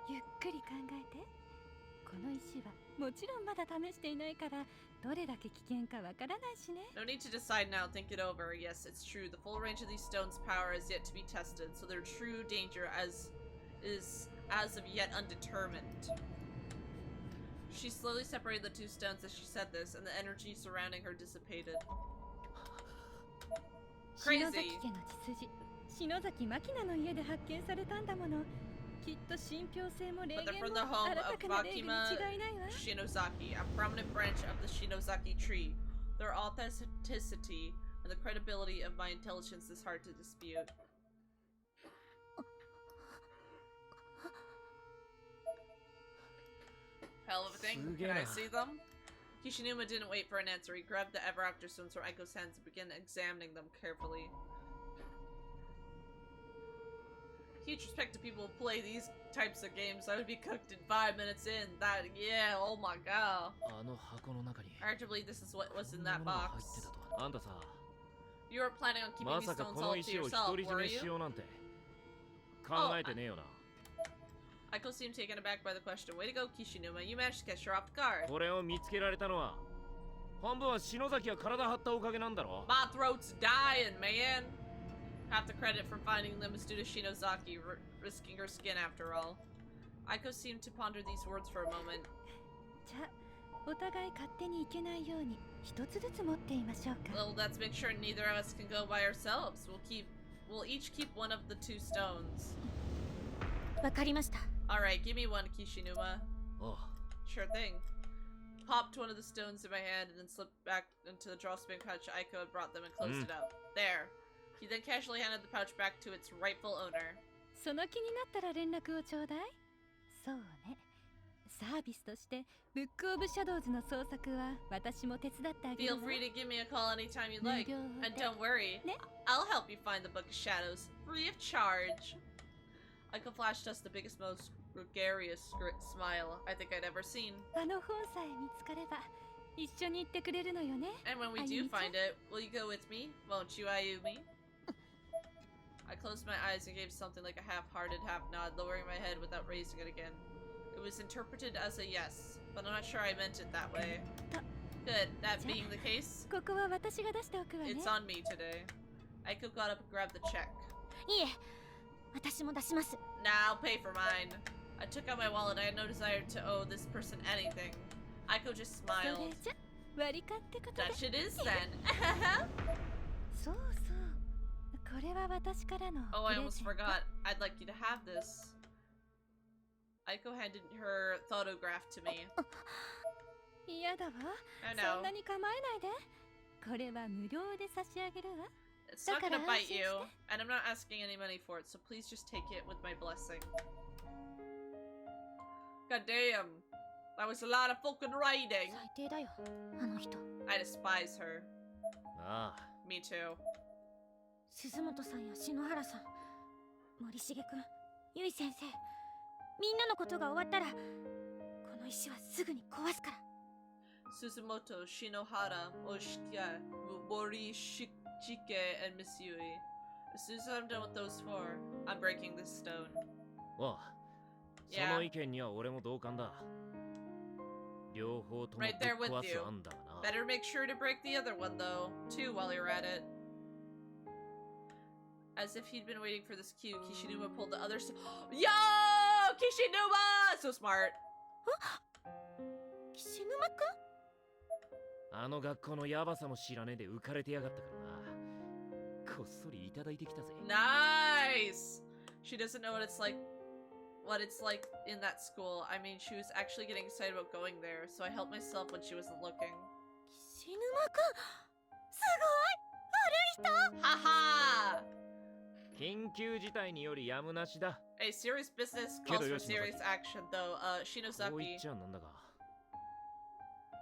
ゆっくり考えて。この石はもちろんまだ試していないから、どれだけ危険かわからないしね。 No need to decide now, think it over. Yes, it's true. The full range of these stones' power is yet to be tested, so their true danger is as of yet undetermined. She slowly separated the two stones as she said this, and the energy surrounding her dissipated. 篠 Crazy. 崎家の血筋、篠崎真希菜の家で発見されたんだもの。きっと信憑性も霊 But they're 言 from も the home 新た of かな霊具に Makima 違いないわ。 Shinozaki, a prominent branch of the Shinozaki tree. Their authenticity and the credibility of my intelligence is hard to dispute. Hell of a thing. Can I see them? Kishinuma didn't wait for an answer. He grabbed the Ever After stones from Aiko's hands and began examining them carefully. Huge respect to people who play these types of games. I would be cooked in 5 minutes in. That, yeah, oh my god. あの箱の中に Arguably, this is what was in こんな that ものが入って box. たとは。あんたさ、 You were planning on keeping ま these さか stones こ all の to 石を yourself, 独り占 were めし you? ようなんて考えてねえよな。 Aiko seemed taken aback by the question. Way to go, Kishinuma. You managed to catch her off guard. これを見つけられたのは半分は篠崎が体張ったおかげなんだろ。 My throat's dying, man. Half the credit for finding them is due to Shinozaki, risking her skin after all. Aiko seemed to ponder these words for a moment. じゃあ、お互い勝手に行けないように一つずつ持っていましょうか。 Well, let's make sure neither of us can go by ourselves. We'll each keep one of the two stones. わかりました。 Alright, give me one, Kishinuma. ああ Sure thing. Popped one of the stones in my hand and then slipped back into the drawstring pouch Aiko had brought them and closed it up. There. He then casually handed the pouch back to its rightful owner. その気になったら連絡をちょうだい。そうね。サービスとしてブックオブシャドウズの捜索は私も手伝ってあげる Feel わ。 free to give me a call anytime you like. 無料 And で don't worry, Ne? I'll help you find the Book of Shadows, free of charge. Aiko flashed us the biggest, most gregarious smile I think I'd ever seen. あの本さえ見つかれば一緒に行ってくれるのよね。 And when we do find it, will you go with me? Won't you, Ayumi? I closed my eyes and gave something like a half-hearted half nod, lowering my head without raising it again. It was interpreted as a yes, but I'm not sure I meant it that way. Good, that being the case, ここは私が出しておくわね。 it's on me today. Aiko got up and grabbed the check. いえ、私も出します。 Now I'll pay for mine. I took out my wallet. I had no desire to owe this person anything. Aiko just それ smiled. じゃ割り勘ってことで。 That shit is then. そうそう。これは私からの Oh, プ I レゼン almost ト。 forgot. I'd like you to have this. Aiko handed her photograph to me. 嫌だわ。 I そん know. なに構えないで。これは無料で差し上げるわ。 It's not gonna Dakara, bite you, ansin and I'm not asking any money for it, so please just take it with my blessing. God damn. That was a lot of fucking writing. 最低だよ、あの人。 I despise her. ああ Me too. 鈴本さんや篠原さん、森重くん、ゆい先生、みんなのことが終わったら、この石はすぐに壊すから。 Suzumoto, Shinohara, Oshika, Morishige, and Miss Yui. As soon as I'm done with those four, I'm breaking this stone. ああ、そ Yeah. の意見には俺も同感だ。両方ともぶっ Right there with 壊す you. 案だがな。 Better make sure to break the other one, though, too, while you're at it. As if he'd been waiting for this cue, Kishinuma pulled the other Yo! Kishinuma! So smart. 岸沼くん、あの学校のヤバさも知らねえで浮かれてやがったからな。こっそりいただいてきたぜ。 Nice! She doesn't know what it's like in that school. I mean, she was actually getting excited about going there, so I helped myself when she wasn't looking. 岸沼くん、すごい、悪い人。 Haha! 緊急事態によりやむなしだ。 A serious business calls for serious action, though. こう言っ Shinozaki. ちゃなんだが。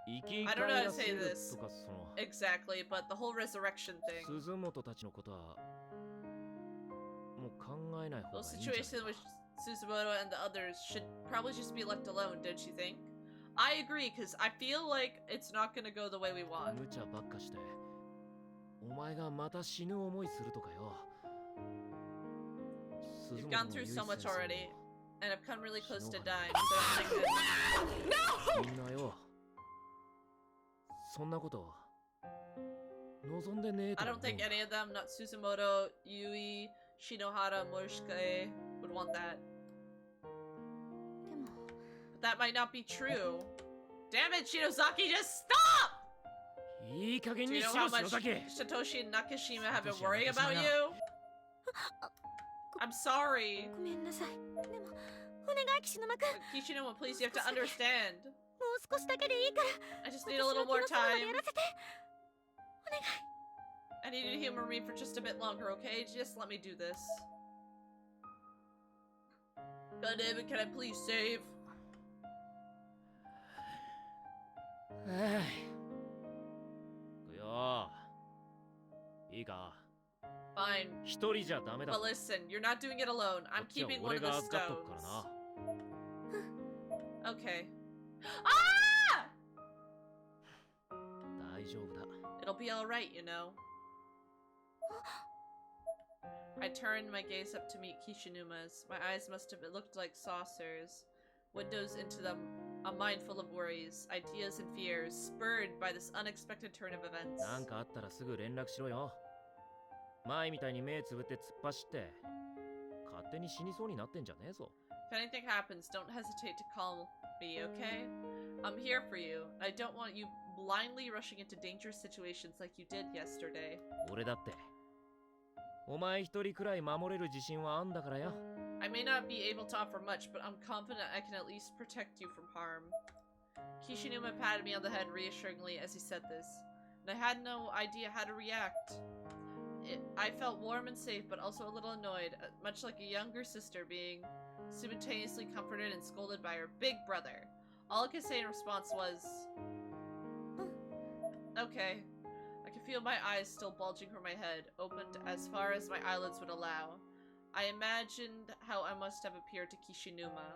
生き I don't know how 返 to ら say せる this とかその exactly, but the whole resurrection thing. 鈴本たちのことはもう考えない方 Those がいいんじゃない situations か with Suzumoto and the others should probably just be left alone, don't you think? I agree, because I feel like it's not gonna go the way we want. 無茶ばっかしてお前がまた死ぬ思いするとかよ。 You've gone through so much already, and I've come really close to dying, so I don't think that... みんなよそんなこと望んでねえと I 思 don't うん think だ any of them, not Suzumoto, Yui, Shinohara, Morishikae, would want that. でも、 But that might not be true. Damn it, Shinozaki, just stop! いい加減 Do に you し know ろ how much 篠崎。 Satoshi and Nakashima have been Satoshi and worrying about Nakashima. you? I'm sorry. ごめんなさい。でも、お願い、岸沼くん。 Kishinuma, please, you have to understand. もう少しだけでいいから。 I just need a little more 私の気の済むまで time. やらせて。お願い。 I need you to humor me for just a bit longer, okay? Just let me do this. God damn it, can I please save? いやいいか Fine. 一人じゃダメだ But listen, you're not doing it alone. こ I'm っちは keeping one 俺 of the が預かっとく stones. からな Okay. Ah! 大丈夫だ It'll be alright, you know. I turned my gaze up to meet Kishinuma's. My eyes must have looked like saucers. Windows into them, a mind full of worries, ideas and fears, spurred by this unexpected turn of events. なんかあったらすぐ連絡しろよ前みたいに目つぶって突っ走って勝手に死にそうになってんじゃねえぞ If anything happens, don't hesitate to call me, okay? I'm here for you. I don't want you blindly rushing into dangerous situations like you did yesterday. 俺だってお前一人くらい守れる自信はあんだからよ I may not be able to offer much, but I'm confident I can at least protect you from harm. Kishinuma patted me on the head reassuringly as he said this, and I had no idea how to react. I felt warm and safe, but also a little annoyed, much like a younger sister being simultaneously comforted and scolded by her big brother. All I could say in response was, okay. I could feel my eyes still bulging from my head, opened as far as my eyelids would allow. I imagined how I must have appeared to Kishinuma,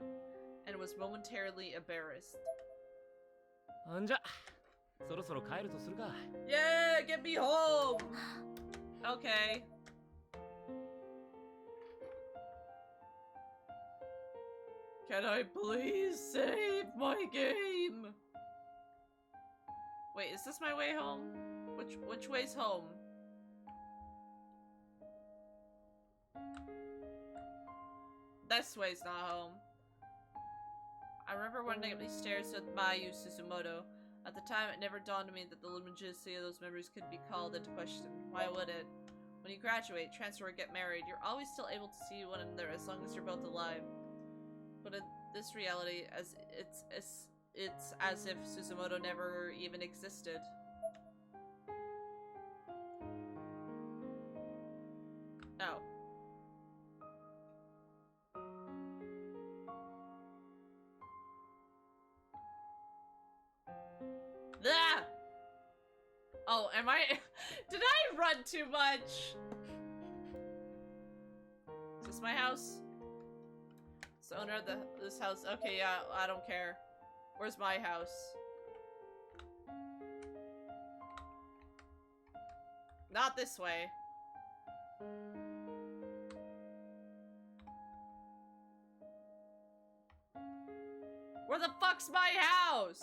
and was momentarily embarrassed. あんじゃそろそろ帰るとするか Yeah, get me home! Okay. Can I please save my game? Wait, is this my way home? Which way's home? This way's not home. I remember running up these stairs with Mayu Suzumoto. At the time, it never dawned on me that the legitimacy of those memories could be called into question. Why would it? When you graduate, transfer, or get married, you're always still able to see one another as long as you're both alive. But in this reality, it's as if Suzumoto never even existed. Oh. Ah! Oh, am I? Did I run too much? Is this my house? It's the owner of this house. Okay, yeah, I don't care. Where's my house? Not this way. Where the fuck's my house?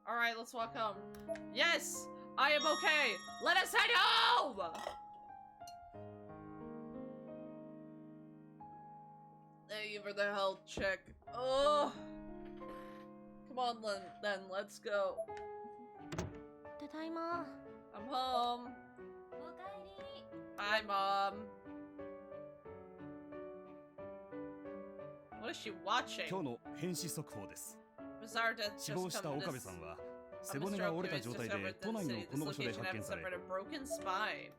Alright, let's walk home. Yes! I am okay! Let us head home! Thank you for the health check. Oh! Come on, then, let's go. ただいま。 I'm home. おかえり。 Hi, Mom. What is she watching? 今日の変死速報です Bizarre death 死 just 亡した come 岡 to 部 this. さんは A 背骨 Mr. が折れた Oku's 状態で discovered 都 that 内 the の city, この場 this 所で location 発見 happens され suffered a broken spine.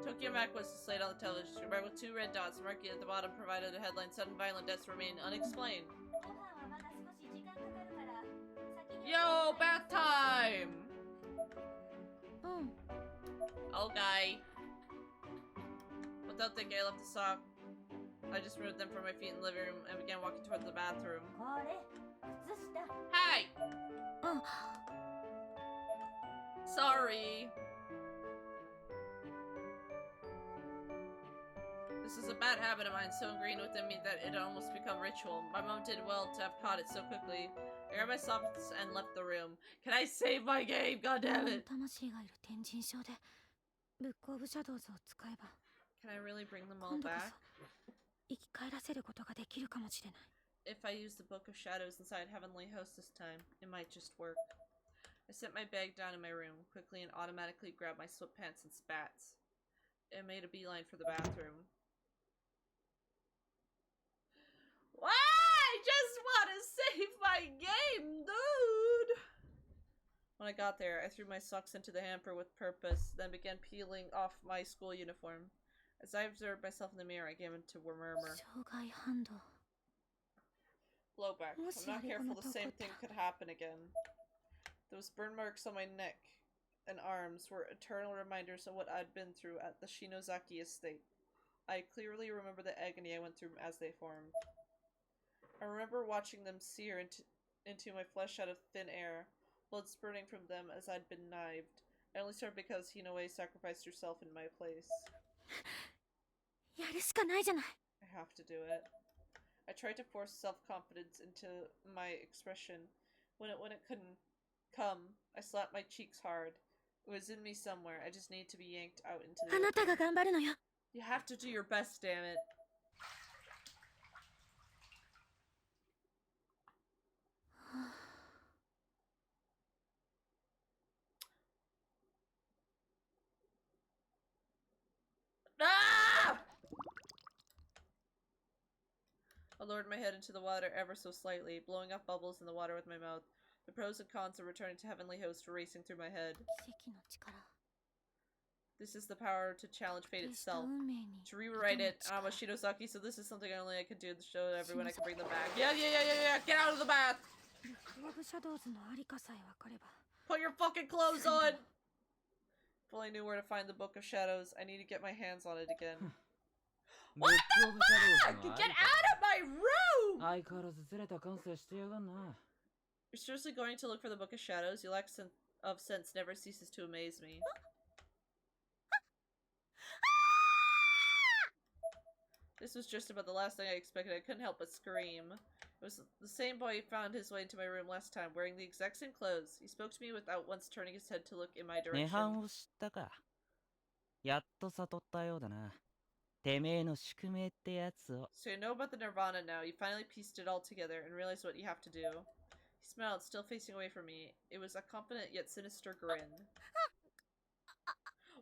Tokyo Mac was displayed on the television marked with 2 red dots marking at the bottom provided a headline: Sudden violent deaths remain unexplained. ご飯はまだ少し時間かかるから先に。 Yo, bath time! うん。 Okay. Without thinking, I left the sock. I just removed them from my feet in the living room and began walking towards the bathroom. これ靴下。 Hey! うん。 Sorry. This is a bad habit of mine, so ingrained within me that it had almost become ritual. My mom did well to have caught it so quickly. I grabbed my socks and left the room. Can I save my game? God damn it! 魂がいる天神症でブックオブシャドウズを使えば Can I really bring them all 今度こ back? そ生き返らせることができるかもしれない。 If I use the Book of Shadows inside Heavenly Host this time, it might just work. I set my bag down in my room, quickly and automatically grabbed my sweatpants and spats. I made a beeline for the bathroom. Why? I just want to save my game, dude! When I got there, I threw my socks into the hamper with purpose, then began peeling off my school uniform. As I observed myself in the mirror, I gave into a murmur. 障害反動 Blowback. If I'm not careful, the same thing could happen again. Those burn marks on my neck and arms were eternal reminders of what I'd been through at the Shinozaki estate. I clearly remember the agony I went through as they formed. I remember watching them sear into my flesh out of thin air, blood spurting from them as I'd been knifed. I only started because Hinoue sacrificed herself in my place. やるしかないじゃない。 I have to do it. I tried to force self-confidence into my expression. When it couldn't come, I slapped my cheeks hard. It was in me somewhere. I just need to be yanked out into あ the なた open. が頑張るのよ。 You have to do your best, damn it. Ah! I lowered my head into the water ever so slightly, blowing up bubbles in the water with my mouth. The pros and cons of returning to Heavenly Host were racing through my head. 奇跡の力。 This is the power to challenge fate 決した itself. 運命に To rewrite it, I'm a Shinozaki, so this is something only I can do to show everyone I can bring them back. Yeah, get out of the bath! ブックオブシャドウズのありかさえ分かれば Put your fucking clothes on! If only I knew where to find the Book of Shadows, I need to get my hands on it again. ブックオブシャドウズの Get あり out of my room! 相変わらずずれた感性してやがんな。 You're seriously going to look for the Book of Shadows? Your lack of sense never ceases to amaze me. This was just about the last thing I expected. I couldn't help but scream. It was the same boy who found his way into my room last time, wearing the exact same clothes. He spoke to me without once turning his head to look in my 涅 direction. 槃を知ったか。やっと悟ったようだな。てめえの宿命ってやつを。 So you know about the Nirvana now. You finally pieced it all together and realized what you have to do. He smiled, still facing away from me. It was a confident yet sinister grin.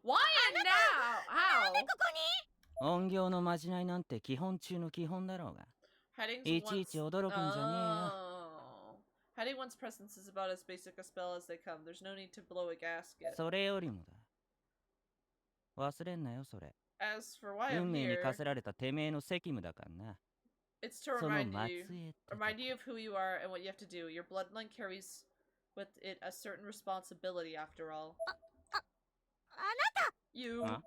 Why and now? How? 音行のまじないなんて基本中の基本だろうが。 Headings いちいち驚くんじゃねえよ。 Oh. Hiding one's presence is about as basic a spell as they come. There's no need to blow a gasket. それよりもだ。忘れんなよそれ。 As for why 運 I'm 命に here, 課せられたてめえの責務だからな。 it's to その remind 末裔 you. ってとこ。 Remind you of who you are and what you have to do. Your bloodline carries with it a certain responsibility, after all. あなた You. あ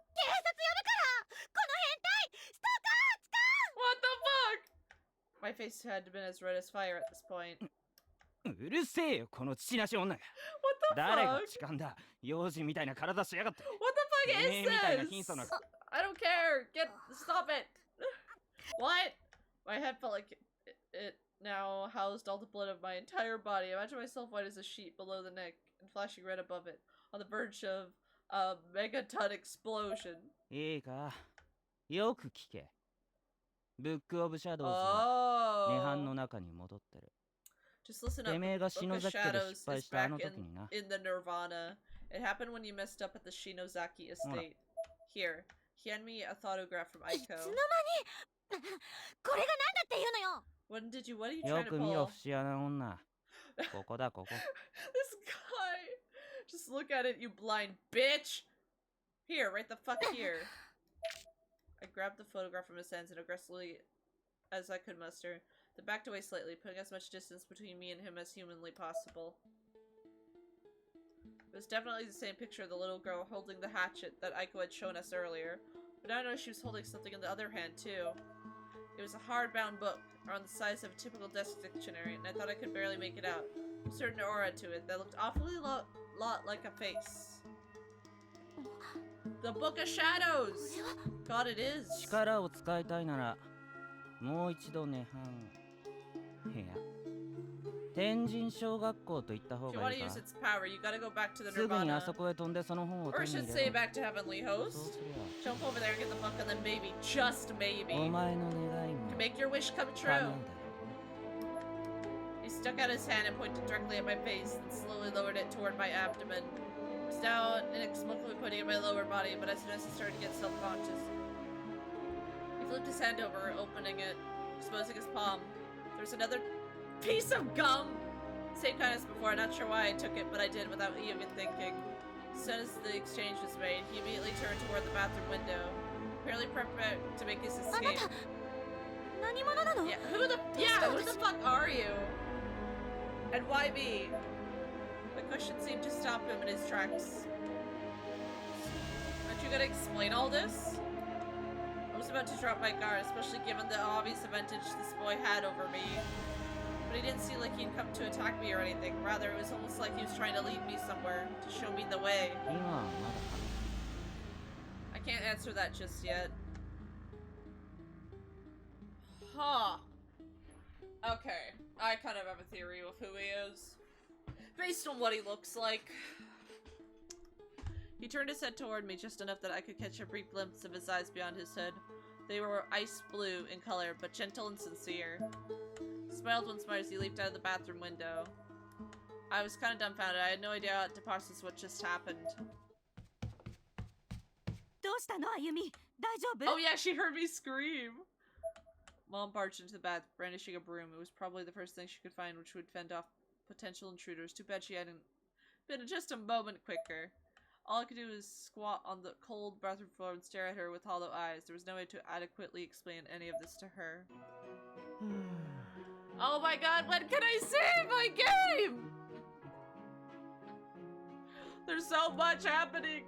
What the fuck? My face had been as red as fire at this point. うるせえよこの父なし女が。 What the 誰が fuck? 痴漢だ。幼児みたいな体しやがって。 What the て fuck めえ is みたいな貧相な。 this? I don't care. Stop it. What? My head felt like it now housed all the blood of my entire body. Imagine myself white as a sheet below the neck and flashing red above it, on the verge of a megaton explosion. いいか。よく聞け。ブックオブシャドウズは涅槃の Oh. 中に戻ってる。 Just listen て up. めえが Book 篠 of 崎家で Shadows 失敗 is したあ back の時にな。 in the Nirvana. It happened when you messed up at the Shinozaki estate. Here, hand me a thoughtograph from いつの Aiko. 間にこれが何だっていうのよ What are you よ trying to く見ろ pull? 節穴女。ここだここ。 This guy! Just look at it, you blind bitch! Here, right the fuck here. I grabbed the photograph from his hands and aggressively as I could muster, then backed away slightly, putting as much distance between me and him as humanly possible. It was definitely the same picture of the little girl holding the hatchet that Aiko had shown us earlier, but now I noticed she was holding something in the other hand too. It was a hardbound book, around the size of a typical desk dictionary, and I thought I could barely make it out. A certain aura to it that looked awfully lot like a face. The Book of Shadows! God, it is! 力を使いたいなら、もう一度涅槃。部屋。天神小学校と言った方 If you が want い to い use か。 its power, you gotta go back to the すぐにあ Nirvana. そこへ飛んでその本を Or 手 I に should 入 say れろ。 back to Heavenly そう Host. すり Jump over there, get the book, and then maybe, just ゃ、 maybe, お前の願いも can make your wish come 叶う true. だろう。 He stuck out his hand and pointed directly at my face, then slowly lowered it toward my abdomen. I was now inexplicably pointing at my lower body, but as soon as he started to get self-conscious, he flipped his hand over, opening it, exposing his palm. There was another piece of gum! Same kind as before, not sure why I took it, but I did without even thinking. As soon as the exchange was made, he immediately turned toward the bathroom window, apparently prepared to make his あな escape. た何者なの Yeah, who the fuck are you? And why me? The question seemed to stop him in his tracks. Aren't you gonna explain all this? I was about to drop my guard, especially given the obvious advantage this boy had over me. But he didn't seem like he'd come to attack me or anything. Rather, it was almost like he was trying to lead me somewhere, to show me the way. 今はまだ I can't answer that just yet. Huh. Okay. I kind of have a theory of who he is. Based on what he looks like. He turned his head toward me just enough that I could catch a brief glimpse of his eyes beyond his hood. They were ice blue in color, but gentle and sincere. He smiled once more as he leaped out of the bathroom window. I was kind of dumbfounded. I had no idea how to process what just happened. どうしたのあゆみ大丈夫 Oh yeah, she heard me scream! Mom barged into the bath, brandishing a broom. It was probably the first thing she could find which would fend off potential intruders. Too bad she hadn't been just a moment quicker. All I could do was squat on the cold bathroom floor and stare at her with hollow eyes. There was no way to adequately explain any of this to her. Oh my god, when can I save my game? There's so much happening!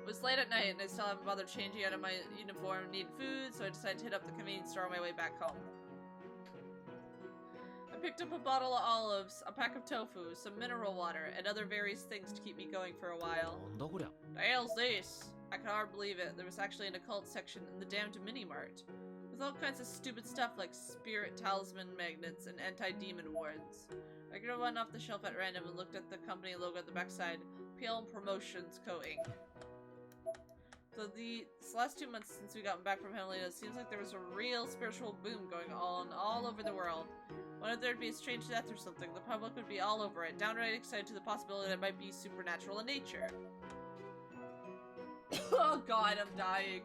It was late at night and I still haven't bothered changing out of my uniform and needed food, so I decided to hit up the convenience store on my way back home. I picked up a bottle of olives, a pack of tofu, some mineral water, and other various things to keep me going for a while. なんだこりゃ。 The hell's this? I could hardly believe it. There was actually an occult section in the damned mini-mart. With all kinds of stupid stuff like spirit talisman magnets and anti-demon wards. I grabbed one off the shelf at random and looked at the company logo at the backside. PL Promotions Co. Inc. So these last 2 months since we got back from Helena, it seems like there was a real spiritual boom going on all over the world. Whether there'd be a strange death or something, the public would be all over it, downright excited to the possibility that it might be supernatural in nature. Oh god, I'm dying.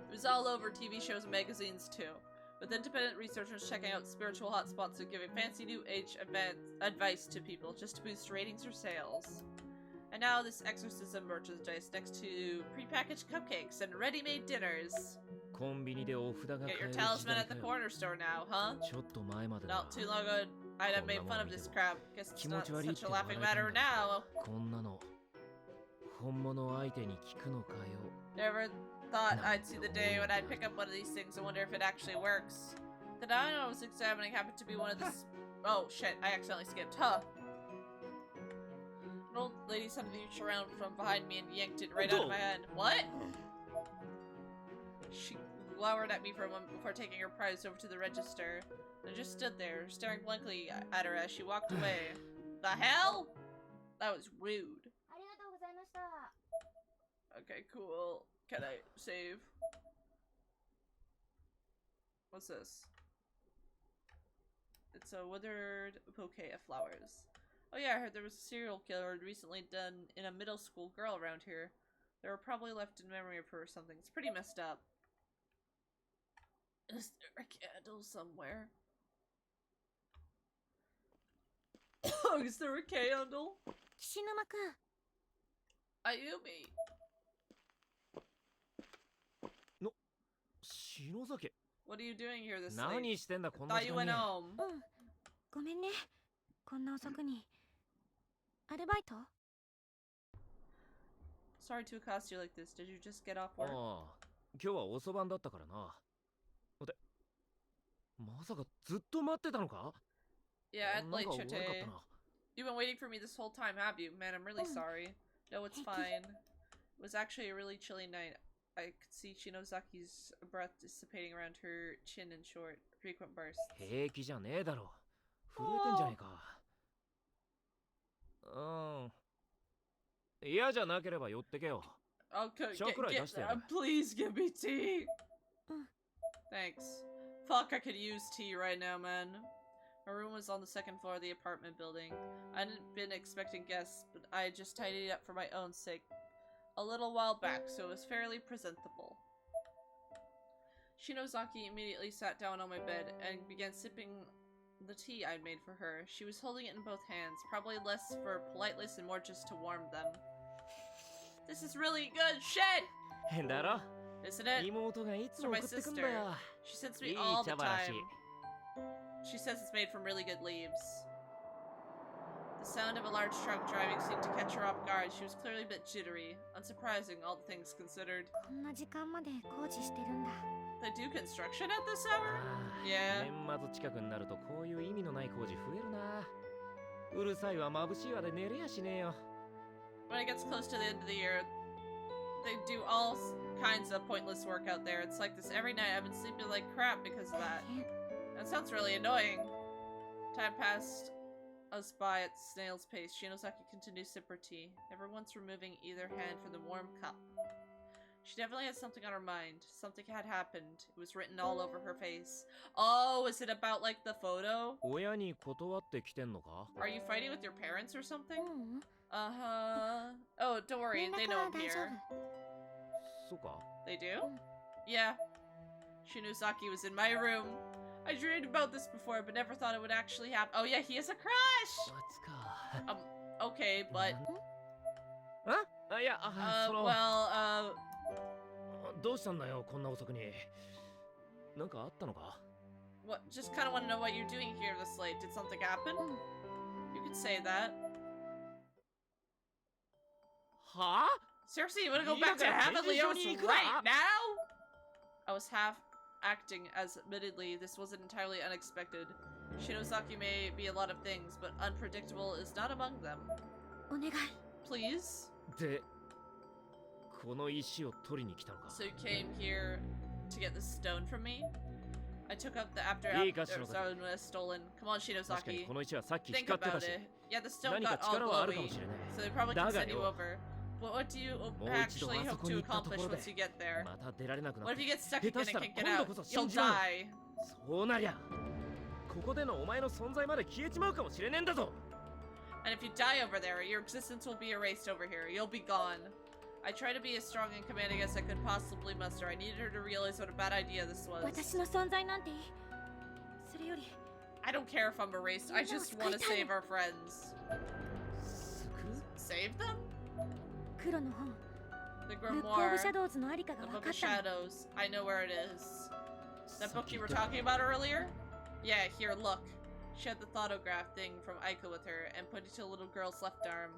It was all over TV shows and magazines too, with independent researchers checking out spiritual hotspots and giving fancy new age advice to people just to boost ratings or sales. And now this exorcism merchandise next to prepackaged cupcakes and ready-made dinners. コンビニでお札が買 Get え your る時 talisman 代 at か the よ。 corner store now, huh? ちょっと前までな Not too long ago, I'd have made fun of this crap. Guess it's not such a laughing matter now. こんなの本物相手に聞くのかよ。 Never thought I'd see the day when I'd pick up one of these things and wonder if it actually works. The diamond I was examining happened to be one of the... Oh shit, I accidentally skipped. Huh. An old lady suddenly reached around from behind me and yanked it right out of my hand. What? She glowered at me for a moment before taking her prize over to the register. I just stood there, staring blankly at her as she walked away. The hell? That was rude. ありがとうございました。 Okay, cool. Can I save? What's this? It's a withered bouquet of flowers. Oh yeah, I heard there was a serial killer recently done in a middle school girl around here. They were probably left in memory of her or something. It's pretty messed up. Is there a candle somewhere? Is there a candle? 岸沼くん、 Ayumi. 篠崎、 What are you doing here this late? 何してんだこんな Thought 時 you 間 went に。 home. ごめんね、こんな遅くに。アルバイト？ Sorry to accost you like this. Did you just get off work? ああ、今日は遅番だったからな。で、まさかずっと待ってたのか？ Yeah, I'd なん late か悪かっ Chote. たな。 You've been waiting for me this whole time, have you? Man, I'm really sorry. No, it's fine. It was actually a really chilly night. I could see Shinozaki's breath dissipating around her chin in short, frequent bursts. 平気じゃねえだろ。震えてんじゃねえか。嫌じゃなければ寄ってけよ。 Okay, Chocolate, that's it. please give me tea. Mm. Thanks. Fuck, I could use tea right now, man. My room was on the second floor of the apartment building. I hadn't been expecting guests, but I had just tidied up for my own sake a little while back, so it was fairly presentable. Shinozaki immediately sat down on my bed and began sipping the tea I'd made for her. She was holding it in both hands, probably less for politeness and more just to warm them. This is really good shit! 変だろ。 Isn't it? 妹がいつ For も my 送ってくんだ sister. よ。 She sends い me い all the 茶葉らし time. い。 She says it's made from really good leaves. The sound of a large truck driving seemed to catch her off guard. She was clearly a bit jittery. Unsurprising, all the things considered. こんな時間まで工事してるんだ。 They do construction at this hour? ああ Yeah. 年末近くになるとこういう意味のない工事増えるな。うるさいわ、眩しいわで寝れやしねえよ。 When it gets close to the end of the year, they do all kinds of pointless work out there. It's like this every night. I've been sleeping like crap because of that. That sounds really annoying. Time passed us by at snail's pace. Shinozaki continued to sip her tea, never once removing either hand from the warm cup. She definitely had something on her mind. Something had happened. It was written all over her face. Oh, is it about, like, the photo? 親に断ってきてんのか？ Are you fighting with your parents or something? ううん。 Uh-huh. Oh, don't worry. 連 They 絡 know は I'm 大丈 here. そうか。 They do? Yeah. Shinozaki was in my room. I dreamed about this before, but never thought it would actually happen. Oh yeah, he has a crush! 待つか。 Okay, but... あ、いや、その、 well, どうしたんだよ、こんな遅くに。なんかあったのか？ what? Just kind of want to know what you're doing here this late. Did something happen? You could say that. はあ？ Seriously, you want to go いいだ back to から Heavenly 天 Oaks 井上に行くな。 right now? I was half acting as admittedly this wasn't entirely unexpected. Shinozaki may be a lot of things, but unpredictable is not among them. お願い Please? でこの石を取りに来たのか So you came here to get this stone from me? I took up the after stone was stolen. Come on, 確かに Shinozaki. この石はさっき Think 光ってた about し it. Yeah, the stone 何か got all 力はあるかも glowy, しれない so they probably だ can が send you よ over. But what do you もう一度 actually あそ hope こ to に行ったとこ accomplish ろで once you get there? また出られなくなっ What if て you get stuck 下手 again した and ら can't get 今 out? 度こそ You'll 死んじまう die. そうなりゃここでのお前の存在まで消えちまうかもしれねえんだぞ And if you die over there, your existence will be erased over here. You'll be gone. I tried to be as strong and commanding as I could possibly muster. I needed her to realize what a bad idea this was. 私の存在なんていいそれより I don't care if I'm erased. I just want to save our friends. 救 Save them? 黒の本 The ブック・オブ・ grimoire. シャドウズのありかが The 分 Book か of ったの Shadows. I know where it is. う That book you were さっ talking about earlier? Yeah, here, look. She had the thoughtograph thing from Aiko with her and put it to a little girl's left arm.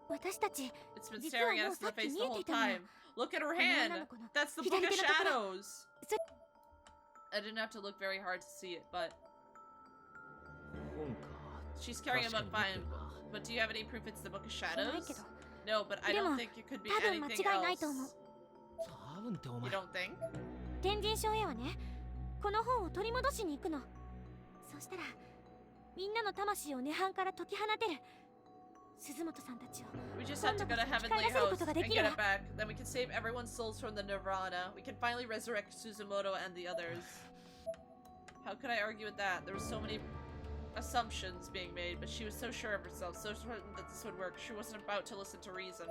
私たち It's been 実は staring も at う us さ in っ the き face 見 the えて whole いたのよ time. Look at her この女 hand. の子の That's the Book 左 of 手のところ Shadows. I didn't have to look very hard to see it, but 本か she's carrying a 確 book かに持って fine. るな But do you have any proof it's the Book of 知らない Shadows? けど No, but I でも don't think it could be 多分間 anything 違いない else. と思う多分ってお You 前 don't think? 天神賞へはねこの本を取り戻しに行くのそしたらみんなの魂を涅槃から解き放てる鈴本さんたちを We just have to go to Heavenly Host and get it back. Then we can save everyone's souls from the Nirvana. We can finally resurrect Suzumoto and the others. How could I argue with that? There were so many assumptions being made, but she was so sure of herself, so certain that this would work. She wasn't about to listen to reason.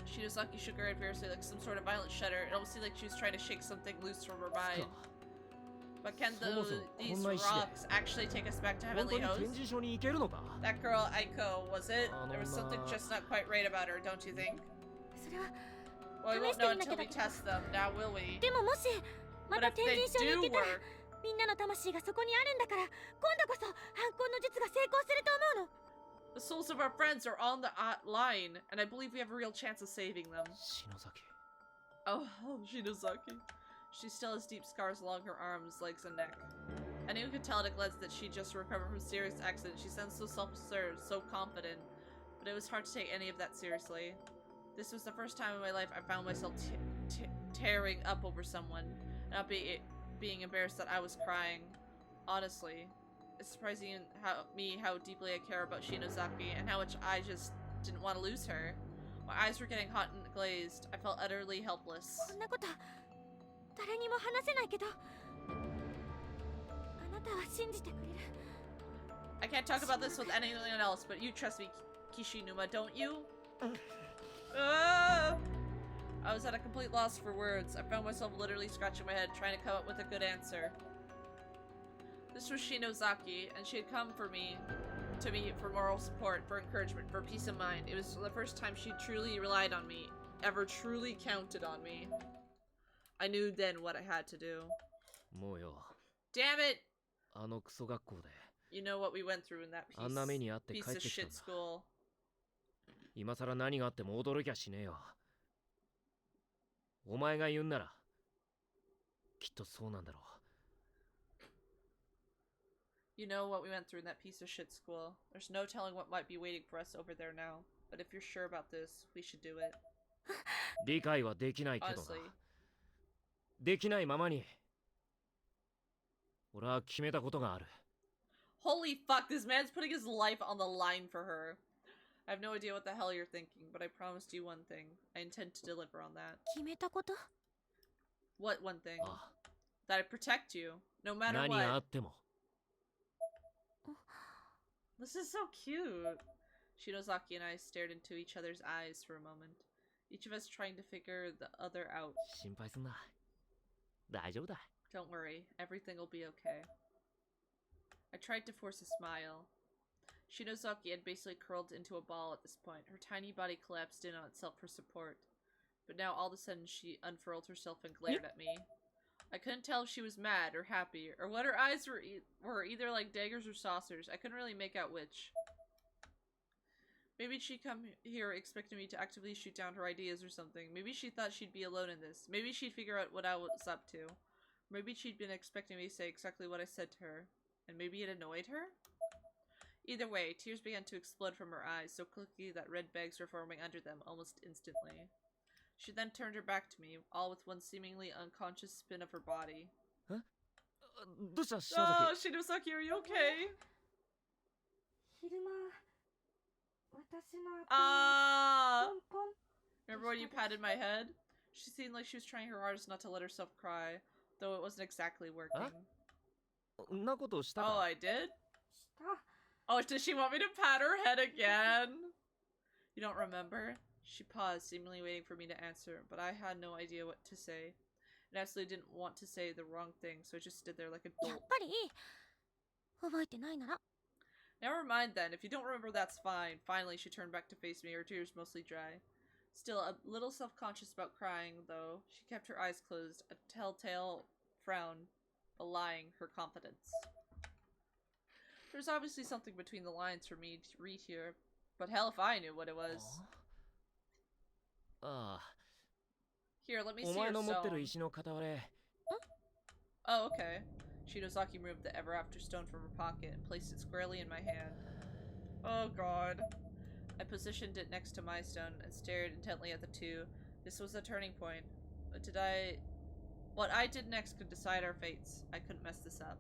Shinozaki shook her head fiercely like some sort of violent shudder. It almost seemed like she was trying to shake something loose from her mind. But can these rocks actually take us back to 本当 Heavenly に Host? 展示場に行けるのか That girl, Aiko, was it? There was something just not quite right about her, don't you think? それは Well, we won't know until we test them, now will we? でももしま But た if 天 they 神賞に do 行けたら work, みんなの魂がそこにあるんだから今度こそ反抗の術が成功すると思うの the souls of our friends are on the line, and I believe we have a real chance of saving them. 篠崎 Oh, Shinozaki. She still has deep scars along her arms, legs, and neck. Anyone could tell at a glance that she just recovered from a serious accident. She sounds so self-assured, so confident, but it was hard to take any of that seriously. This was the first time in my life I found myself tearing up over someone, not being embarrassed that I was crying. Honestly, it's surprising how deeply I care about Shinozaki and how much I just didn't want to lose her. My eyes were getting hot and glazed. I felt utterly helpless. こんなこと誰にも話せないけどあなたは信じてくれる I can't talk about this with anyone else, but you trust me, Kishinuma, don't you? I was at a complete loss for words. I found myself literally scratching my head, trying to come up with a good answer. This was Shinozaki, and she had come to me for moral support, for encouragement, for peace of mind. It was the first time she truly relied on me, ever truly counted on me. I knew then what I had to do. もうよ Damn it! あのクソ学校で You know what we went through in that あんな目にあって帰 piece っ of てきたん shit だ school. 今さら何があっても驚きゃしねえよお前が言うんならきっとそうなんだろう You know what we went through in that piece of shit school. There's no telling what might be waiting for us over there now. But if you're sure about this, we should do it. 理解はできないけどな Honestly. できないままに俺は決めたことがある Holy fuck, this man's putting his life on the line for her. I have no idea what the hell you're thinking, but I promised you one thing. I intend to deliver on that. 決めたこと What one thing? あ That I protect you, no matter 何があ what. っても This is so cute. Shinozaki and I stared into each other's eyes for a moment. Each of us trying to figure the other out. 心配すんな大丈夫だ Don't worry, everything will be okay. I tried to force a smile. Shinozaki had basically curled into a ball at this point. Her tiny body collapsed in on itself for support. But now all of a sudden she unfurled herself and glared at me. I couldn't tell if she was mad or happy, or what her eyes were either like daggers or saucers. I couldn't really make out which. Maybe she'd come here expecting me to actively shoot down her ideas or something. Maybe she thought she'd be alone in this. Maybe she'd figure out what I was up to. Maybe she'd been expecting me to say exactly what I said to her. And maybe it annoyed her? Either way, tears began to explode from her eyes so quickly that red bags were forming under them almost instantly. She then turned her back to me, all with one seemingly unconscious spin of her body. Huh? どうした篠 Oh, 崎 Shinosaki, are you okay? 昼間私の頭 Ah! ポンポン Remember when you patted my head? She seemed like she was trying her hardest not to let herself cry, though it wasn't exactly working. んなことした Oh, か I did? した Oh, does she want me to pat her head again? You don't remember? She paused, seemingly waiting for me to answer, but I had no idea what to say. And absolutely didn't want to say the wrong thing, so I just stood there like a やっ dolt. ぱり覚えてないなら Never mind then, if you don't remember that's fine. Finally, she turned back to face me, her tears mostly dry. Still a little self-conscious about crying, though, she kept her eyes closed, a telltale frown belying her confidence. There's obviously something between the lines for me to read here, but hell if I knew what it was. あ Here, let me あ see お前 your の持ってる stone. 石の片割れ Oh, okay. Shinosaki removed the Ever After stone from her pocket and placed it squarely in my hand. Oh god. I positioned it next to my stone and stared intently at the two. This was a turning point. What I did next could decide our fates. I couldn't mess this up.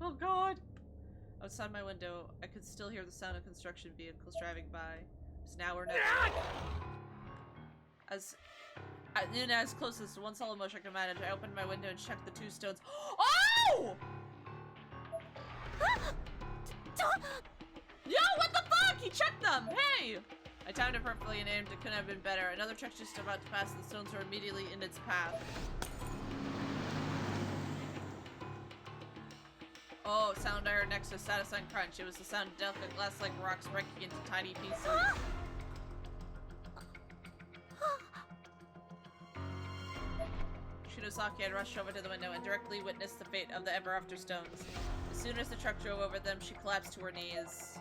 Oh god! Outside my window, I could still hear the sound of construction vehicles driving by. It was now or never. As close as one solid motion I could manage, I opened my window and checked the two stones. Oh! Yo, what the fuck? He checked them! Hey! I timed it perfectly and aimed. It couldn't have been better. Another truck just about to pass, and the stones were immediately in its path. Oh, sound I heard next to a satisfying crunch. It was the sound of delicate glass-like rocks breaking into tiny pieces. Shinosaki had rushed over to the window and directly witnessed the fate of the Ever After stones. As soon as the truck drove over them, she collapsed to her knees.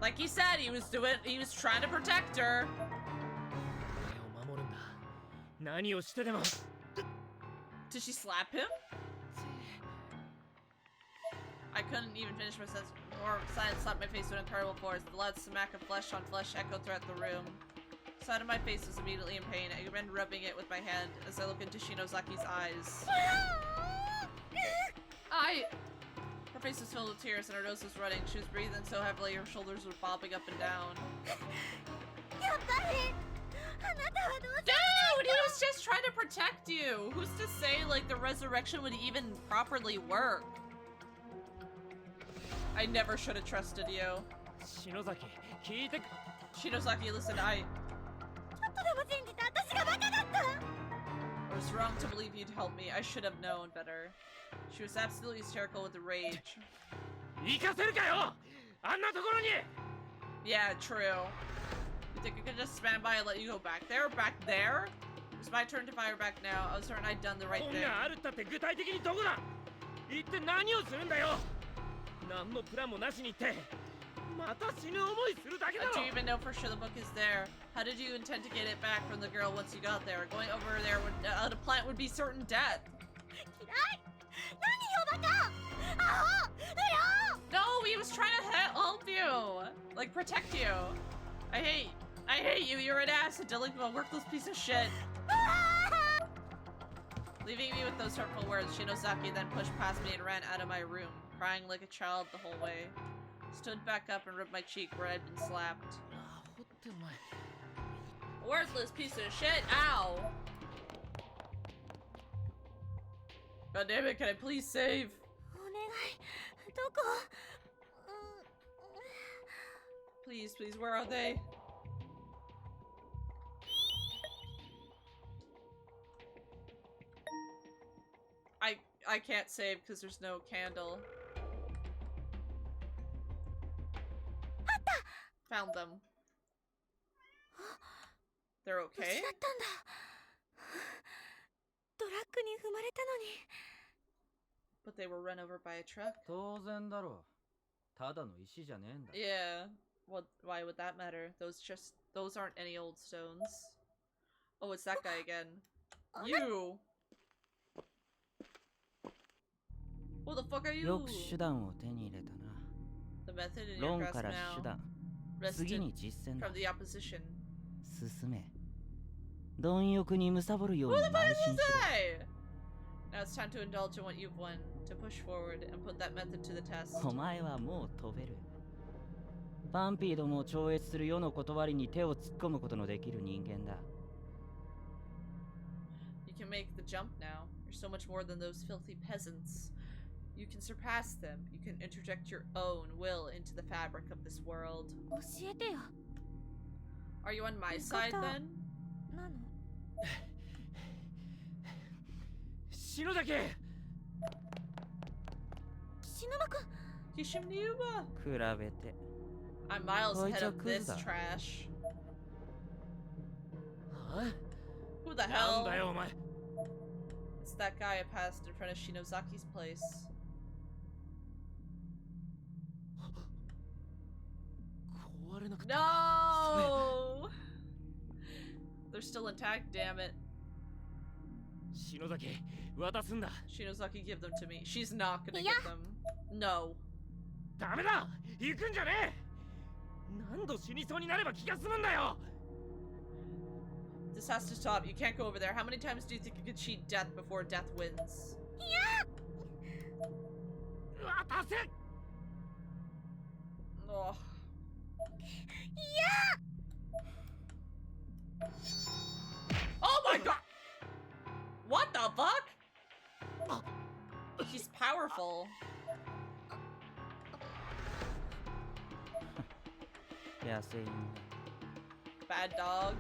Like he said, he was trying to protect her. お前を守るんだ何をしてでも Did she slap him? I couldn't even finish my sentence before silence slapped my face with incredible force. The loud smack of flesh on flesh echoed throughout the room. The side of my face was immediately in pain. I began rubbing it with my hand as I looked into Shinozaki's eyes. Her face was filled with tears and her nose was running. She was breathing so heavily her shoulders were bobbing up and down. Dude, he was just trying to protect you! Who's to say, like, the resurrection would even properly work? I never should have trusted you. 篠崎聞いてく Shinosaki, listen, I was wrong to believe you'd help me. I should have known better. She was absolutely hysterical with rage. 行かせるかよあんなところに Yeah, true. You think I could just stand by and let you go back there? Back there? It was my turn to fire back now. I was certain I'd done the right 本 thing. があるったって具体的にどこだ一体何をするんだよ何のプランもなしに行ってまた死ぬ思いするだけだろ Do you even know for sure the book is there? How did you intend to get it back from the girl once you got there? Going over there the plant would be certain death. No, he was trying to help you! Like, protect you. I hate you, you're an ass, a delinquent, worthless piece of shit. Leaving me with those hurtful words, Shinosaki then pushed past me and ran out of my room, crying like a child the whole way. Stood back up and rubbed my cheek where I'd been slapped. アホってお前 Worthless piece of shit, ow! God damn it, can I please save? Please, please, where are they? I can't save because there's no candle. Found them. They're okay? 失ったんだ。 トラックに踏まれたのに But they were run over by a truck. 当然だろう。ただの石じゃねえんだ。 Yeah. Why would that matter? Those aren't any old stones. Oh, it's that guy again. You! Who the fuck are you? よく手段を手に入れたな。 The method in 論 your か grasp ら手 now. 段。 Wrested 次に実践だ from。the opposition. 進め。貪欲に貪るよう Who に the 邁 fuck is 進 this しろ。 guy? Now it's time to indulge in what you've won, to push forward and put that method to the test. お前はもう飛べる。パンピーどもを超越する世の断りに手を突っ込むことのできる人間だ。 You can make the jump now. You're so much more than those filthy peasants. You can surpass them. You can interject your own will into the fabric of this world. 教えてよ。 Are you on my side then? なの？篠崎。菱沼くん。 Kishimuba! 比べて。 I'm miles Oh, ahead it's a of this Kuzuda. trash. は Who the なん hell? だよお前。 It's that guy I passed in front of Shinozaki's place. 壊れなくて。 No! They're still intact, damn it. 篠崎、渡すんだ。 Shinozaki, give them to me. She's not gonna get them. No. ダメだ。行くんじゃねえ。何度死にそうになれば気が済むんだよ。 This has to stop. You can't go over there. How many times do you think you could cheat death before death wins? 渡せ。 Oh. Oh my god! What the fuck? He's powerful. 野生犬 Bad dog.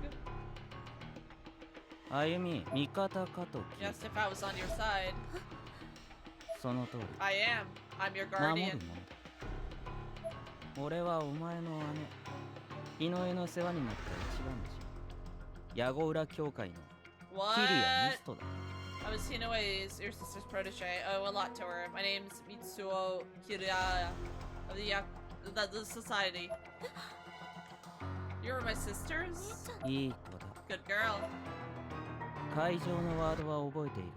だ。歩み、味方かと聞い Yes, if I was on your side. その通り。 I am. I'm your 守 guardian. るものだ。俺はお前の姉、井上の世話になった一番弟。矢後浦教会のキリアミ What? ストだ。 I was Hinoe's, your sister's protege. I owe a lot to her. My name's Mitsuo Kiraya of the society. You were my sisters? いい子だ。 Good girl. 会場のワードは覚えている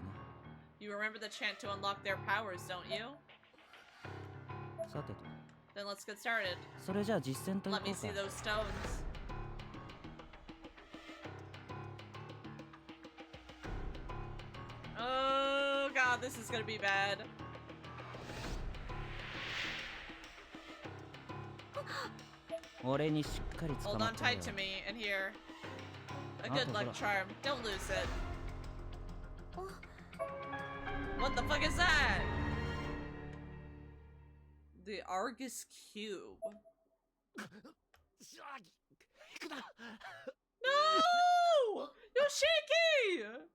You remember the chant to unlock their powers, don't you? な。さてと、 Then let's get started. それじゃあ実践といこ Let me う see か。 those stones. Oh god, this is gonna be bad. Hold 俺にしっかり捕 Hold ま on ってろよ tight to me and here. A Ah, good hold luck on. charm. Don't lose it. What the fuck is that? The Argus Cube. 行くな。 No! Yoshiki!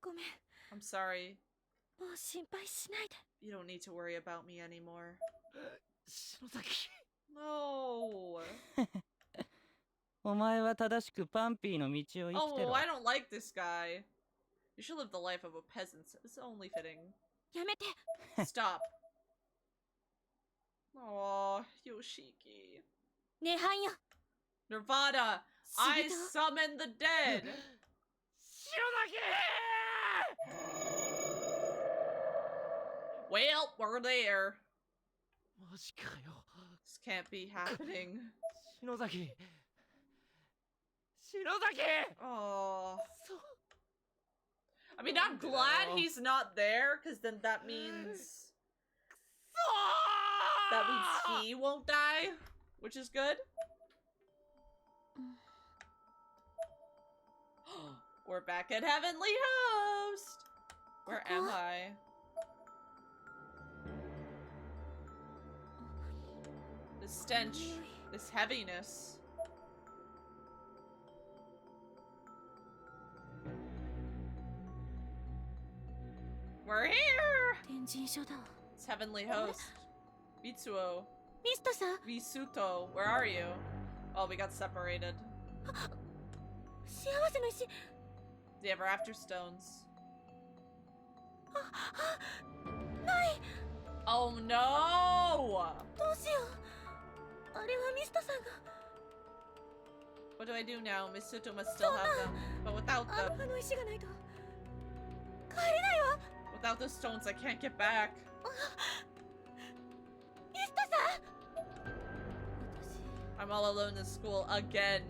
ごめん。 I'm sorry. もう心配しないで。 You don't need to worry about me anymore. 篠崎。 No. お前は正しくパンピーの道を生きて Oh, ろ。 I don't like this guy. You should live the life of a peasant. It's only fitting. やめて。 Stop. Oh, Yoshiki. 涅槃よ。 Nirvana, I summon the dead. 篠崎。 Well, we're there. マジかよ。 This can't be happening. 篠崎。篠崎。 Oh. そう。 I mean, I'm glad he's not there, because then that means he won't die, which is good. We're back at Heavenly Host. Where am I? This stench, this heaviness. We're here! 天神書だ。 It's Heavenly Host. Mitsuo. ミストさん。 Misuto. Where are you? Oh, we got separated. 幸せの石。 The Ever After Stones. Oh no! どうしよう。あれはミストさんが What do I do now? Misuto must still have them. But without アル them, ファの石がないと帰れないわ。 without the stones, I can't get back. ミストさん。 I'm all alone in school again.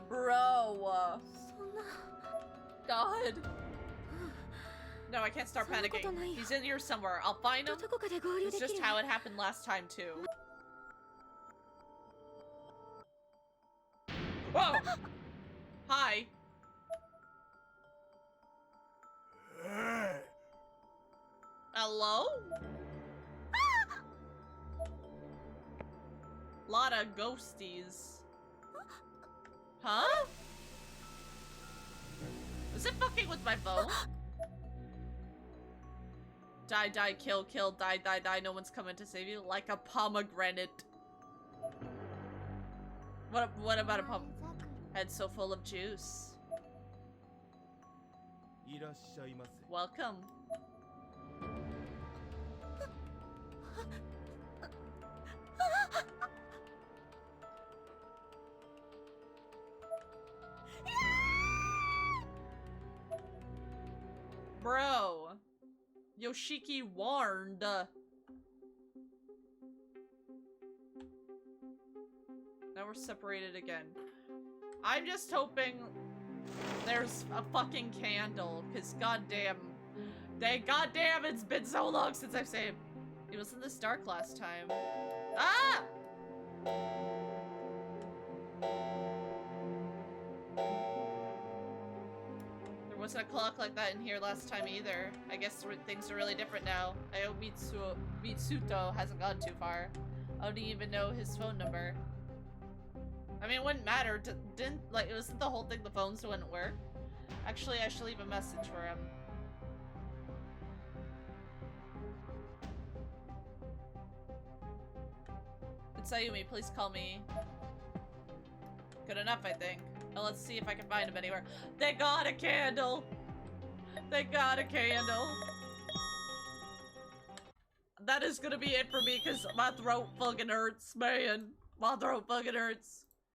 Bro. そんな God. No, I can't start そんなこと panicking. ないよ。 He's in here somewhere. I'll find him. どこかで合流 It's でき just る。 how it happened last time, too. Whoa! Hi. Hello? Lot of ghosties. Huh? Is it fucking with my phone? Die, die, kill, kill, die, die, die. No one's coming to save you. Like a pomegranate. What about a pomegranate? Head so full of juice. Welcome. Bro. Yoshiki warned. Now we're separated again. I'm just hoping there's a fucking candle, cause goddamn, it's been so long since I've saved. It was in this dark last time. Ah! There wasn't a clock like that in here last time either. I guess things are really different now. I hope Mitsuto hasn't gone too far. I don't even know his phone number. I mean, it wouldn't matter. Didn't, like, it wasn't the whole thing the phones wouldn't work? Actually, I should leave a message for him. It's Ayumi, please call me. Good enough, I think. Now let's see if I can find him anywhere. They got a candle! They got a candle! That is gonna be it for me, because my throat fucking hurts, man. My throat fucking hurts.